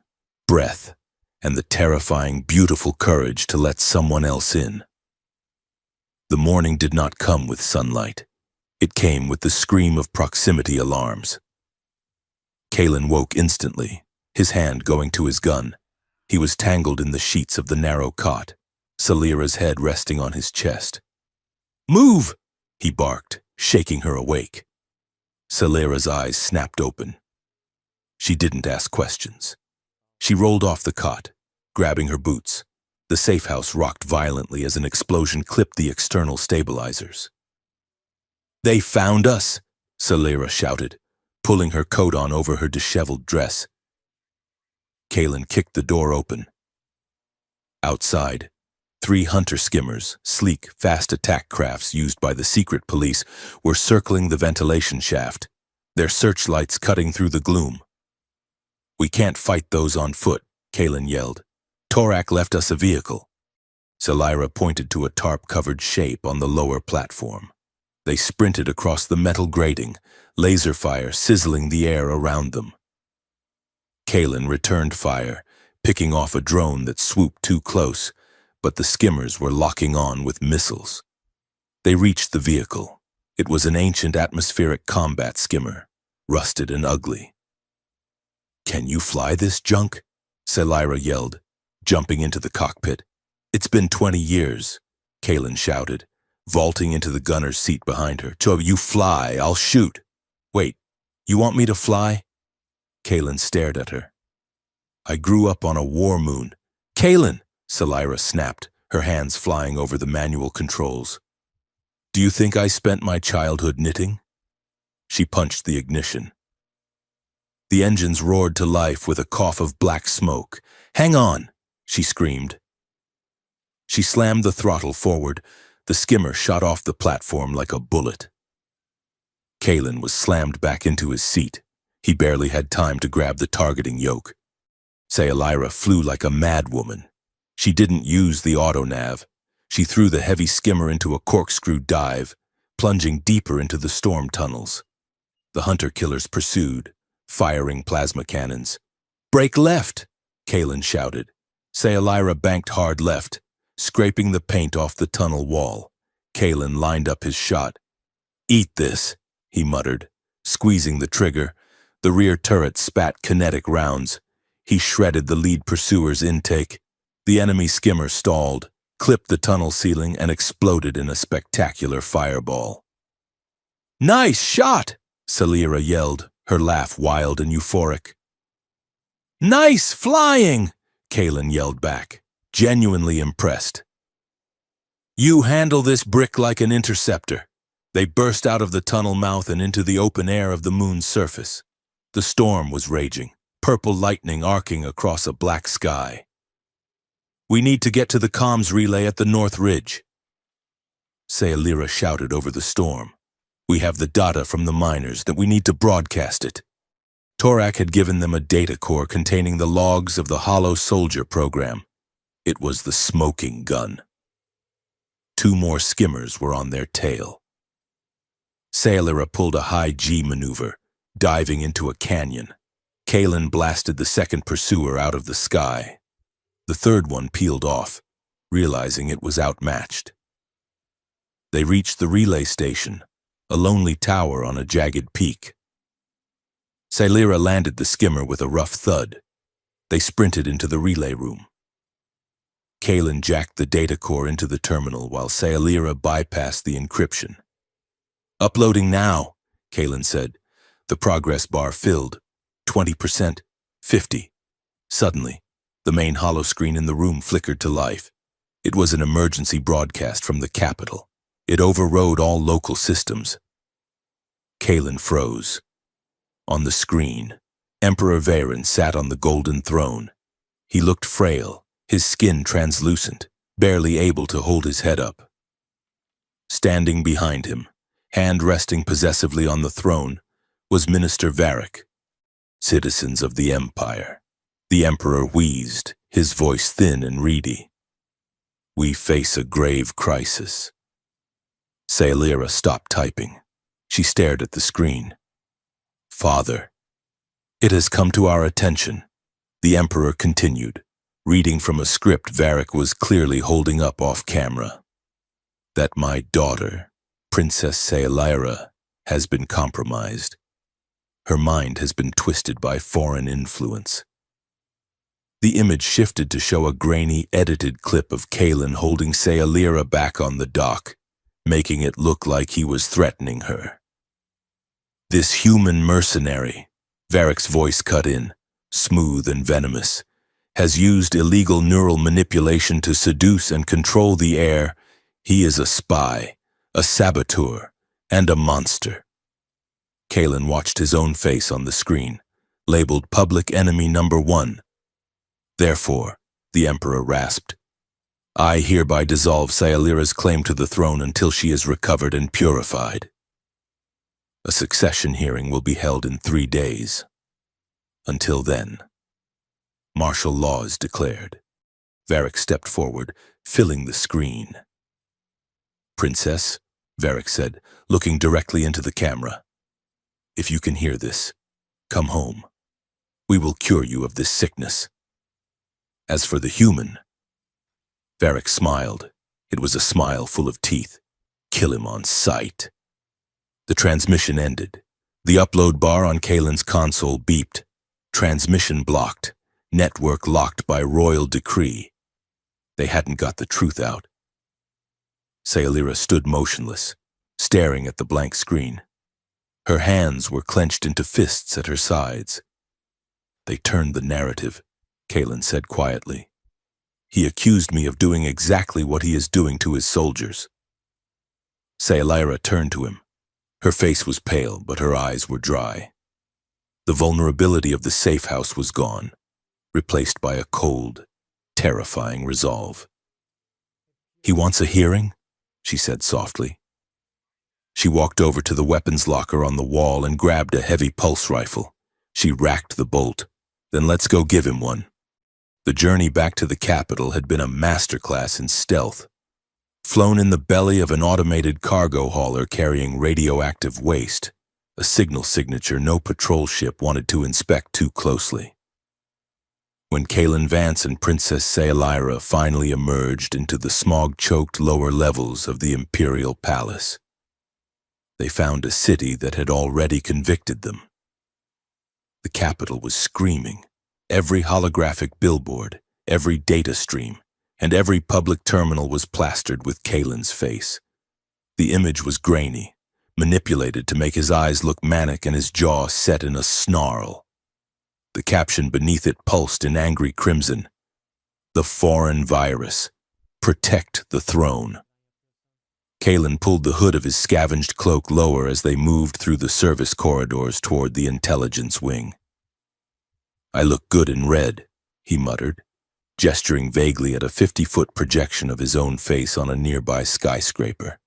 breath, and the terrifying, beautiful courage to let someone else in. The morning did not come with sunlight. It came with the scream of proximity alarms. Kalen woke instantly, his hand going to his gun. He was tangled in the sheets of the narrow cot, Lyra's head resting on his chest. "Move!" he barked, shaking her awake. Lyra's eyes snapped open. She didn't ask questions. She rolled off the cot, grabbing her boots. The safe house rocked violently as an explosion clipped the external stabilizers. "They found us!" Lyra shouted, pulling her coat on over her disheveled dress. Kalen kicked the door open. Outside, 3 hunter skimmers, sleek, fast attack crafts used by the secret police, were circling the ventilation shaft, their searchlights cutting through the gloom. "We can't fight those on foot," Kalen yelled. "Torak left us a vehicle." Lyra pointed to a tarp-covered shape on the lower platform. They sprinted across the metal grating, laser fire sizzling the air around them. Kalen returned fire, picking off a drone that swooped too close, but the skimmers were locking on with missiles. They reached the vehicle. It was an ancient atmospheric combat skimmer, rusted and ugly. "Can you fly this junk?" Lyra yelled, jumping into the cockpit. "It's been 20 years, Kalen shouted, vaulting into the gunner's seat behind her. "So you fly, I'll shoot." "Wait, you want me to fly?" Kalen stared at her. "I grew up on a war moon." "Kalen!" Lyra snapped, her hands flying over the manual controls. "Do you think I spent my childhood knitting?" She punched the ignition. The engines roared to life with a cough of black smoke. "Hang on!" she screamed. She slammed the throttle forward. The skimmer shot off the platform like a bullet. Kalen was slammed back into his seat. He barely had time to grab the targeting yoke. Lyra flew like a madwoman. She didn't use the auto-nav. She threw the heavy skimmer into a corkscrew dive, plunging deeper into the storm tunnels. The hunter-killers pursued, firing plasma cannons. "Break left!" Kalen shouted. Lyra banked hard left, scraping the paint off the tunnel wall. Kalen lined up his shot. "Eat this," he muttered, squeezing the trigger. The rear turret spat kinetic rounds. He shredded the lead pursuer's intake. The enemy skimmer stalled, clipped the tunnel ceiling, and exploded in a spectacular fireball. "Nice shot!" Salira yelled, her laugh wild and euphoric. "Nice flying!" Kalen yelled back, genuinely impressed. "You handle this brick like an interceptor." They burst out of the tunnel mouth and into the open air of the moon's surface. The storm was raging, purple lightning arcing across a black sky. "We need to get to the comms relay at the North Ridge," Sayalira shouted over the storm. "We have the data from the miners that we need to broadcast it." Torak had given them a data core containing the logs of the Hollow Soldier program. It was the smoking gun. 2 more skimmers were on their tail. Sayalira pulled a high G maneuver, diving into a canyon. Kalen blasted the second pursuer out of the sky. The third one peeled off, realizing it was outmatched. They reached the relay station, a lonely tower on a jagged peak. Sayalira landed the skimmer with a rough thud. They sprinted into the relay room. Kalen jacked the data core into the terminal while Sayalira bypassed the encryption. "Uploading now," Kalen said. The progress bar filled. 20%, 50. Suddenly, the main hollow screen in the room flickered to life. It was an emergency broadcast from the capital. It overrode all local systems. Kalen froze. On the screen, Emperor Varen sat on the golden throne. He looked frail, his skin translucent, barely able to hold his head up. Standing behind him, hand resting possessively on the throne, was Minister Varric. "Citizens of the Empire," the Emperor wheezed, his voice thin and reedy. "We face a grave crisis." Sayalira stopped typing. She stared at the screen. "Father, it has come to our attention," the Emperor continued, reading from a script Varric was clearly holding up off camera, "that my daughter, Princess Sayalira, has been compromised. Her mind has been twisted by foreign influence." The image shifted to show a grainy, edited clip of Kalen holding Sayalira back on the dock, making it look like he was threatening her. "This human mercenary," Varric's voice cut in, smooth and venomous, "has used illegal neural manipulation to seduce and control the heir. He is a spy, a saboteur, and a monster." Kalen watched his own face on the screen, labeled Public Enemy Number 1. "Therefore," the Emperor rasped, "I hereby dissolve Sayalira's claim to the throne until she is recovered and purified. A succession hearing will be held in 3 days. Until then, martial law is declared." Varric stepped forward, filling the screen. "Princess," Varric said, looking directly into the camera, "if you can hear this, come home. We will cure you of this sickness. As for the human," Varric smiled. It was a smile full of teeth. "Kill him on sight." The transmission ended. The upload bar on Kalen's console beeped. Transmission blocked. Network locked by royal decree. They hadn't got the truth out. Sayalira stood motionless, staring at the blank screen. Her hands were clenched into fists at her sides. "They turned the narrative," Kalen said quietly. "He accused me of doing exactly what he is doing to his soldiers." Sayalira turned to him. Her face was pale, but her eyes were dry. The vulnerability of the safe house was gone, replaced by a cold, terrifying resolve. "He wants a hearing?" she said softly. She walked over to the weapons locker on the wall and grabbed a heavy pulse rifle. She racked the bolt. "Then let's go give him one." The journey back to the capital had been a masterclass in stealth. Flown in the belly of an automated cargo hauler carrying radioactive waste, a signal signature no patrol ship wanted to inspect too closely. When Kalen Vance and Princess Sayalira finally emerged into the smog-choked lower levels of the Imperial Palace, they found a city that had already convicted them. The capital was screaming. Every holographic billboard, every data stream, and every public terminal was plastered with Kalen's face. The image was grainy, manipulated to make his eyes look manic and his jaw set in a snarl. The caption beneath it pulsed in angry crimson. "The foreign virus. Protect the throne." Kalen pulled the hood of his scavenged cloak lower as they moved through the service corridors toward the intelligence wing. "I look good in red," he muttered, gesturing vaguely at a 50-foot projection of his own face on a nearby skyscraper.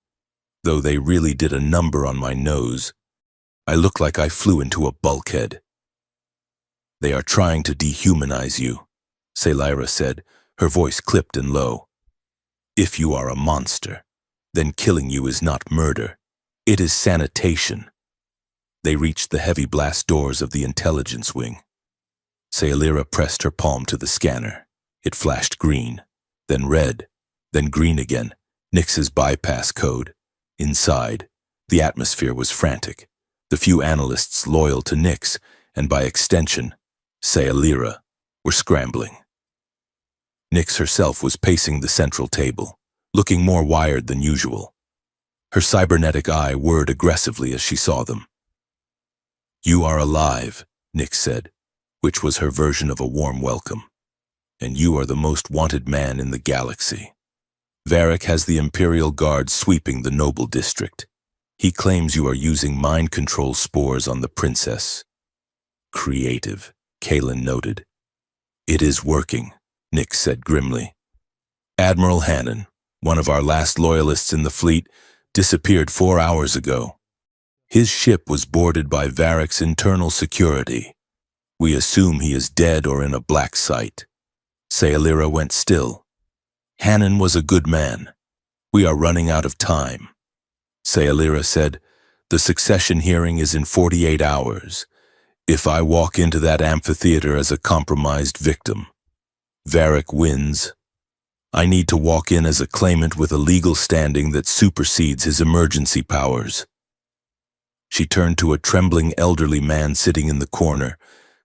"Though they really did a number on my nose. I look like I flew into a bulkhead." "They are trying to dehumanize you," Selira said, her voice clipped and low. "If you are a monster, then killing you is not murder. It is sanitation." They reached the heavy blast doors of the intelligence wing. Selira pressed her palm to the scanner. It flashed green, then red, then green again, Nix's bypass code. Inside, the atmosphere was frantic. The few analysts loyal to Nix, and by extension, Selira, were scrambling. Nix herself was pacing the central table, looking more wired than usual. Her cybernetic eye whirred aggressively as she saw them. "You are alive," Nix said, which was her version of a warm welcome. "And you are the most wanted man in the galaxy. Varric has the Imperial Guard sweeping the Noble District. He claims you are using mind control spores on the princess." "Creative," Kalen noted. "It is working," Nix said grimly. "Admiral Hannon, one of our last loyalists in the fleet, disappeared 4 hours ago. His ship was boarded by Varric's internal security. We assume he is dead or in a black site." Selira went still. "Hannon was a good man. We are running out of time." Selira said, "The succession hearing is in 48 hours. If I walk into that amphitheater as a compromised victim, Varric wins. I need to walk in as a claimant with a legal standing that supersedes his emergency powers." She turned to a trembling elderly man sitting in the corner,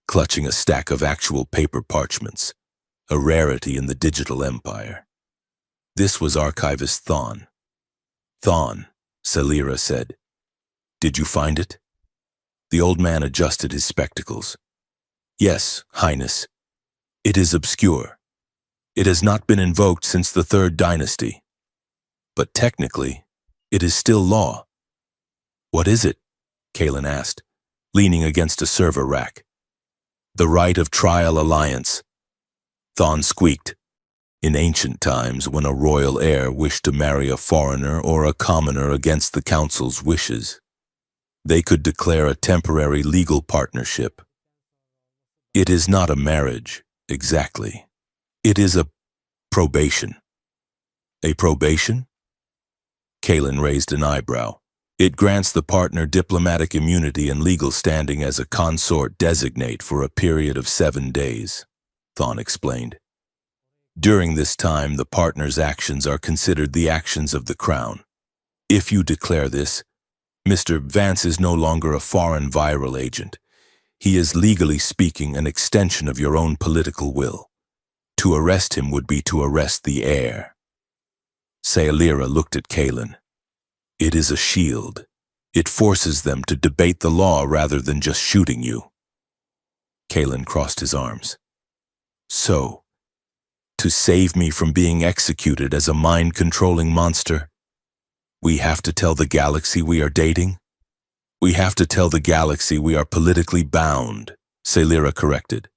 clutching a stack of actual paper parchments, a rarity in the digital empire. This was Archivist Thawne. "Thawne," Selira said. "Did you find it?" The old man adjusted his spectacles. "Yes, Highness. It is obscure. It has not been invoked since the Third Dynasty. But technically, it is still law." "What is it?" Kalen asked, leaning against a server rack. "The right of trial alliance." Thawne squeaked. "In ancient times, when a royal heir wished to marry a foreigner or a commoner against the council's wishes, they could declare a temporary legal partnership. It is not a marriage, exactly. It is a probation." "A probation?" Kalen raised an eyebrow. "It grants the partner diplomatic immunity and legal standing as a consort designate for a period of 7 days, Thawne explained. "During this time, the partner's actions are considered the actions of the Crown. If you declare this, Mr. Vance is no longer a foreign viral agent. He is, legally speaking, an extension of your own political will. To arrest him would be to arrest the heir." Selira looked at Kalen. "It is a shield. It forces them to debate the law rather than just shooting you." Kalen crossed his arms. "So, to save me from being executed as a mind-controlling monster, we have to tell the galaxy we are dating? We have to tell the galaxy we are politically bound," Selira corrected.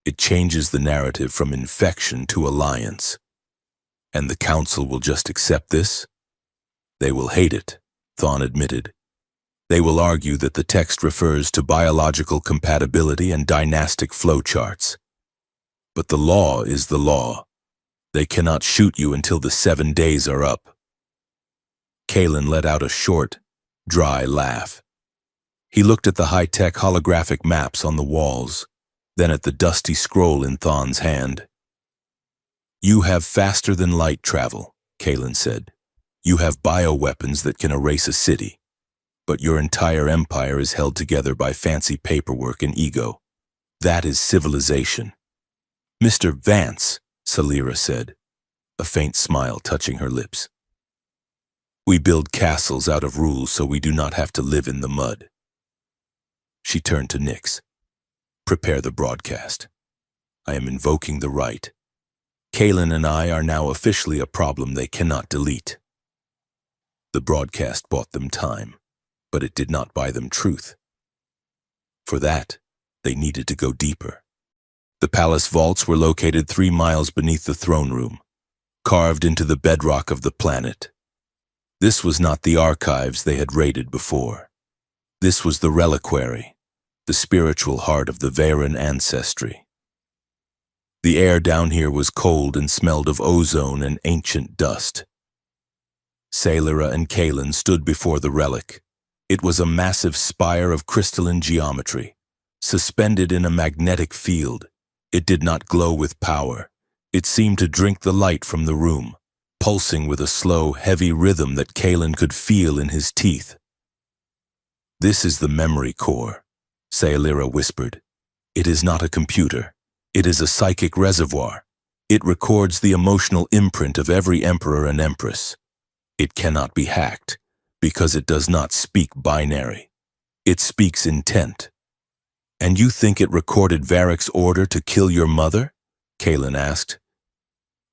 "It changes the narrative from infection to alliance. And the Council will just accept this?" "They will hate it," Thawne admitted. "They will argue that the text refers to biological compatibility and dynastic flowcharts. But the law is the law. They cannot shoot you until the 7 days are up." Kalen let out a short, dry laugh. He looked at the high-tech holographic maps on the walls, then at the dusty scroll in Thawne's hand. "You have faster-than-light travel," Kalen said. "You have bioweapons that can erase a city. But your entire empire is held together by fancy paperwork and ego. That is civilization. Mr. Vance, Salira said, a faint smile touching her lips. We build castles out of rules so we do not have to live in the mud. She turned to Nix. Prepare the broadcast. I am invoking the right. Kaelin and I are now officially a problem they cannot delete. The broadcast bought them time, but it did not buy them truth. For that, they needed to go deeper. The palace vaults were located 3 miles beneath the throne room, carved into the bedrock of the planet. This was not the archives they had raided before. This was the reliquary, the spiritual heart of the Varen ancestry. The air down here was cold and smelled of ozone and ancient dust. Salira and Kaelin stood before the relic. It was a massive spire of crystalline geometry, suspended in a magnetic field. It did not glow with power. It seemed to drink the light from the room, pulsing with a slow, heavy rhythm that Kaelin could feel in his teeth. This is the memory core, Salira whispered. It is not a computer. It is a psychic reservoir. It records the emotional imprint of every emperor and empress. It cannot be hacked, because it does not speak binary. It speaks intent. And you think it recorded Varric's order to kill your mother? Kaelin asked.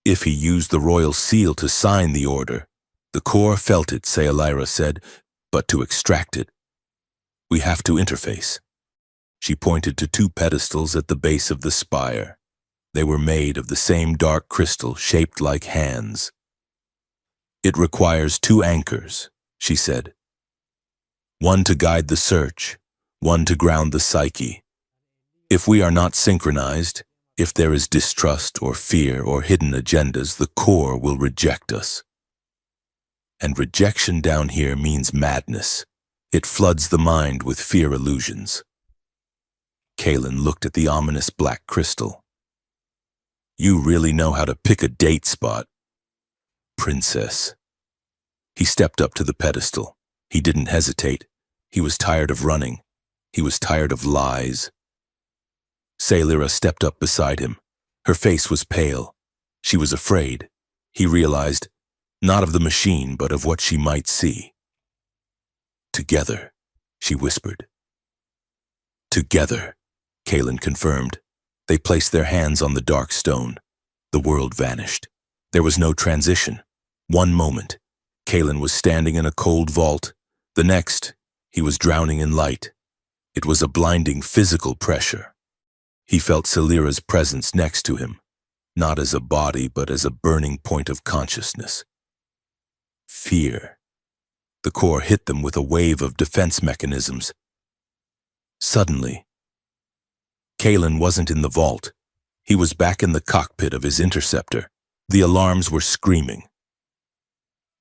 If he used the royal seal to sign the order, the core felt it, Salira said, but to extract it, we have to interface. She pointed to 2 pedestals at the base of the spire. They were made of the same dark crystal shaped like hands. It requires 2 anchors, she said. One to guide the search, one to ground the psyche. If we are not synchronized, if there is distrust or fear or hidden agendas, the core will reject us. And rejection down here means madness. It floods the mind with fear illusions. Kaelin looked at the ominous black crystal. You really know how to pick a date spot, princess. He stepped up to the pedestal. He didn't hesitate. He was tired of running. He was tired of lies. Salira stepped up beside him. Her face was pale. She was afraid. He realized, not of the machine, but of what she might see. Together, she whispered. Together, Kaelin confirmed. They placed their hands on the dark stone. The world vanished. There was no transition. One moment, Kaelin was standing in a cold vault. The next, he was drowning in light. It was a blinding physical pressure. He felt Salira's presence next to him, not as a body, but as a burning point of consciousness. Fear. The core hit them with a wave of defense mechanisms. Suddenly, Kaelin wasn't in the vault. He was back in the cockpit of his interceptor. The alarms were screaming.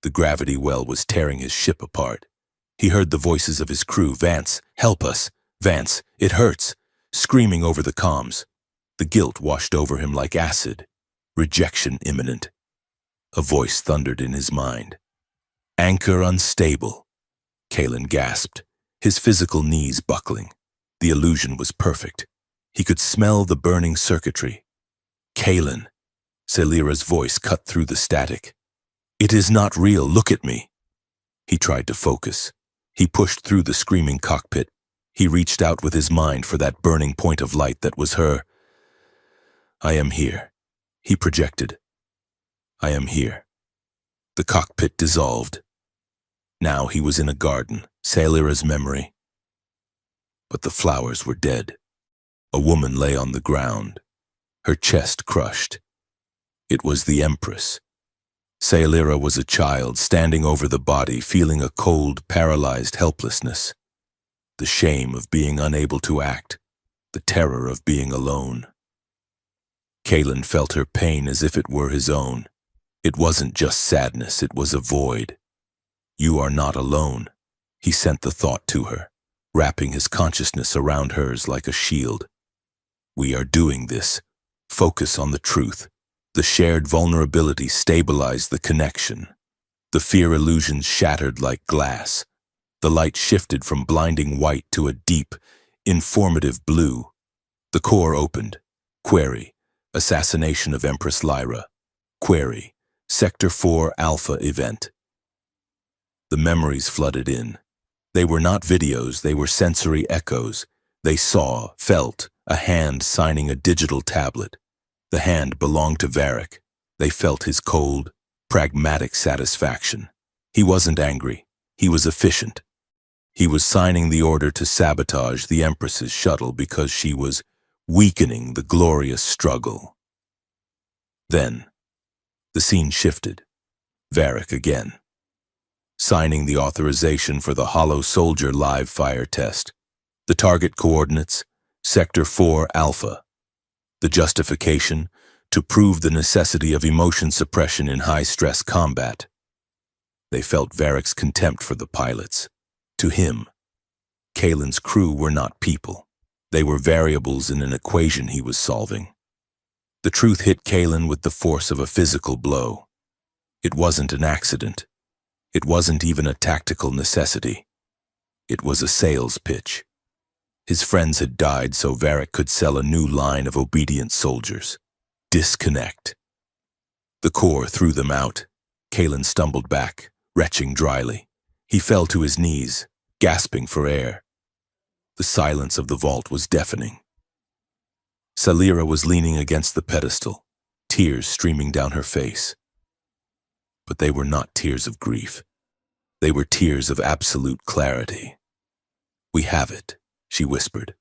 The gravity well was tearing his ship apart. He heard the voices of his crew. Vance, help us. Vance, it hurts. Screaming over the comms. The guilt washed over him like acid. Rejection imminent. A voice thundered in his mind. Anchor unstable. Kaelin gasped, his physical knees buckling. The illusion was perfect. He could smell the burning circuitry. Kaelin. Salira's voice cut through the static. It is not real, look at me. He tried to focus. He pushed through the screaming cockpit. He reached out with his mind for that burning point of light that was her. I am here. He projected. I am here. The cockpit dissolved. Now he was in a garden, Salira's memory. But the flowers were dead. A woman lay on the ground, her chest crushed. It was the Empress. Salira was a child standing over the body, feeling a cold, paralyzed helplessness. The shame of being unable to act, the terror of being alone. Kaelin felt her pain as if it were his own. It wasn't just sadness, it was a void. You are not alone, he sent the thought to her, wrapping his consciousness around hers like a shield. We are doing this. Focus on the truth. The shared vulnerability stabilized the connection. The fear illusions shattered like glass. The light shifted from blinding white to a deep, informative blue. The core opened. Query: assassination of Empress Lyra. Query: Sector 4 Alpha event. The memories flooded in. They were not videos, they were sensory echoes. They saw, felt, a hand signing a digital tablet. The hand belonged to Varric. They felt his cold, pragmatic satisfaction. He wasn't angry. He was efficient. He was signing the order to sabotage the Empress's shuttle because she was weakening the glorious struggle. Then, the scene shifted. Varric again, signing the authorization for the Hollow Soldier live fire test. The target coordinates, Sector 4 Alpha. The justification, to prove the necessity of emotion suppression in high-stress combat. They felt Varric's contempt for the pilots. To him, Kalen's crew were not people. They were variables in an equation he was solving. The truth hit Kalen with the force of a physical blow. It wasn't an accident. It wasn't even a tactical necessity. It was a sales pitch. His friends had died so Varric could sell a new line of obedient soldiers. Disconnect. The core threw them out. Kalen stumbled back, retching dryly. He fell to his knees, gasping for air. The silence of the vault was deafening. Salira was leaning against the pedestal, tears streaming down her face. But they were not tears of grief. They were tears of absolute clarity. "We have it," she whispered.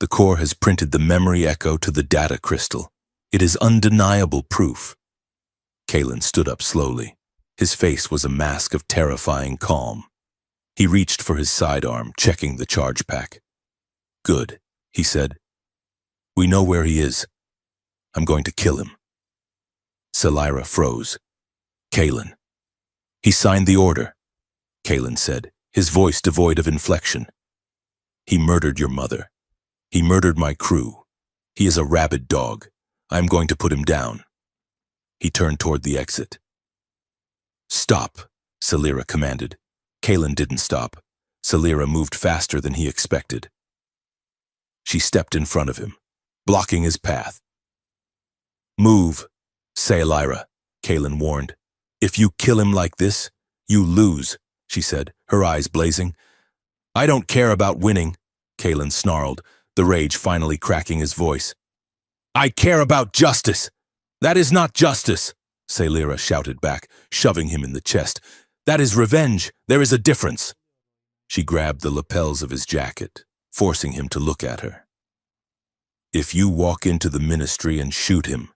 "The core has printed the memory echo to the data crystal. It is undeniable proof." Kalen stood up slowly. His face was a mask of terrifying calm. He reached for his sidearm, checking the charge pack. "Good," he said. "We know where he is. I'm going to kill him." Salira froze. "Kalen." "He signed the order," Kalen said, his voice devoid of inflection. "He murdered your mother. He murdered my crew. He is a rabid dog. I am going to put him down." He turned toward the exit. "Stop," Salira commanded. Kalen didn't stop. Salira moved faster than he expected. She stepped in front of him, blocking his path. "Move, Salira," Kalen warned. "If you kill him like this, you lose," she said, her eyes blazing. "I don't care about winning," Kalen snarled, the rage finally cracking his voice. "I care about justice. That is not justice," Salira shouted back, shoving him in the chest. "That is revenge. There is a difference." She grabbed the lapels of his jacket, forcing him to look at her. "If you walk into the ministry and shoot him,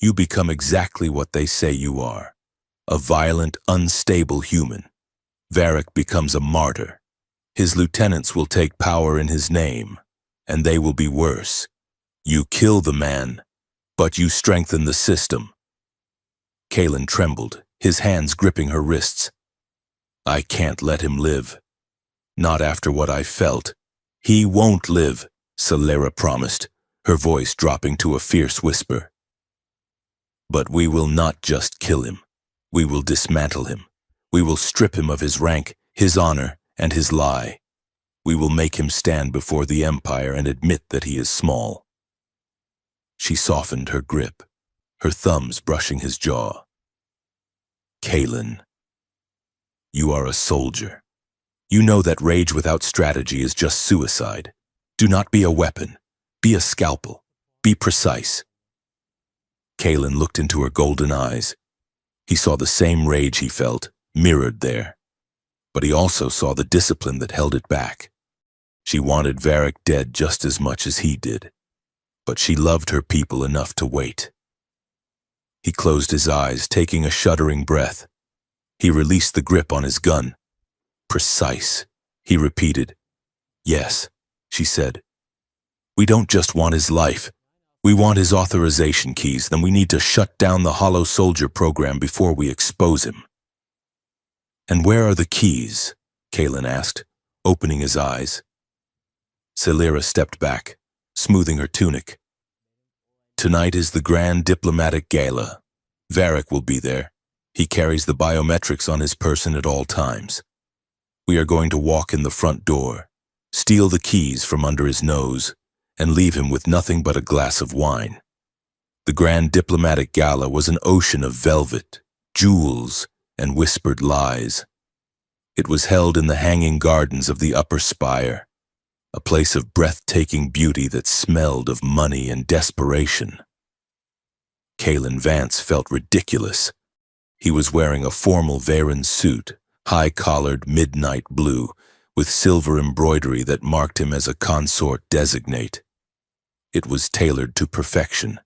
you become exactly what they say you are. A violent, unstable human. Varric becomes a martyr. His lieutenants will take power in his name, and they will be worse. You kill the man, but you strengthen the system." Kalen trembled, his hands gripping her wrists. "I can't let him live. Not after what I felt." "He won't live," Salira promised, her voice dropping to a fierce whisper. "But we will not just kill him. We will dismantle him. We will strip him of his rank, his honor, and his lie. We will make him stand before the Empire and admit that he is small." She softened her grip, her thumbs brushing his jaw. "Kalen, you are a soldier. You know that rage without strategy is just suicide. Do not be a weapon. Be a scalpel. Be precise." Kalen looked into her golden eyes. He saw the same rage he felt, mirrored there. But he also saw the discipline that held it back. She wanted Varric dead just as much as he did. But she loved her people enough to wait. He closed his eyes, taking a shuddering breath. He released the grip on his gun. "Precise," he repeated. "Yes," she said. "We don't just want his life. We want his authorization keys. Then we need to shut down the Hollow Soldier program before we expose him." "And where are the keys?" Kalen asked, opening his eyes. Salira stepped back, smoothing her tunic. "Tonight is the Grand Diplomatic Gala. Varric will be there. He carries the biometrics on his person at all times. We are going to walk in the front door, steal the keys from under his nose, and leave him with nothing but a glass of wine. The grand diplomatic gala was an ocean of velvet, jewels, and whispered lies. It was held in the hanging gardens of the upper spire, a place of breathtaking beauty that smelled of money and desperation. Kalen Vance felt ridiculous. He was wearing a formal Varen suit, high-collared midnight blue, with silver embroidery that marked him as a consort designate. It was tailored to perfection,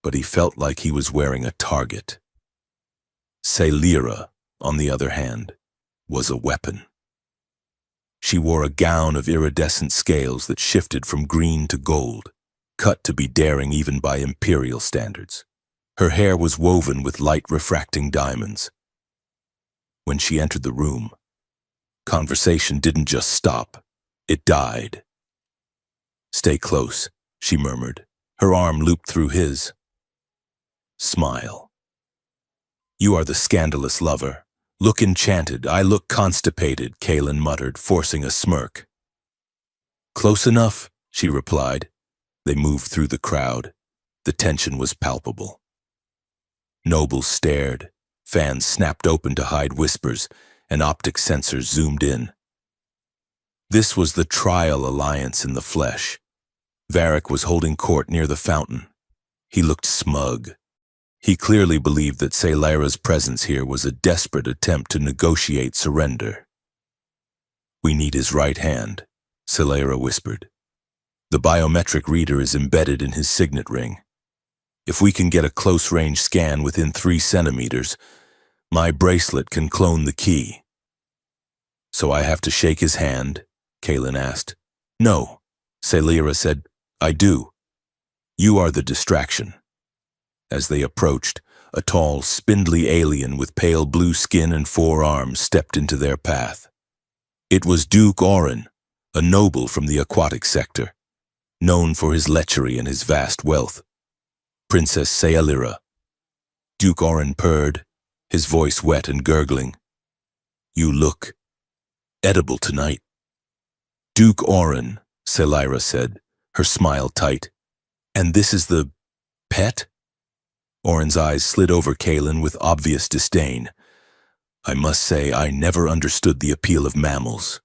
but he felt like he was wearing a target. Celira, on the other hand, was a weapon. She wore a gown of iridescent scales that shifted from green to gold, cut to be daring even by imperial standards. Her hair was woven with light refracting diamonds. When she entered the room, conversation didn't just stop, it died. "Stay close," she murmured, her arm looped through his. "Smile. You are the scandalous lover. Look enchanted, I look constipated," Kalen muttered, forcing a smirk. "Close enough," she replied. They moved through the crowd. The tension was palpable. Nobles stared, fans snapped open to hide whispers, and optic sensors zoomed in. This was the trial alliance in the flesh. Varric was holding court near the fountain. He looked smug. He clearly believed that Celira's presence here was a desperate attempt to negotiate surrender. "We need his right hand," Celira whispered. "The biometric reader is embedded in his signet ring. If we can get a close-range scan within 3 centimeters, my bracelet can clone the key." "So I have to shake his hand?" Kalen asked. "No," Celira said. "I do. You are the distraction." As they approached, a tall, spindly alien with pale blue skin and 4 arms stepped into their path. It was Duke Oren, a noble from the aquatic sector, known for his lechery and his vast wealth. "Princess Celira." Duke Oren purred, his voice wet and gurgling. "You look edible tonight." "Duke Oren," Celira said, her smile tight. "And this is the pet?" Oren's eyes slid over Kalen with obvious disdain. "I must say I never understood the appeal of mammals.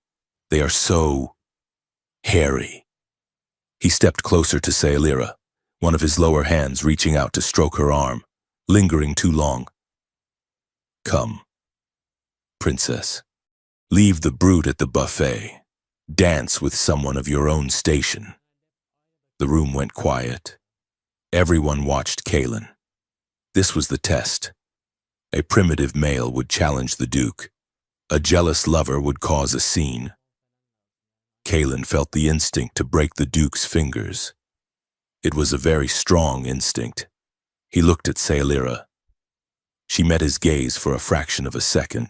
They are so hairy." He stepped closer to Celira, one of his lower hands reaching out to stroke her arm, lingering too long. "Come, princess. Leave the brute at the buffet. Dance with someone of your own station." The room went quiet. Everyone watched Kalen. This was the test. A primitive male would challenge the Duke. A jealous lover would cause a scene. Kalen felt the instinct to break the Duke's fingers. It was a very strong instinct. He looked at Celira. She met his gaze for a fraction of a second.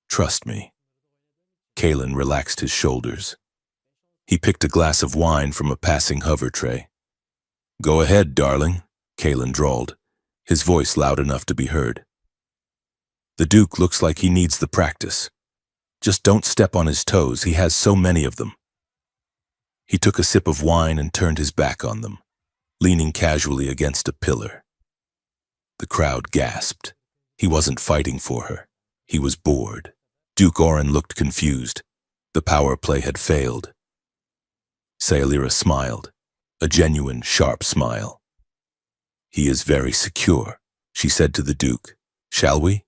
"Trust me." Kalen relaxed his shoulders. He picked a glass of wine from a passing hover tray. "Go ahead, darling," Kalen drawled, his voice loud enough to be heard. "The Duke looks like he needs the practice. Just don't step on his toes, he has so many of them." He took a sip of wine and turned his back on them, leaning casually against a pillar. The crowd gasped. He wasn't fighting for her. He was bored. Duke Oren looked confused. The power play had failed. Celira smiled, a genuine, sharp smile. "He is very secure," she said to the Duke. "Shall we?"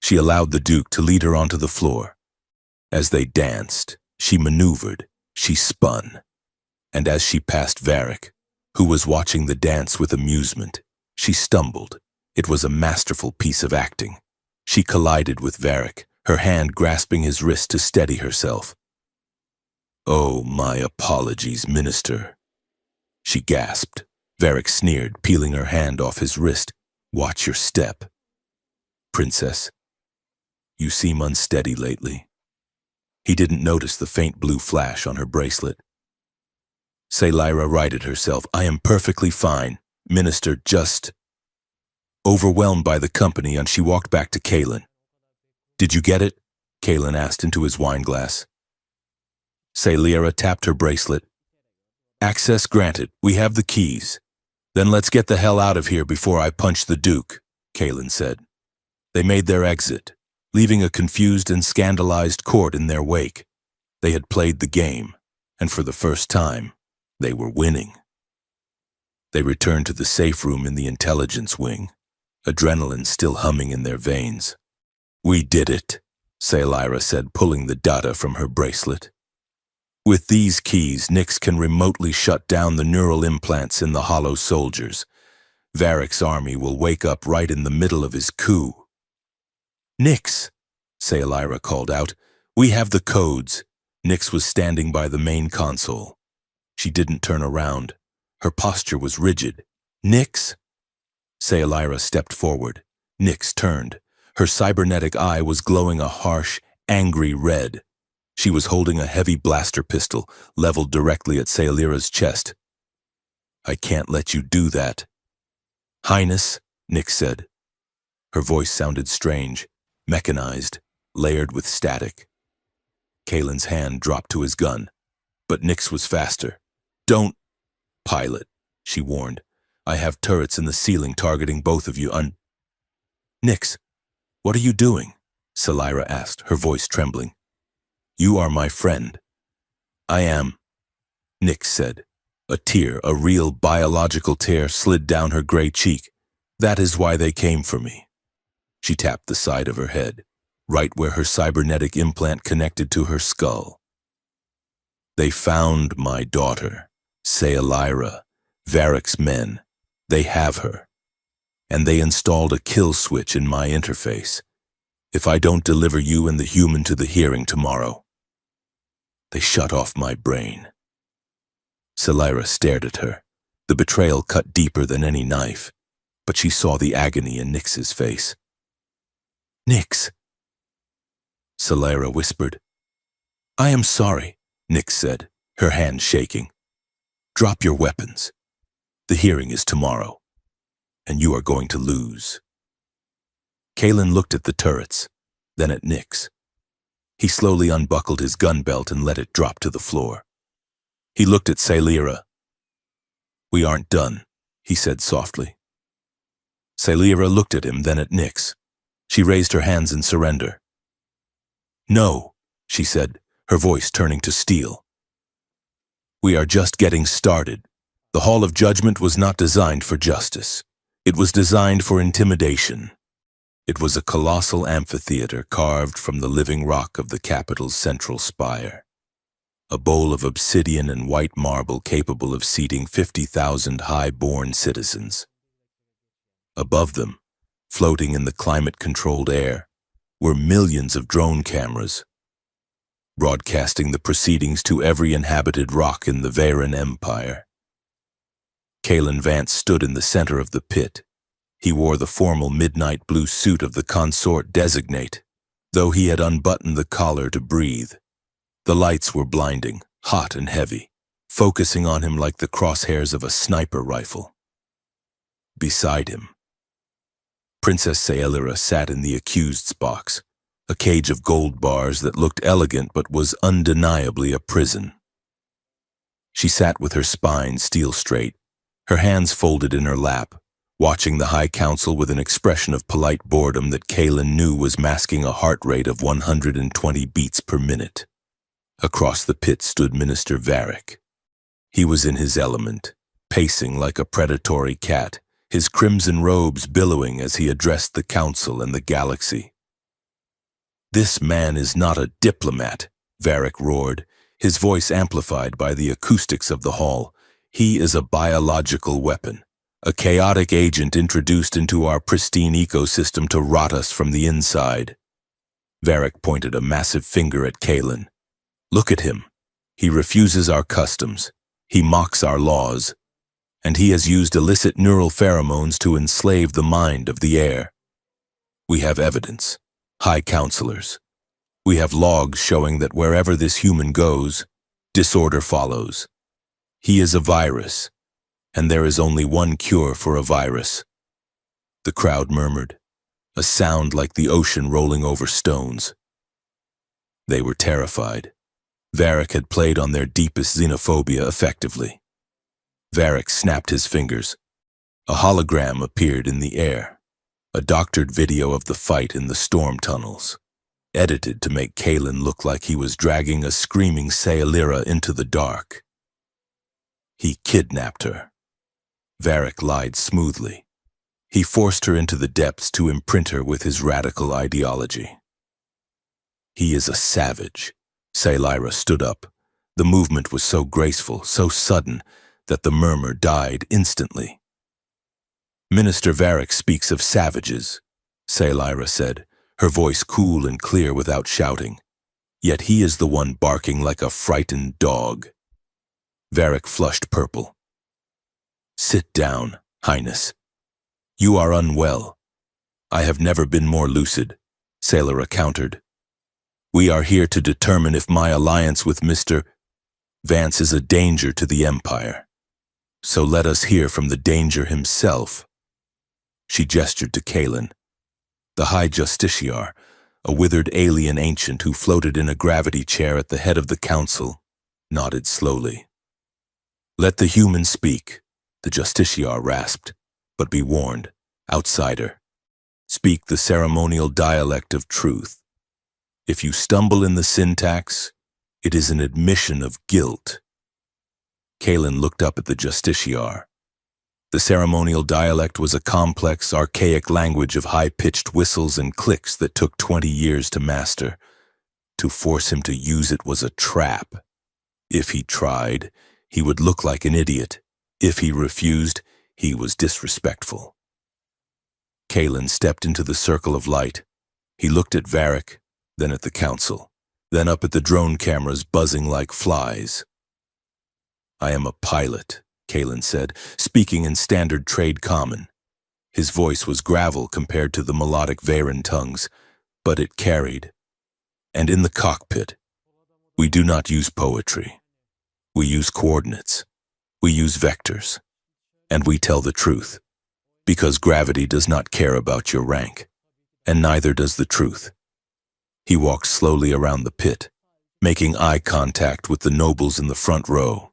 She allowed the Duke to lead her onto the floor. As they danced, she maneuvered, she spun. And as she passed Varric, who was watching the dance with amusement, she stumbled. It was a masterful piece of acting. She collided with Varric, her hand grasping his wrist to steady herself. "Oh, my apologies, Minister," she gasped. Varric sneered, peeling her hand off his wrist. "Watch your step." "Princess, you seem unsteady lately." He didn't notice the faint blue flash on her bracelet. Celira righted herself. "I am perfectly fine, Minister, just..." Overwhelmed by the company, and she walked back to Kalen. "Did you get it?" Kalen asked into his wine glass. Celira tapped her bracelet. Access granted. We have the keys. Then let's get the hell out of here before I punch the Duke, Kalen said. They made their exit, leaving a confused and scandalized court in their wake. They had played the game, and for the first time, they were winning. They returned to the safe room in the intelligence wing, adrenaline still humming in their veins. We did it, Saylyra said, pulling the data from her bracelet. With these keys, Nyx can remotely shut down the neural implants in the hollow soldiers. Varric's army will wake up right in the middle of his coup. Nyx, Saylyra called out. We have the codes. Nyx was standing by the main console. She didn't turn around. Her posture was rigid. Nyx? Saylyra stepped forward. Nyx turned. Her cybernetic eye was glowing a harsh, angry red. She was holding a heavy blaster pistol, leveled directly at Saylyra's chest. I can't let you do that. Highness, Nyx said. Her voice sounded strange, mechanized, layered with static. Kalen's hand dropped to his gun, but Nyx was faster. Don't, pilot, she warned. I have turrets in the ceiling targeting both of you. Nyx, what are you doing? Saylyra asked, her voice trembling. You are my friend. I am, Nyx said. A tear, a real biological tear, slid down her gray cheek. That is why they came for me. She tapped the side of her head, right where her cybernetic implant connected to her skull. They found my daughter, Saylyra, Varric's men. They have her. And they installed a kill switch in my interface. If I don't deliver you and the human to the hearing tomorrow, they shut off my brain. Saylyra stared at her. The betrayal cut deeper than any knife, but she saw the agony in Nyx's face. Nyx, Saylyra whispered. I am sorry, Nyx said, her hand shaking. Drop your weapons. The hearing is tomorrow, and you are going to lose. Kalen looked at the turrets, then at Nyx. He slowly unbuckled his gun belt and let it drop to the floor. He looked at Saylyra. We aren't done, he said softly. Saylyra looked at him, then at Nyx. She raised her hands in surrender. No, she said, her voice turning to steel. We are just getting started. The Hall of Judgment was not designed for justice. It was designed for intimidation. It was a colossal amphitheater carved from the living rock of the capital's central spire. A bowl of obsidian and white marble capable of seating 50,000 high-born citizens. Above them, floating in the climate-controlled air, were millions of drone cameras, broadcasting the proceedings to every inhabited rock in the Varen Empire. Kalen Vance stood in the center of the pit. He wore the formal midnight blue suit of the consort designate, though he had unbuttoned the collar to breathe. The lights were blinding, hot and heavy, focusing on him like the crosshairs of a sniper rifle. Beside him, Princess Saylyra sat in the accused's box, a cage of gold bars that looked elegant but was undeniably a prison. She sat with her spine steel straight, her hands folded in her lap, watching the High Council with an expression of polite boredom that Kalen knew was masking a heart rate of 120 beats per minute. Across the pit stood Minister Varric. He was in his element, pacing like a predatory cat, his crimson robes billowing as he addressed the council and the galaxy. This man is not a diplomat, Varric roared, his voice amplified by the acoustics of the hall. He is a biological weapon, a chaotic agent introduced into our pristine ecosystem to rot us from the inside. Varric pointed a massive finger at Kalen. Look at him. He refuses our customs. He mocks our laws. And he has used illicit neural pheromones to enslave the mind of the air. We have evidence. High Counselors. We have logs showing that wherever this human goes, disorder follows. He is a virus, and there is only one cure for a virus. The crowd murmured, a sound like the ocean rolling over stones. They were terrified. Varric had played on their deepest xenophobia effectively. Varric snapped his fingers. A hologram appeared in the air, a doctored video of the fight in the storm tunnels, edited to make Kalen look like he was dragging a screaming Sailira into the dark. He kidnapped her. Varric lied smoothly. He forced her into the depths to imprint her with his radical ideology. He is a savage. Sailira stood up. The movement was so graceful, so sudden, that the murmur died instantly. Minister Varric speaks of savages, Sailira said, her voice cool and clear without shouting. Yet he is the one barking like a frightened dog. Varric flushed purple. Sit down, Highness. You are unwell. I have never been more lucid, Sailira countered. We are here to determine if my alliance with Mr. Vance is a danger to the Empire. So let us hear from the danger himself. She gestured to Kalen. The High Justiciar, a withered alien ancient who floated in a gravity chair at the head of the council, nodded slowly. Let the human speak, the Justiciar rasped, but be warned, outsider. Speak the ceremonial dialect of truth. If you stumble in the syntax, it is an admission of guilt. Kalen looked up at the Justiciar. The ceremonial dialect was a complex, archaic language of high-pitched whistles and clicks that took 20 years to master. To force him to use it was a trap. If he tried, he would look like an idiot. If he refused, he was disrespectful. Kalen stepped into the circle of light. He looked at Varric, then at the council, then up at the drone cameras buzzing like flies. I am a pilot, Kalen said, speaking in standard trade common. His voice was gravel compared to the melodic Varen tongues, but it carried. And in the cockpit, we do not use poetry. We use coordinates. We use vectors. And we tell the truth, because gravity does not care about your rank, and neither does the truth. He walked slowly around the pit, making eye contact with the nobles in the front row.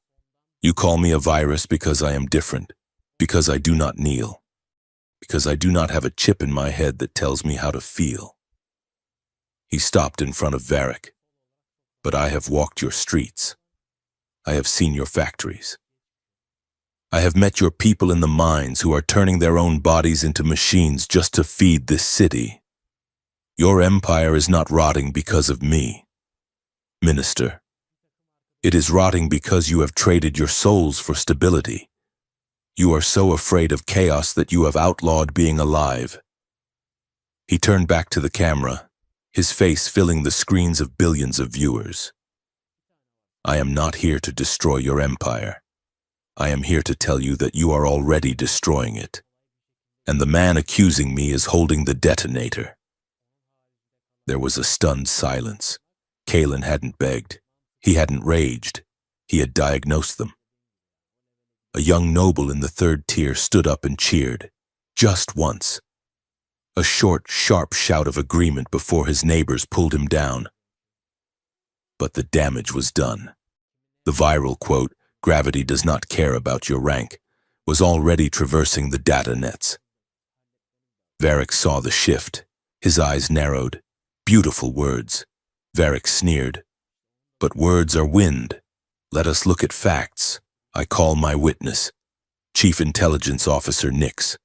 You call me a virus because I am different, because I do not kneel, because I do not have a chip in my head that tells me how to feel. He stopped in front of Varric. But I have walked your streets. I have seen your factories. I have met your people in the mines who are turning their own bodies into machines just to feed this city. Your empire is not rotting because of me, Minister. It is rotting because you have traded your souls for stability. You are so afraid of chaos that you have outlawed being alive. He turned back to the camera, his face filling the screens of billions of viewers. I am not here to destroy your empire. I am here to tell you that you are already destroying it. And the man accusing me is holding the detonator. There was a stunned silence. Kalen hadn't begged. He hadn't raged. He had diagnosed them. A young noble in the third tier stood up and cheered, just once. A short, sharp shout of agreement before his neighbors pulled him down. But the damage was done. The viral quote, "Gravity does not care about your rank," was already traversing the data nets. Varric saw the shift. His eyes narrowed. Beautiful words. Varric sneered. But words are wind. Let us look at facts. I call my witness, Chief Intelligence Officer Nix.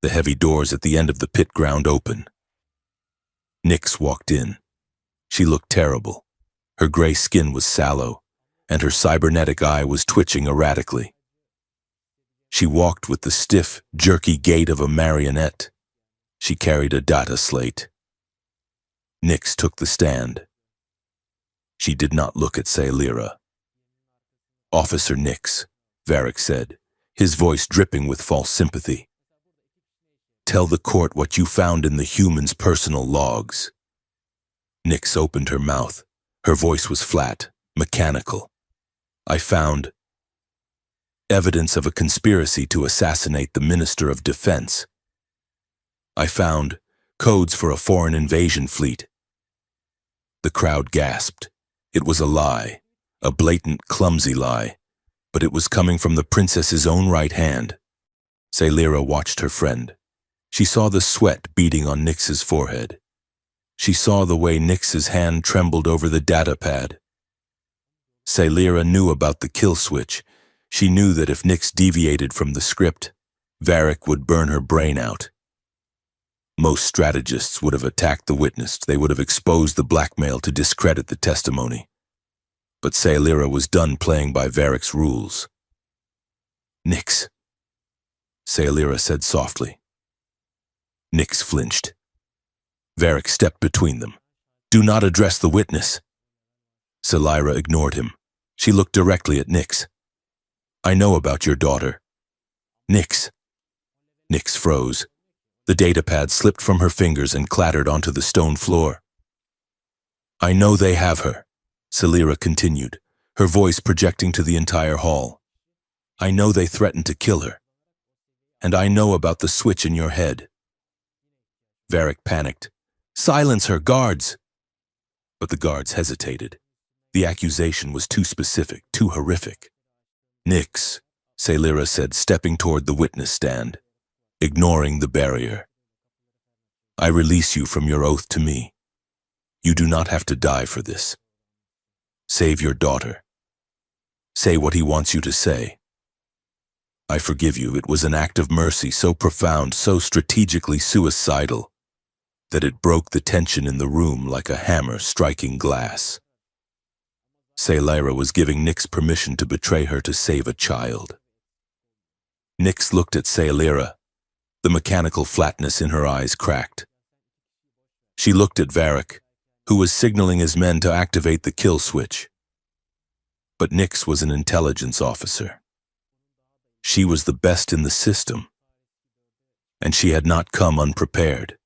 The heavy doors at the end of the pit ground open. Nix walked in. She looked terrible. Her gray skin was sallow, and her cybernetic eye was twitching erratically. She walked with the stiff, jerky gait of a marionette. She carried a data slate. Nix took the stand. She did not look at Sailira. Officer Nix, Varric said, his voice dripping with false sympathy. Tell the court what you found in the human's personal logs. Nix opened her mouth. Her voice was flat, mechanical. I found evidence of a conspiracy to assassinate the Minister of Defense. I found codes for a foreign invasion fleet. The crowd gasped. It was a lie, a blatant, clumsy lie. but it was coming from the princess's own right hand. Sailira watched her friend. She saw the sweat beading on Nyx's forehead. She saw the way Nyx's hand trembled over the data pad. Sailira knew about the kill switch. She knew that if Nyx deviated from the script, Varric would burn her brain out. Most strategists would have attacked the witness. They would have exposed the blackmail to discredit the testimony. But Sailira was done playing by Varric's rules. "Nyx," Sailira said softly. Nyx flinched. Varric stepped between them. "Do not address the witness." Sailira ignored him. She looked directly at Nyx. "I know about your daughter." "Nyx." Nyx froze. The datapad slipped from her fingers and clattered onto the stone floor. "I know they have her," Sailira continued, her voice projecting to the entire hall. "I know they threatened to kill her. And I know about the switch in your head." Varric panicked. "Silence her, guards!" But the guards hesitated. The accusation was too specific, too horrific. "Nyx," Sailira said, stepping toward the witness stand, ignoring the barrier. "I release you from your oath to me. You do not have to die for this. Save your daughter. Say what he wants you to say. I forgive you. It was an act of mercy so profound, so strategically suicidal, that it broke the tension in the room like a hammer striking glass." Sailira was giving Nyx permission to betray her to save a child. Nyx looked at Sailira. The mechanical flatness in her eyes cracked. She looked at Varric, who was signaling his men to activate the kill switch. But Nyx was an intelligence officer. She was the best in the system, and she had not come unprepared.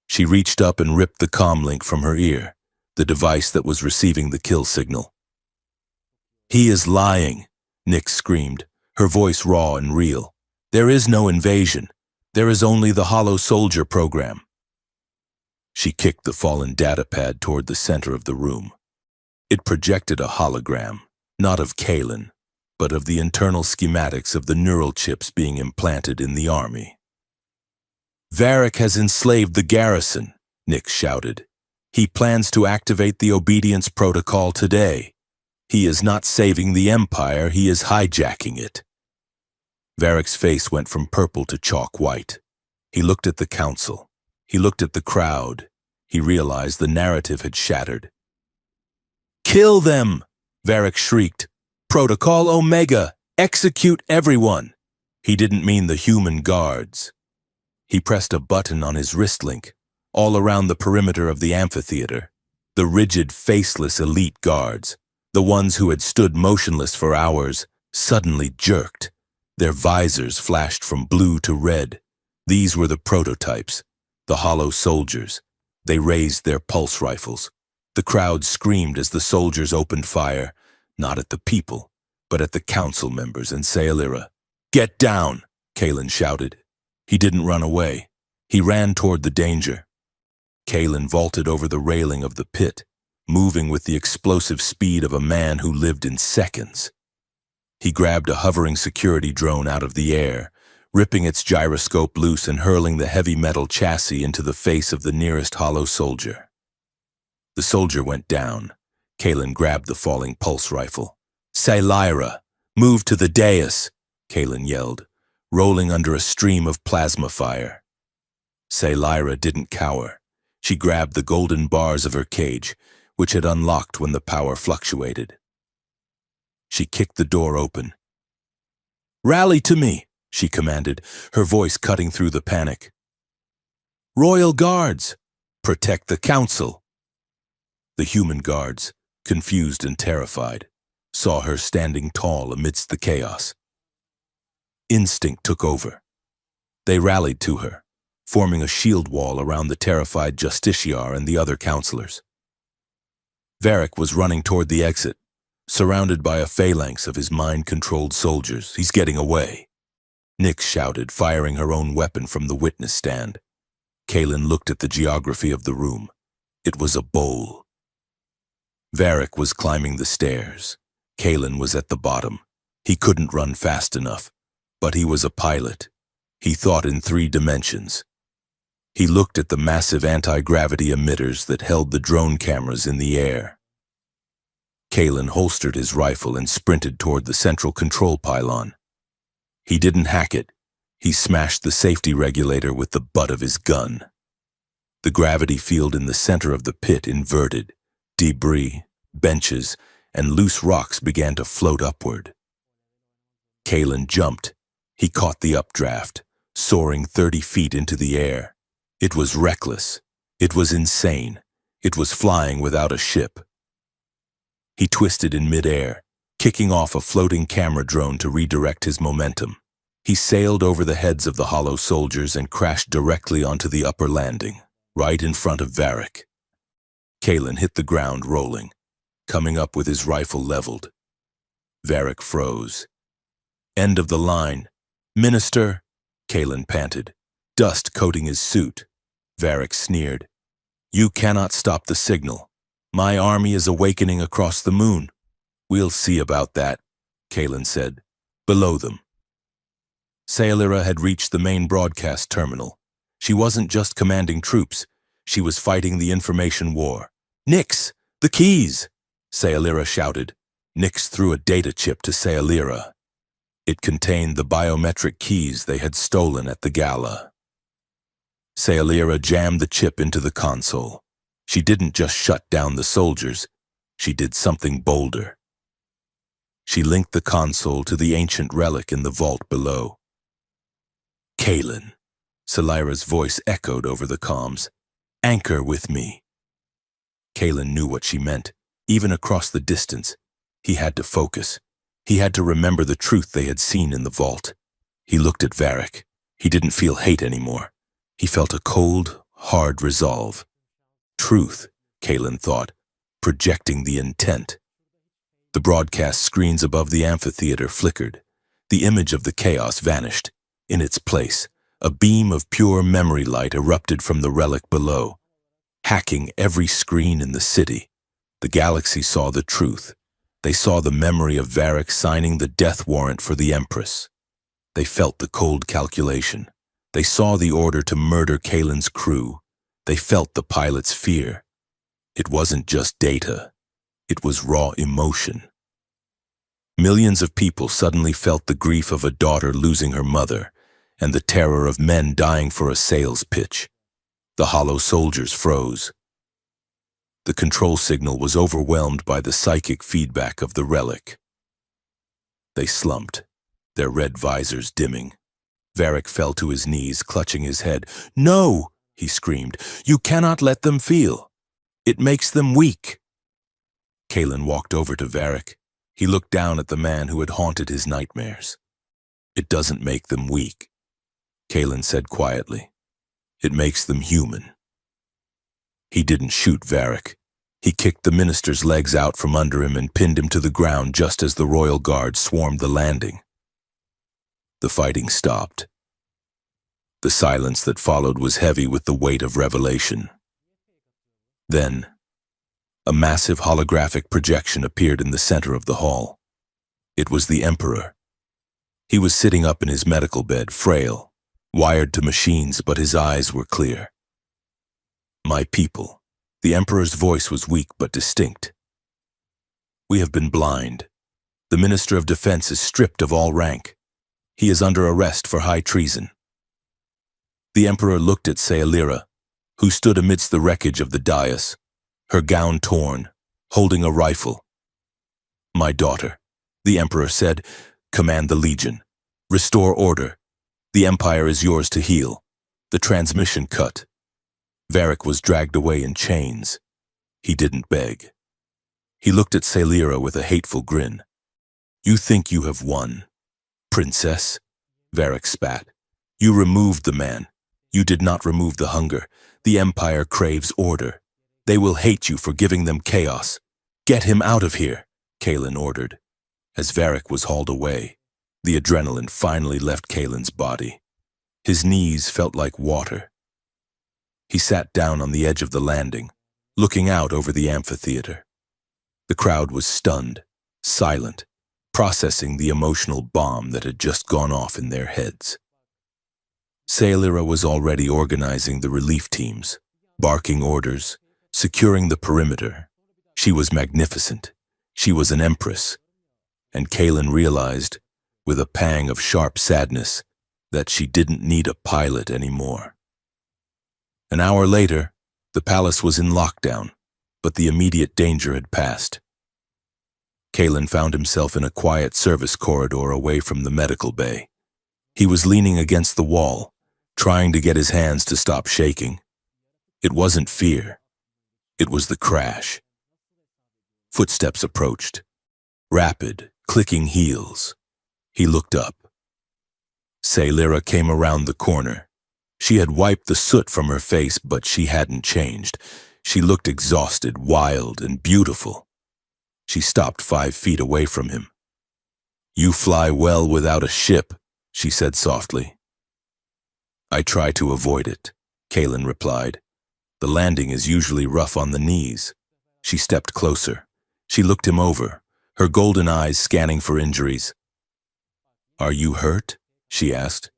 She reached up and ripped the comm link from her ear, the device that was receiving the kill signal. "He is lying," Nyx screamed, her voice raw and real. "There is no invasion. There is only the Hollow Soldier program." She kicked the fallen datapad toward the center of the room. It projected a hologram, not of Kaelin, but of the internal schematics of the neural chips being implanted in the army. "Varric has enslaved the garrison," Nyx shouted. "He plans to activate the obedience protocol today. He is not saving the Empire, he is hijacking it." Varric's face went from purple to chalk white. He looked at the council. He looked at the crowd. He realized the narrative had shattered. "Kill them!" Varric shrieked. "Protocol Omega! Execute everyone!" He didn't mean the human guards. He pressed a button on his wrist link. All around the perimeter of the amphitheater, the rigid, faceless elite guards, the ones who had stood motionless for hours, suddenly jerked. Their visors flashed from blue to red. These were the prototypes, the Hollow Soldiers. They raised their pulse rifles. The crowd screamed as the soldiers opened fire, not at the people, but at the council members and Sailira. "Get down!" Kaelin shouted. He didn't run away. He ran toward the danger. Kaelin vaulted over the railing of the pit, moving with the explosive speed of a man who lived in seconds. He grabbed a hovering security drone out of the air, ripping its gyroscope loose and hurling the heavy metal chassis into the face of the nearest Hollow Soldier. The soldier went down. Kaelin grabbed the falling pulse rifle. "Sailira, move to the dais!" Kaelin yelled, rolling under a stream of plasma fire. Sailira didn't cower. She grabbed the golden bars of her cage, which had unlocked when the power fluctuated. She kicked the door open. "Rally to me," she commanded, her voice cutting through the panic. "Royal Guards, protect the council." The human guards, confused and terrified, saw her standing tall amidst the chaos. Instinct took over. They rallied to her, forming a shield wall around the terrified Justiciar and the other counselors. Varric was running toward the exit, surrounded by a phalanx of his mind-controlled soldiers. "He's getting away." Nyx shouted, firing her own weapon from the witness stand. Kaelin looked at the geography of the room. It was a bowl. Varric was climbing the stairs. Kalen was at the bottom. He couldn't run fast enough, but he was a pilot. He thought in 3 dimensions. He looked at the massive anti-gravity emitters that held the drone cameras in the air. Kalen holstered his rifle and sprinted toward the central control pylon. He didn't hack it. He smashed the safety regulator with the butt of his gun. The gravity field in the center of the pit inverted. Debris, benches, and loose rocks began to float upward. Kalen jumped. He caught the updraft, soaring 30 feet into the air. It was reckless. It was insane. It was flying without a ship. He twisted in midair, kicking off a floating camera drone to redirect his momentum. He sailed over the heads of the hollow soldiers and crashed directly onto the upper landing, right in front of Varric. Kalen hit the ground rolling, coming up with his rifle leveled. Varric froze. "End of the line. Minister," Kalen panted, dust coating his suit. Varric sneered. "You cannot stop the signal. My army is awakening across the moon." "We'll see about that," Kalen said. "Below them." Sayalira had reached the main broadcast terminal. She wasn't just commanding troops. She was fighting the information war. "Nix! The keys!" Sayalira shouted. Nix threw a data chip to Sayalira. It contained the biometric keys they had stolen at the gala. Sayalira jammed the chip into the console. She didn't just shut down the soldiers. She did something bolder. She linked the console to the ancient relic in the vault below. "Kalen," Sayalira's voice echoed over the comms. "Anchor with me." Kalen knew what she meant. Even across the distance, he had to focus. He had to remember the truth they had seen in the vault. He looked at Varric. He didn't feel hate anymore. He felt a cold, hard resolve. Truth, Kalen thought, projecting the intent. The broadcast screens above the amphitheater flickered. The image of the chaos vanished. In its place, a beam of pure memory light erupted from the relic below, hacking every screen in the city. The galaxy saw the truth. They saw the memory of Varric signing the death warrant for the Empress. They felt the cold calculation. They saw the order to murder Kalen's crew. They felt the pilot's fear. It wasn't just data. It was raw emotion. Millions of people suddenly felt the grief of a daughter losing her mother and the terror of men dying for a sales pitch. The hollow soldiers froze. The control signal was overwhelmed by the psychic feedback of the relic. They slumped, their red visors dimming. Varric fell to his knees, clutching his head. "No!" he screamed. "You cannot let them feel. It makes them weak." Kalen walked over to Varric. He looked down at the man who had haunted his nightmares. "It doesn't make them weak," Kalen said quietly. "It makes them human." He didn't shoot Varric. He kicked the minister's legs out from under him and pinned him to the ground just as the royal guard swarmed the landing. The fighting stopped. The silence that followed was heavy with the weight of revelation. Then, a massive holographic projection appeared in the center of the hall. It was the Emperor. He was sitting up in his medical bed, frail, wired to machines, but his eyes were clear. "My people," the Emperor's voice was weak but distinct. "We have been blind. The Minister of Defense is stripped of all rank. He is under arrest for high treason." The Emperor looked at Sayalira, who stood amidst the wreckage of the dais, her gown torn, holding a rifle. "My daughter," the Emperor said, "command the Legion. Restore order. The Empire is yours to heal." The transmission cut. Varric was dragged away in chains. He didn't beg. He looked at Sayalira with a hateful grin. "You think you have won, Princess?" Varric spat. "You removed the man. You did not remove the hunger. The Empire craves order. They will hate you for giving them chaos. Get him out of here," Kalen ordered. As Varric was hauled away, the adrenaline finally left Kalen's body. His knees felt like water. He sat down on the edge of the landing, looking out over the amphitheater. The crowd was stunned. silent, processing the emotional bomb that had just gone off in their heads. Sailira was already organizing the relief teams, barking orders, securing the perimeter. She was magnificent. She was an empress. And Kaelin realized, with a pang of sharp sadness, that she didn't need a pilot anymore. An hour later, the palace was in lockdown, but the immediate danger had passed. Kaelin found himself in a quiet service corridor away from the medical bay. He was leaning against the wall, trying to get his hands to stop shaking. It wasn't fear. It was the crash. Footsteps approached. Rapid, clicking heels. He looked up. Sailira came around the corner. She had wiped the soot from her face, but she hadn't changed. She looked exhausted, wild, and beautiful. She stopped 5 feet away from him. "You fly well without a ship," she said softly. "I try to avoid it," Kaelin replied. "The landing is usually rough on the knees." She stepped closer. She looked him over, her golden eyes scanning for injuries. "Are you hurt?" she asked.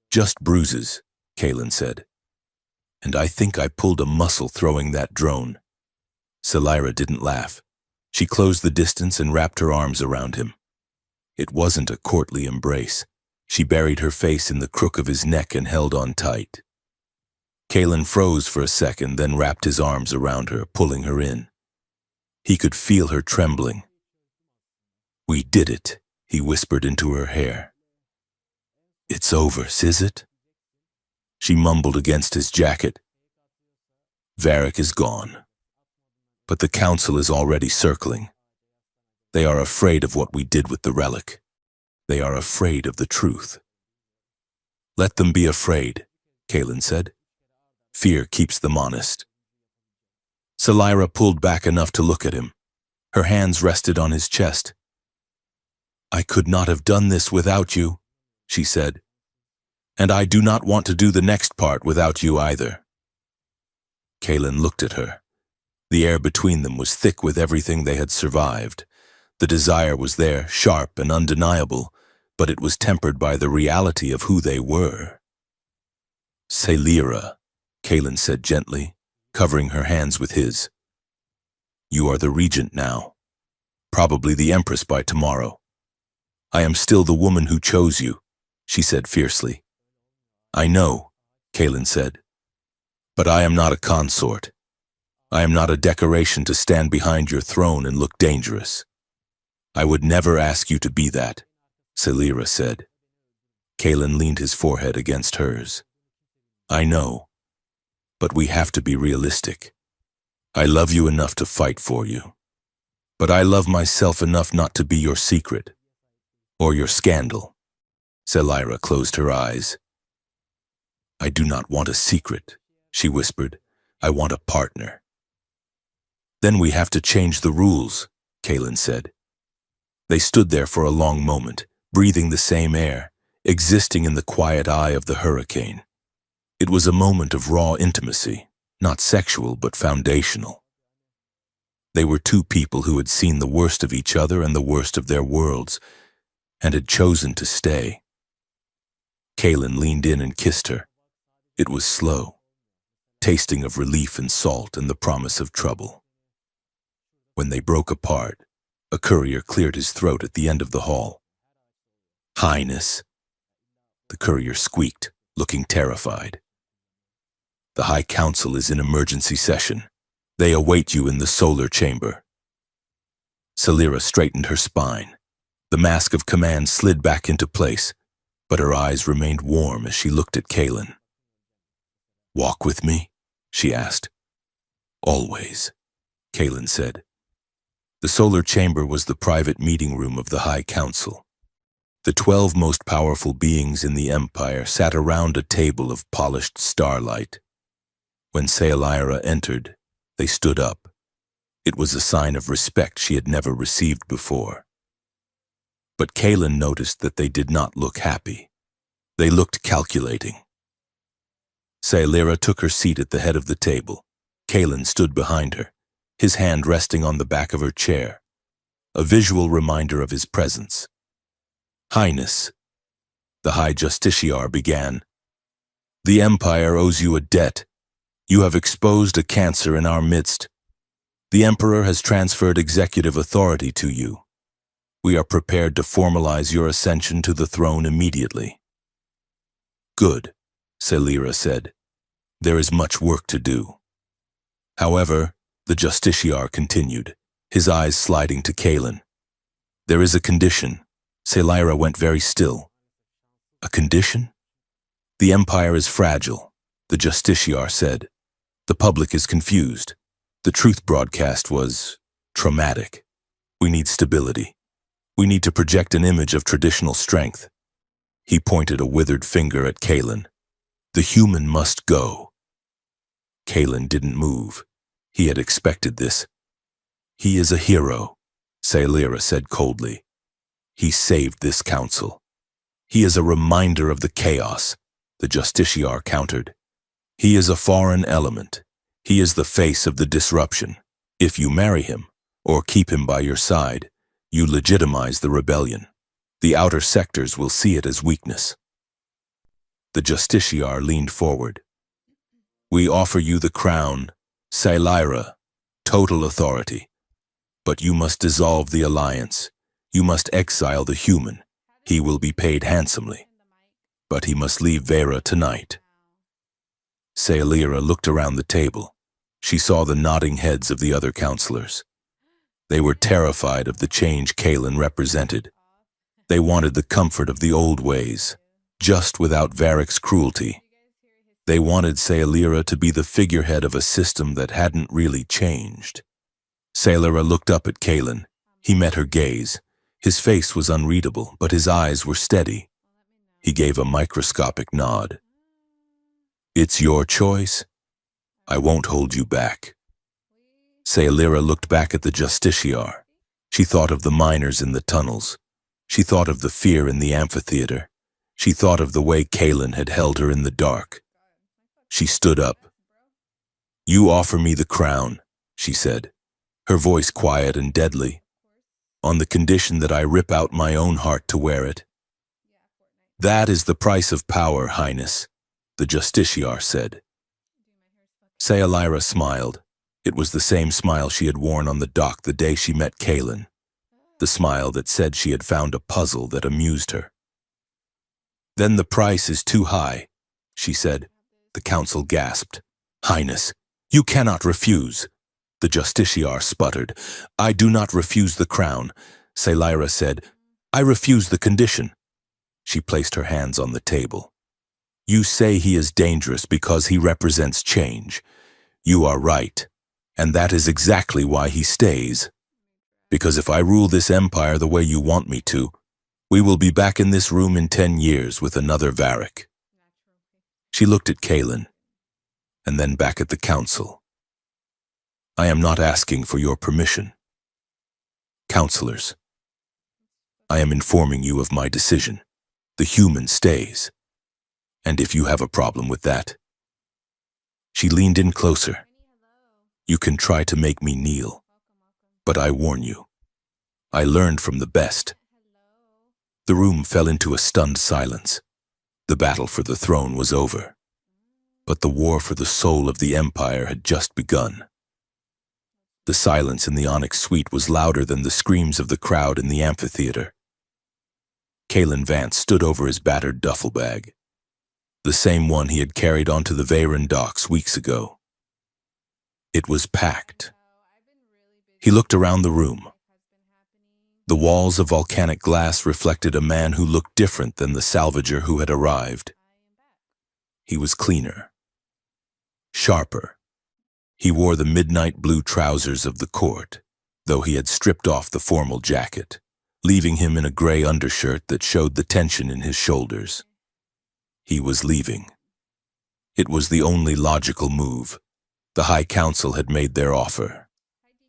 "Just bruises," Kaelin said. "And I think I pulled a muscle throwing that drone." Sailira didn't laugh. She closed the distance and wrapped her arms around him. It wasn't a courtly embrace. She buried her face in the crook of his neck and held on tight. Kaelin froze for a second, then wrapped his arms around her, pulling her in. He could feel her trembling. "We did it," he whispered into her hair. "It's over, is it?" She mumbled against his jacket. "Varric is gone. But the council is already circling. They are afraid of what we did with the relic. They are afraid of the truth." "Let them be afraid," Kaelin said. "Fear keeps them honest." Sailira pulled back enough to look at him. Her hands rested on his chest. "I could not have done this without you," she said. "And I do not want to do the next part without you either." Kaelin looked at her. The air between them was thick with everything they had survived. The desire was there, sharp and undeniable, but it was tempered by the reality of who they were. "Sailira," Kaelin said gently, covering her hands with his. "You are the regent now, probably the empress by tomorrow. I am still the woman who chose you," she said fiercely. "I know," Kaelin said, "but I am not a consort. I am not a decoration to stand behind your throne and look dangerous. I would never ask you to be that," Sailira said. Kaelin leaned his forehead against hers. "I know, but we have to be realistic. I love you enough to fight for you, but I love myself enough not to be your secret, or your scandal." Sailira closed her eyes. "I do not want a secret," she whispered. "I want a partner." "Then we have to change the rules," Kaelin said. They stood there for a long moment, breathing the same air, existing in the quiet eye of the hurricane. It was a moment of raw intimacy, not sexual but foundational. They were two people who had seen the worst of each other and the worst of their worlds, and had chosen to stay. Kaelin leaned in and kissed her. It was slow, tasting of relief and salt and the promise of trouble. When they broke apart, a courier cleared his throat at the end of the hall. "Highness," the courier squeaked, looking terrified. "The High Council is in emergency session. They await you in the solar chamber." Sailira straightened her spine. The mask of command slid back into place, but her eyes remained warm as she looked at Kaelin. "Walk with me?" she asked. "Always," Kaelin said. The solar chamber was the private meeting room of the High Council. The 12 most powerful beings in the Empire sat around a table of polished starlight. When Sailira entered, they stood up. It was a sign of respect she had never received before. But Kaelin noticed that they did not look happy. They looked calculating. Sailira took her seat at the head of the table. Kaelin stood behind her, his hand resting on the back of her chair. a visual reminder of his presence. Highness, the High Justiciar began, the Empire owes you a debt. You have exposed a cancer in our midst. The Emperor has transferred executive authority to you. We are prepared to formalize your ascension to the throne immediately. Good, Celira said. There is much work to do. However, the Justiciar continued, his eyes sliding to Kaelin. There is a condition. Celira went very still. A condition? The Empire is fragile, the Justiciar said. The public is confused. The truth broadcast was traumatic. We need stability. We need to project an image of traditional strength. He pointed a withered finger at Kaelin. The human must go. Kaelin didn't move. He had expected this. He is a hero, Celira said coldly. He saved this council. He is a reminder of the chaos, the Justiciar countered. He is a foreign element. He is the face of the disruption. If you marry him, or keep him by your side, you legitimize the rebellion. The outer sectors will see it as weakness. The Justiciar leaned forward. We offer you the crown, Celira, total authority. But you must dissolve the alliance. You must exile the human. He will be paid handsomely. But he must leave Vera tonight. Celira looked around the table. She saw the nodding heads of the other counselors. They were terrified of the change Kaelin represented. They wanted the comfort of the old ways, just without Varric's cruelty. They wanted Celira to be the figurehead of a system that hadn't really changed. Celira looked up at Kaelin. He met her gaze. His face was unreadable, but his eyes were steady. He gave a microscopic nod. It's your choice. I won't hold you back. Celira looked back at the Justiciar. She thought of the miners in the tunnels. She thought of the fear in the amphitheater. She thought of the way Kaelin had held her in the dark. She stood up. You offer me the crown, she said, her voice quiet and deadly, on the condition that I rip out my own heart to wear it. That is the price of power, Highness, the Justiciar said. Celira smiled. It was the same smile she had worn on the dock the day she met Kaelin, the smile that said she had found a puzzle that amused her. Then the price is too high, she said. The council gasped. Highness, you cannot refuse. The Justiciar sputtered. I do not refuse the crown, Celira said. I refuse the condition. She placed her hands on the table. You say he is dangerous because he represents change. You are right, and that is exactly why he stays. Because if I rule this empire the way you want me to, we will be back in this room in 10 years with another Varric. She looked at Kaelin, and then back at the council. I am not asking for your permission. Counselors, I am informing you of my decision. The human stays. And if you have a problem with that. She leaned in closer. You can try to make me kneel, but I warn you, I learned from the best. The room fell into a stunned silence. The battle for the throne was over, but the war for the soul of the empire had just begun. The silence in the Onyx Suite was louder than the screams of the crowd in the amphitheater. Kaelin Vance stood over his battered duffel bag, the same one he had carried onto the Veyron docks weeks ago. It was packed. He looked around the room. The walls of volcanic glass reflected a man who looked different than the salvager who had arrived. He was cleaner, sharper. He wore the midnight blue trousers of the court, though he had stripped off the formal jacket, leaving him in a gray undershirt that showed the tension in his shoulders. He was leaving. It was the only logical move. The High Council had made their offer.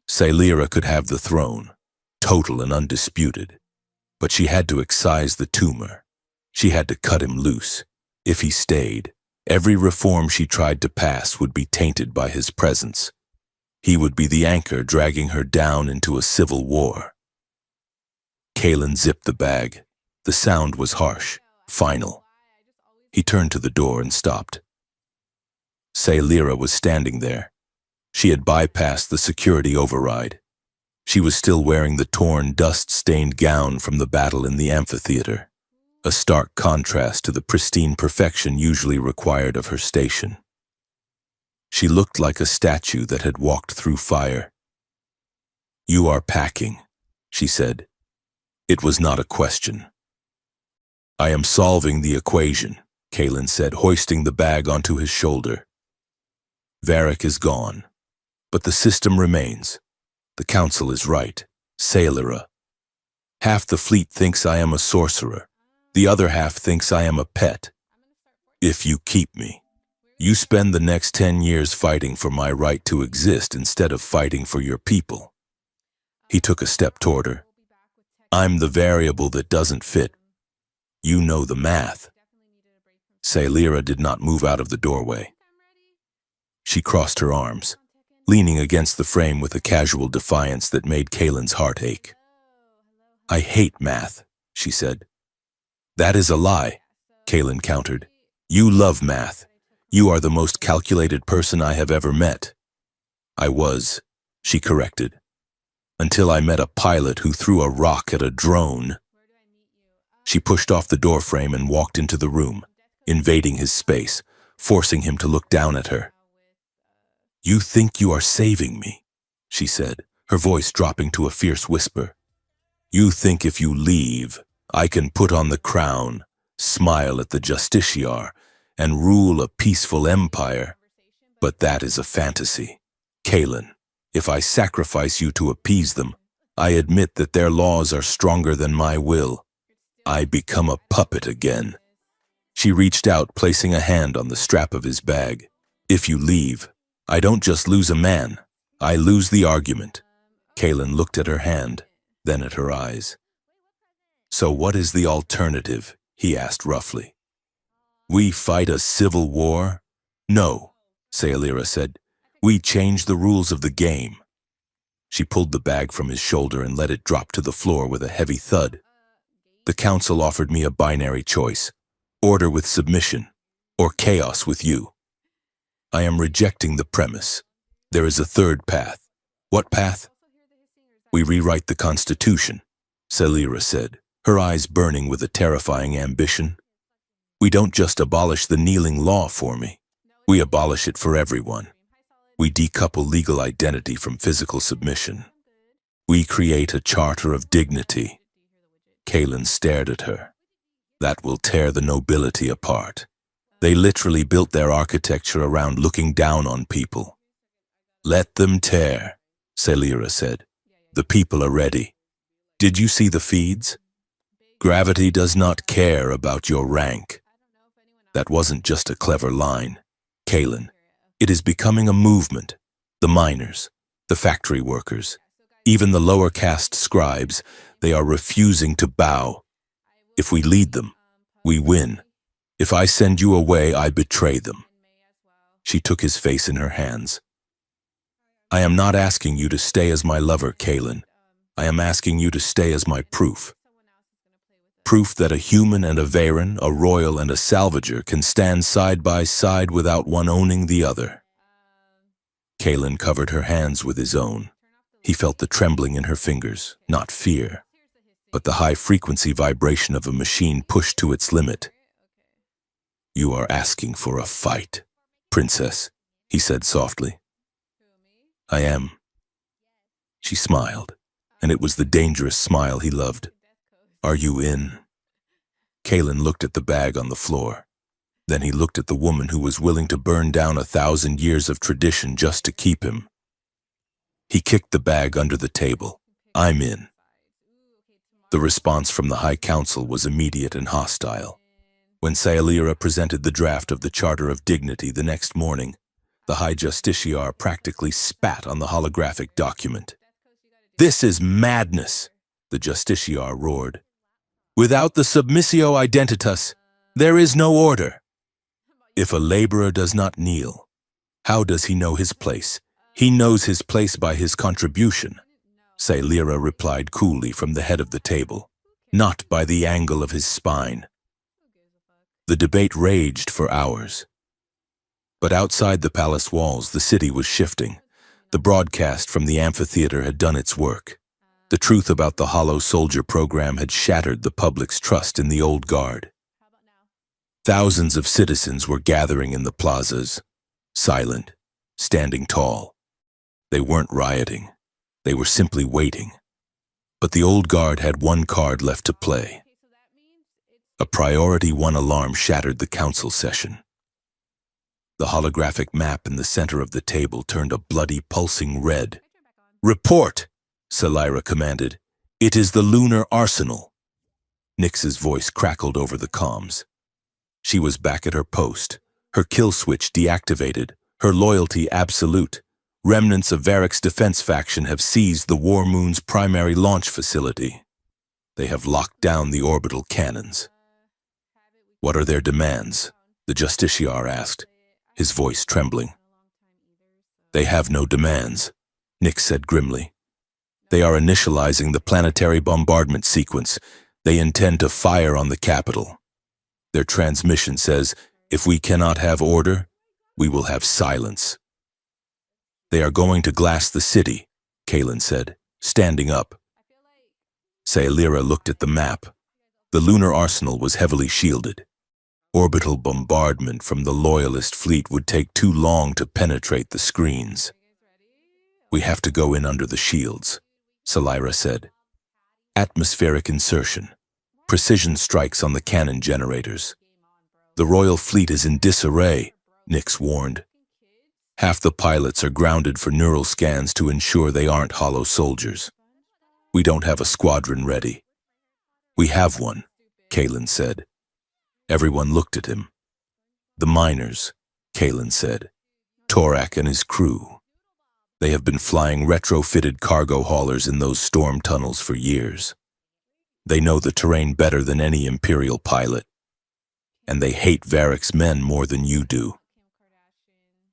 Celira could have the throne, total and undisputed, but she had to excise the tumor. She had to cut him loose. If he stayed, every reform she tried to pass would be tainted by his presence. He would be the anchor dragging her down into a civil war. Kalen zipped the bag. The sound was harsh, final. He turned to the door and stopped. Sailira was standing there. She had bypassed the security override. She was still wearing the torn, dust-stained gown from the battle in the amphitheater, a stark contrast to the pristine perfection usually required of her station. She looked like a statue that had walked through fire. "You are packing," she said. It was not a question. "I am solving the equation," Kalen said, hoisting the bag onto his shoulder. "Varric is gone, but the system remains. The council is right, Sailira. Half the fleet thinks I am a sorcerer. The other half thinks I am a pet. If you keep me, you spend the next 10 years fighting for my right to exist instead of fighting for your people." He took a step toward her. "I'm the variable that doesn't fit. You know the math." Sailira did not move out of the doorway. She crossed her arms, leaning against the frame with a casual defiance that made Kalen's heart ache. "I hate math," she said. "That is a lie," Kalen countered. "You love math. You are the most calculated person I have ever met." "I was," she corrected, "until I met a pilot who threw a rock at a drone." She pushed off the doorframe and walked into the room, invading his space, forcing him to look down at her. "You think you are saving me," she said, her voice dropping to a fierce whisper. "You think if you leave, I can put on the crown, smile at the justiciar, and rule a peaceful empire. But that is a fantasy. Kalen, if I sacrifice you to appease them, I admit that their laws are stronger than my will. I become a puppet again." She reached out, placing a hand on the strap of his bag. "If you leave, I don't just lose a man, I lose the argument." Kalen looked at her hand, then at her eyes. "So what is the alternative?" he asked roughly. "We fight a civil war?" "No," Sailira said. "We change the rules of the game." She pulled the bag from his shoulder and let it drop to the floor with a heavy thud. "The council offered me a binary choice, order with submission, or chaos with you. I am rejecting the premise. There is a third path." "What path?" "We rewrite the Constitution," Sailira said, her eyes burning with a terrifying ambition. "We don't just abolish the kneeling law for me. We abolish it for everyone. We decouple legal identity from physical submission. We create a charter of dignity." Kalen stared at her. "That will tear the nobility apart. They literally built their architecture around looking down on people." "Let them tear," Sailira said. "The people are ready. Did you see the feeds? Gravity does not care about your rank." That wasn't just a clever line, Kalen. It is becoming a movement. The miners, the factory workers, even the lower caste scribes, they are refusing to bow. If we lead them, we win. If I send you away, I betray them. She took his face in her hands. "I am not asking you to stay as my lover, Kalen. I am asking you to stay as my proof. Proof that a human and a Varen, a royal and a salvager can stand side by side without one owning the other." Kalen covered her hands with his own. He felt the trembling in her fingers, not fear, but the high-frequency vibration of a machine pushed to its limit. "You are asking for a fight, princess," he said softly. "I am." She smiled, and it was the dangerous smile he loved. "Are you in?" Kalen looked at the bag on the floor. Then he looked at the woman who was willing to burn down 1,000 years of tradition just to keep him. He kicked the bag under the table. "I'm in." The response from the High Council was immediate and hostile. When Sailira presented the draft of the Charter of Dignity the next morning, the High Justiciar practically spat on the holographic document. "This is madness," the Justiciar roared. "Without the submissio identitas, there is no order. If a laborer does not kneel, how does he know his place? He knows his place by his contribution," Sailira replied coolly from the head of the table. not by the angle of his spine. The debate raged for hours. But outside the palace walls, the city was shifting. The broadcast from the amphitheater had done its work. The truth about the Hollow Soldier program had shattered the public's trust in the old guard. Thousands of citizens were gathering in the plazas, silent, standing tall. They weren't rioting. They were simply waiting. But the old guard had one card left to play. A Priority 1 alarm shattered the council session. The holographic map in the center of the table turned a bloody, pulsing red. "Report!" Salira commanded. "It is the lunar arsenal." Nyx's voice crackled over the comms. She was back at her post, her kill switch deactivated, her loyalty absolute. Remnants of Varric's defense faction have seized the War Moon's primary launch facility. They have locked down the orbital cannons. "What are their demands?" the Justiciar asked, his voice trembling. "They have no demands," Nyx said grimly. "They are initializing the planetary bombardment sequence. They intend to fire on the capital. Their transmission says, if we cannot have order, we will have silence." "They are going to glass the city," Kaelin said, standing up. Salira looked at the map. The lunar arsenal was heavily shielded. Orbital bombardment from the Loyalist fleet would take too long to penetrate the screens. "We have to go in under the shields," Salira said. "Atmospheric insertion. Precision strikes on the cannon generators." "The Royal Fleet is in disarray," Nyx warned. "Half the pilots are grounded for neural scans to ensure they aren't Hollow Soldiers. We don't have a squadron ready." "We have one," Kaelin said. Everyone looked at him. "The miners," Kaelin said. "Torak and his crew. They have been flying retrofitted cargo haulers in those storm tunnels for years. They know the terrain better than any Imperial pilot. And they hate Varric's men more than you do."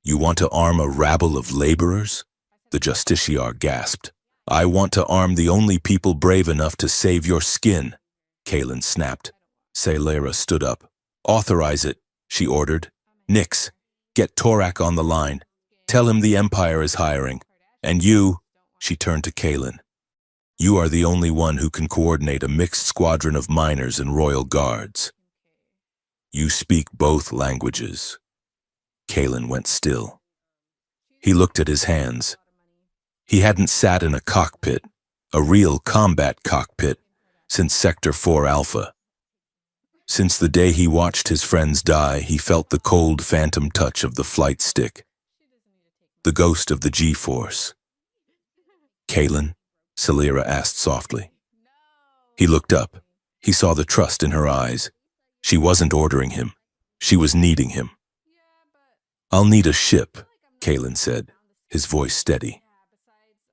"You want to arm a rabble of laborers?" the Justiciar gasped. "I want to arm the only people brave enough to save your skin," Kaelin snapped. Salira stood up. "Authorize it," she ordered. "Nyx, get Torak on the line. Tell him the Empire is hiring. And you," she turned to Kaelin, "you are the only one who can coordinate a mixed squadron of miners and royal guards. You speak both languages." Kaelin went still. He looked at his hands. He hadn't sat in a cockpit, a real combat cockpit, since Sector 4 Alpha. Since the day he watched his friends die, he felt the cold phantom touch of the flight stick. The ghost of the G-Force. "Kaelin?" Salira asked softly. He looked up. He saw the trust in her eyes. She wasn't ordering him. She was needing him. "I'll need a ship," Kaelin said, his voice steady.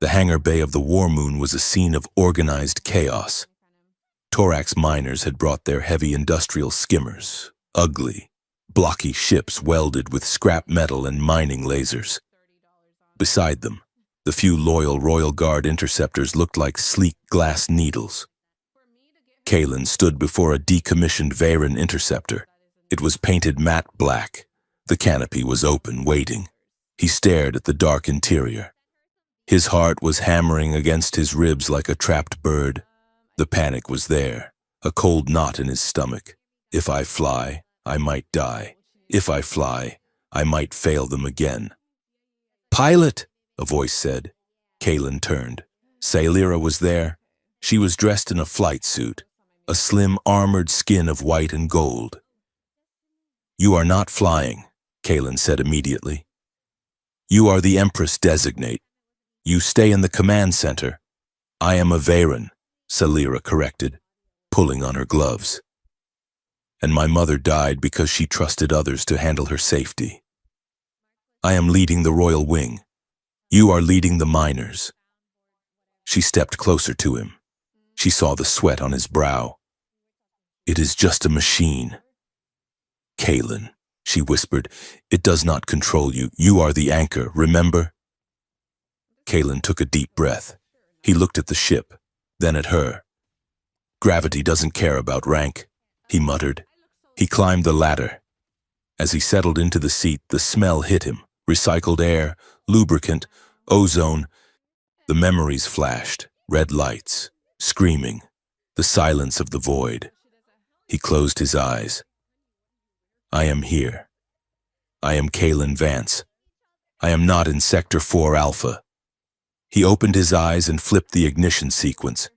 The hangar bay of the War Moon was a scene of organized chaos. Torak's miners had brought their heavy industrial skimmers, ugly, blocky ships welded with scrap metal and mining lasers. Beside them, the few loyal Royal Guard interceptors looked like sleek glass needles. Kaelin stood before a decommissioned Veyran interceptor. It was painted matte black. The canopy was open, waiting. He stared at the dark interior. His heart was hammering against his ribs like a trapped bird. The panic was there, a cold knot in his stomach. If I fly, I might die. If I fly, I might fail them again. "Pilot!" a voice said. Kaelin turned. Salira was there. She was dressed in a flight suit, a slim armored skin of white and gold. "You are not flying," Kaelin said immediately. "You are the Empress Designate. You stay in the command center." "I am a Veyran," Salira corrected, pulling on her gloves. "And my mother died because she trusted others to handle her safety. I am leading the Royal Wing. You are leading the miners." She stepped closer to him. She saw the sweat on his brow. "It is just a machine." "Kaelin," she whispered, "it does not control you. You are the anchor, remember?" Kaelin took a deep breath. He looked at the ship, then at her. Gravity doesn't care about rank, he muttered. He climbed the ladder. As he settled into the seat, the smell hit him. Recycled air, lubricant, ozone. The memories flashed, red lights, screaming, the silence of the void. He closed his eyes. I am here. I am Kalen Vance. I am not in Sector 4 Alpha. He opened his eyes and flipped the ignition sequence.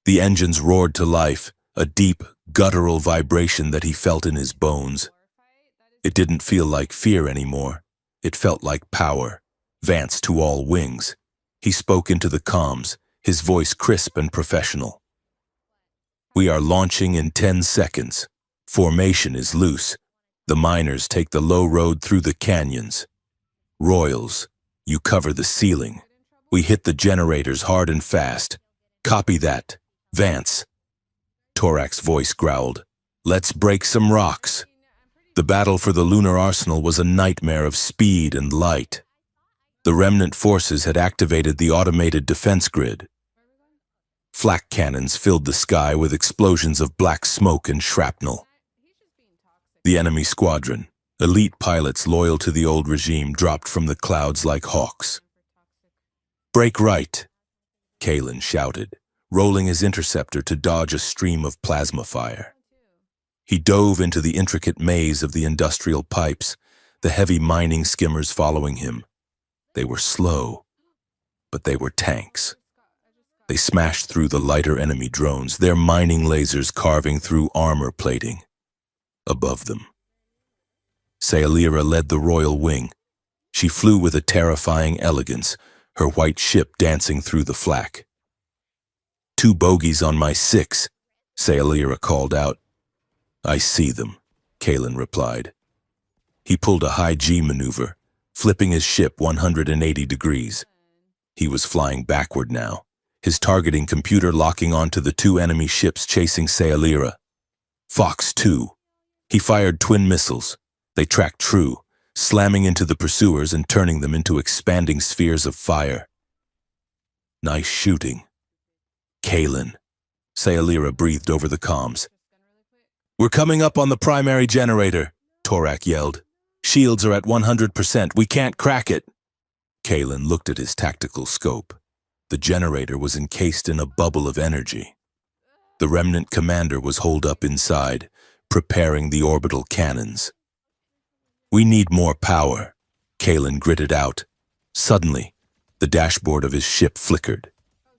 The engines roared to life, a deep, guttural vibration that he felt in his bones. It didn't feel like fear anymore. It felt like power. Vance to all wings. He spoke into the comms, his voice crisp and professional. We are launching in 10 seconds. Formation is loose. The miners take the low road through the canyons. Royals, you cover the ceiling. We hit the generators hard and fast. Copy that. Vance. Torak's voice growled. Let's break some rocks. The battle for the lunar arsenal was a nightmare of speed and light. The remnant forces had activated the automated defense grid. Flak cannons filled the sky with explosions of black smoke and shrapnel. The enemy squadron, elite pilots loyal to the old regime, dropped from the clouds like hawks. Break right, Kalen shouted, rolling his interceptor to dodge a stream of plasma fire. He dove into the intricate maze of the industrial pipes, the heavy mining skimmers following him. They were slow, but they were tanks. They smashed through the lighter enemy drones, their mining lasers carving through armor plating. Above them, Sayalira led the royal wing. She flew with a terrifying elegance, her white ship dancing through the flak. 2 bogies on my 6, Sayalira called out. I see them, Kalen replied. He pulled a high G maneuver, flipping his ship 180 degrees. He was flying backward now, his targeting computer locking onto the 2 enemy ships chasing Sayalira. Fox 2. He fired twin missiles. They tracked true, slamming into the pursuers and turning them into expanding spheres of fire. Nice shooting. Kalen, Sayalira breathed over the comms. We're coming up on the primary generator, Torak yelled. Shields are at 100%. We can't crack it. Kalen looked at his tactical scope. The generator was encased in a bubble of energy. The remnant commander was holed up inside, preparing the orbital cannons. We need more power, Kalen gritted out. Suddenly, the dashboard of his ship flickered.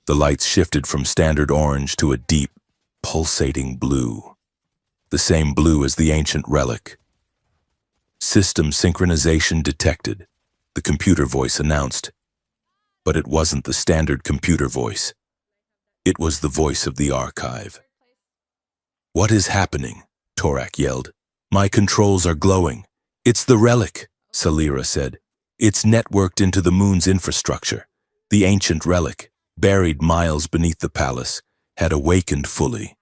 The lights shifted from standard orange to a deep, pulsating blue. The same blue as the ancient relic. System synchronization detected, the computer voice announced. But it wasn't the standard computer voice. It was the voice of the archive. What is happening? Torak yelled. My controls are glowing. It's the relic, Sayalira said. It's networked into the moon's infrastructure. The ancient relic, buried miles beneath the palace, had awakened fully.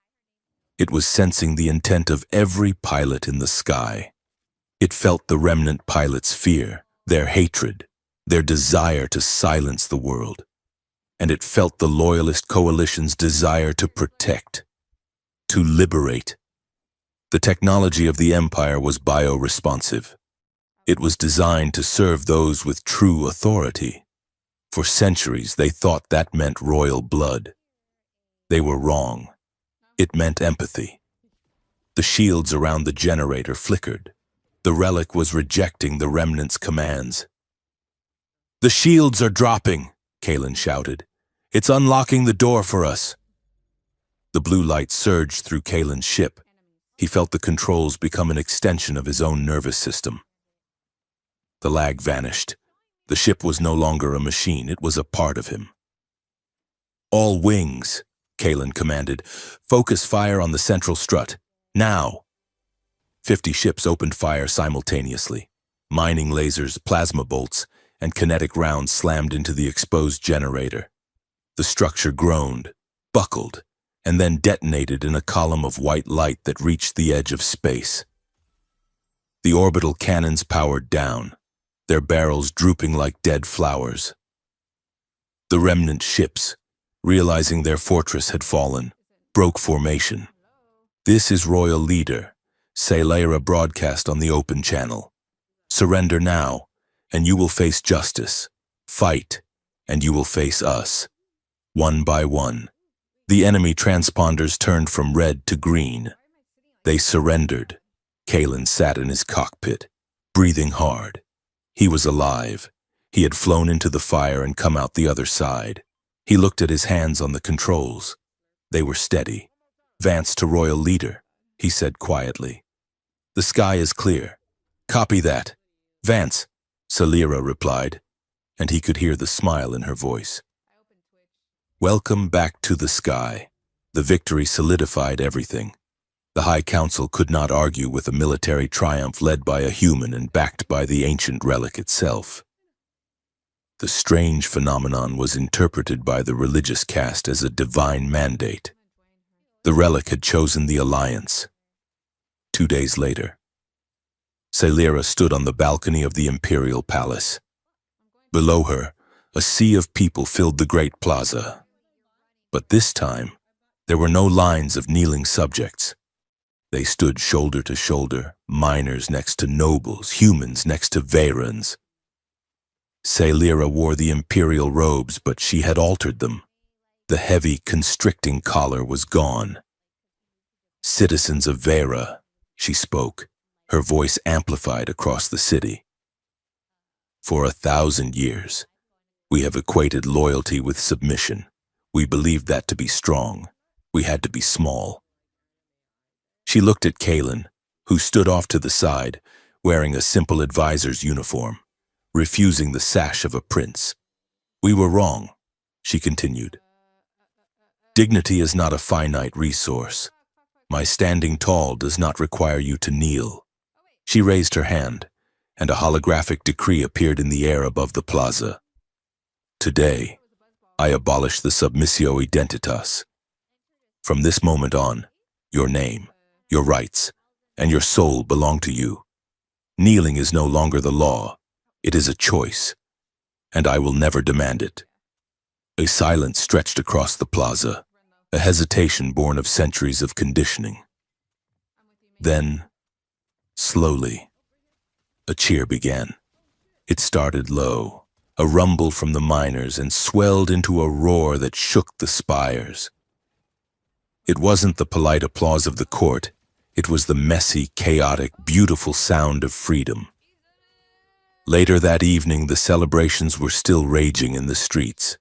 It was sensing the intent of every pilot in the sky. It felt the remnant pilots' fear, their hatred, their desire to silence the world. And it felt the loyalist coalition's desire to protect, to liberate. The technology of the Empire was bioresponsive. It was designed to serve those with true authority. For centuries, they thought that meant royal blood. They were wrong. It meant empathy. The shields around the generator flickered. The relic was rejecting the remnant's commands. The shields are dropping, Kalen shouted. It's unlocking the door for us. The blue light surged through Kalen's ship. He felt the controls become an extension of his own nervous system. The lag vanished. The ship was no longer a machine, it was a part of him. All wings, Kalen commanded. Focus fire on the central strut. Now! 50 ships opened fire simultaneously. Mining lasers, plasma bolts, and kinetic rounds slammed into the exposed generator. The structure groaned, buckled, and then detonated in a column of white light that reached the edge of space. The orbital cannons powered down, their barrels drooping like dead flowers. The remnant ships, realizing their fortress had fallen, broke formation. "This is Royal Leader," Sailera broadcast on the open channel. "Surrender now, and you will face justice. Fight, and you will face us." One by one, the enemy transponders turned from red to green. They surrendered. Kalen sat in his cockpit, breathing hard. He was alive. He had flown into the fire and come out the other side. He looked at his hands on the controls. They were steady. "Vance to Royal Leader," he said quietly. "The sky is clear." "Copy that." "Vance," Sailera replied, and he could hear the smile in her voice. Welcome back to the sky. The victory solidified everything. The High Council could not argue with a military triumph led by a human and backed by the ancient relic itself. The strange phenomenon was interpreted by the religious caste as a divine mandate. The relic had chosen the alliance. 2 days later, Sailera stood on the balcony of the Imperial Palace. Below her, a sea of people filled the great plaza. But this time, there were no lines of kneeling subjects. They stood shoulder to shoulder, miners next to nobles, humans next to Vayrans. Sailera wore the imperial robes, but she had altered them. The heavy, constricting collar was gone. "Citizens of Vayra," she spoke, her voice amplified across the city. "For 1,000 years, we have equated loyalty with submission. We believed that to be strong. We had to be small." She looked at Kalen, who stood off to the side, wearing a simple advisor's uniform, refusing the sash of a prince. "We were wrong," she continued. "Dignity is not a finite resource. My standing tall does not require you to kneel." She raised her hand, and a holographic decree appeared in the air above the plaza. "Today, I abolish the submissio identitas. From this moment on, your name, your rights, and your soul belong to you. Kneeling is no longer the law. It is a choice, and I will never demand it." A silence stretched across the plaza, a hesitation born of centuries of conditioning. Then, slowly, a cheer began. It started low, a rumble from the miners, and swelled into a roar that shook the spires. It wasn't the polite applause of the court. It was the messy, chaotic, beautiful sound of freedom. Later that evening, the celebrations were still raging in the streets.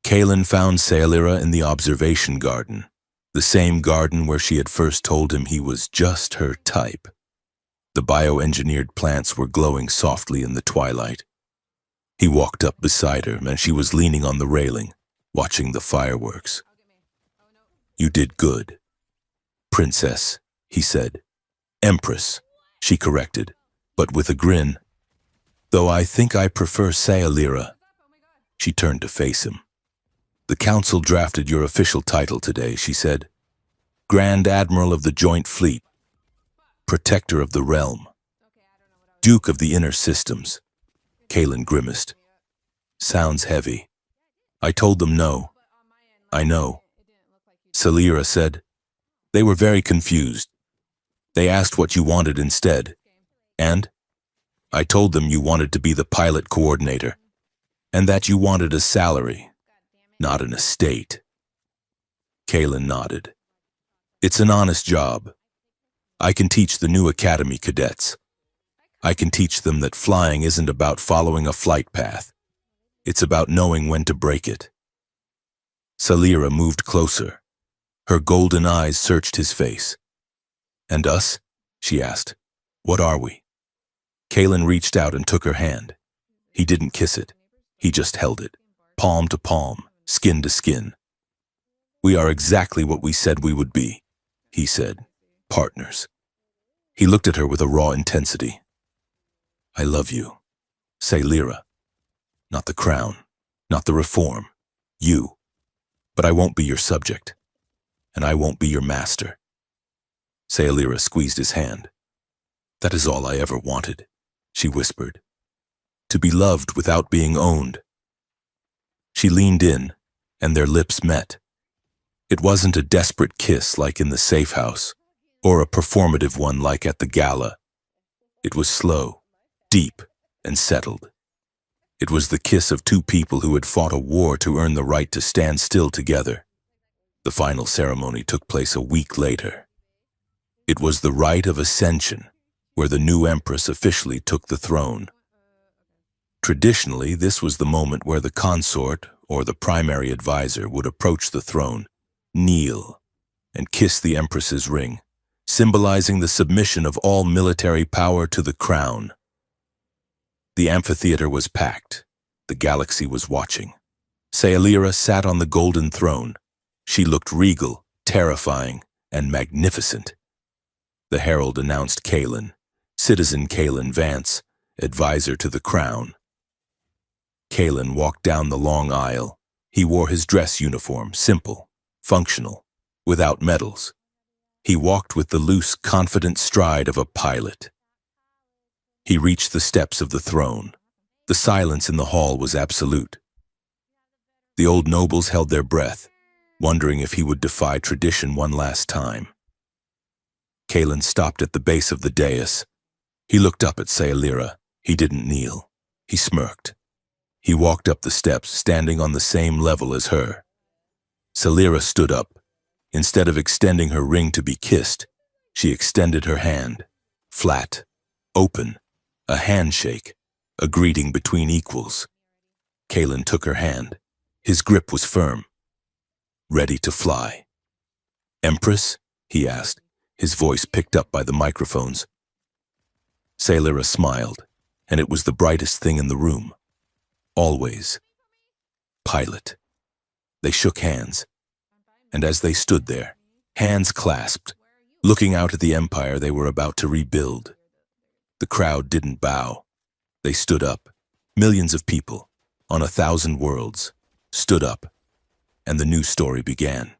Kalen found Sailera in the observation garden, the same garden where she had first told him he was just her type. The bioengineered plants were glowing softly in the twilight. He walked up beside her, and she was leaning on the railing, watching the fireworks. "You did good." "Princess," he said. "Empress," she corrected, but with a grin. "Though I think I prefer Sailera." She turned to face him. "The council drafted your official title today," she said. "Grand Admiral of the Joint Fleet, Protector of the Realm, Duke of the Inner Systems." Kalen grimaced. "Sounds heavy." "I told them no." "I know." Sailera said. "They were very confused. They asked what you wanted instead. And I told them you wanted to be the pilot coordinator, and that you wanted a salary, not an estate." Kalen nodded. "It's an honest job. I can teach the new academy cadets. I can teach them that flying isn't about following a flight path. It's about knowing when to break it." Sailera moved closer. Her golden eyes searched his face. "And us?" she asked. "What are we?" Kalen reached out and took her hand. He didn't kiss it. He just held it, palm to palm, skin to skin. "We are exactly what we said we would be," he said. "Partners." He looked at her with a raw intensity. "I love you, Sailera. Not the crown, not the reform. You. But I won't be your subject. And I won't be your master." Sailera squeezed his hand. "That is all I ever wanted," she whispered. "To be loved without being owned." She leaned in, and their lips met. It wasn't a desperate kiss like in the safe house, or a performative one like at the gala. It was slow, deep, and settled. It was the kiss of two people who had fought a war to earn the right to stand still together. The final ceremony took place a week later. It was the rite of ascension, where the new empress officially took the throne. Traditionally, this was the moment where the consort, or the primary advisor, would approach the throne, kneel, and kiss the empress's ring, symbolizing the submission of all military power to the crown. The amphitheater was packed. The galaxy was watching. Sailira sat on the golden throne. She looked regal, terrifying, and magnificent. The herald announced Kalen, Citizen Kalen Vance, advisor to the crown. Kalen walked down the long aisle. He wore his dress uniform, simple, functional, without medals. He walked with the loose, confident stride of a pilot. He reached the steps of the throne. The silence in the hall was absolute. The old nobles held their breath, wondering if he would defy tradition one last time. Kalen stopped at the base of the dais. He looked up at Sailira. He didn't kneel. He smirked. He walked up the steps, standing on the same level as her. Sailira stood up. Instead of extending her ring to be kissed, she extended her hand, flat, open, a handshake, a greeting between equals. Kalen took her hand. His grip was firm, ready to fly. "Empress?" he asked, his voice picked up by the microphones. Sailira smiled, and it was the brightest thing in the room. Always. Pilot. They shook hands, and as they stood there, hands clasped, looking out at the empire they were about to rebuild. The crowd didn't bow. They stood up. Millions of people, on 1,000 worlds, stood up, and the new story began.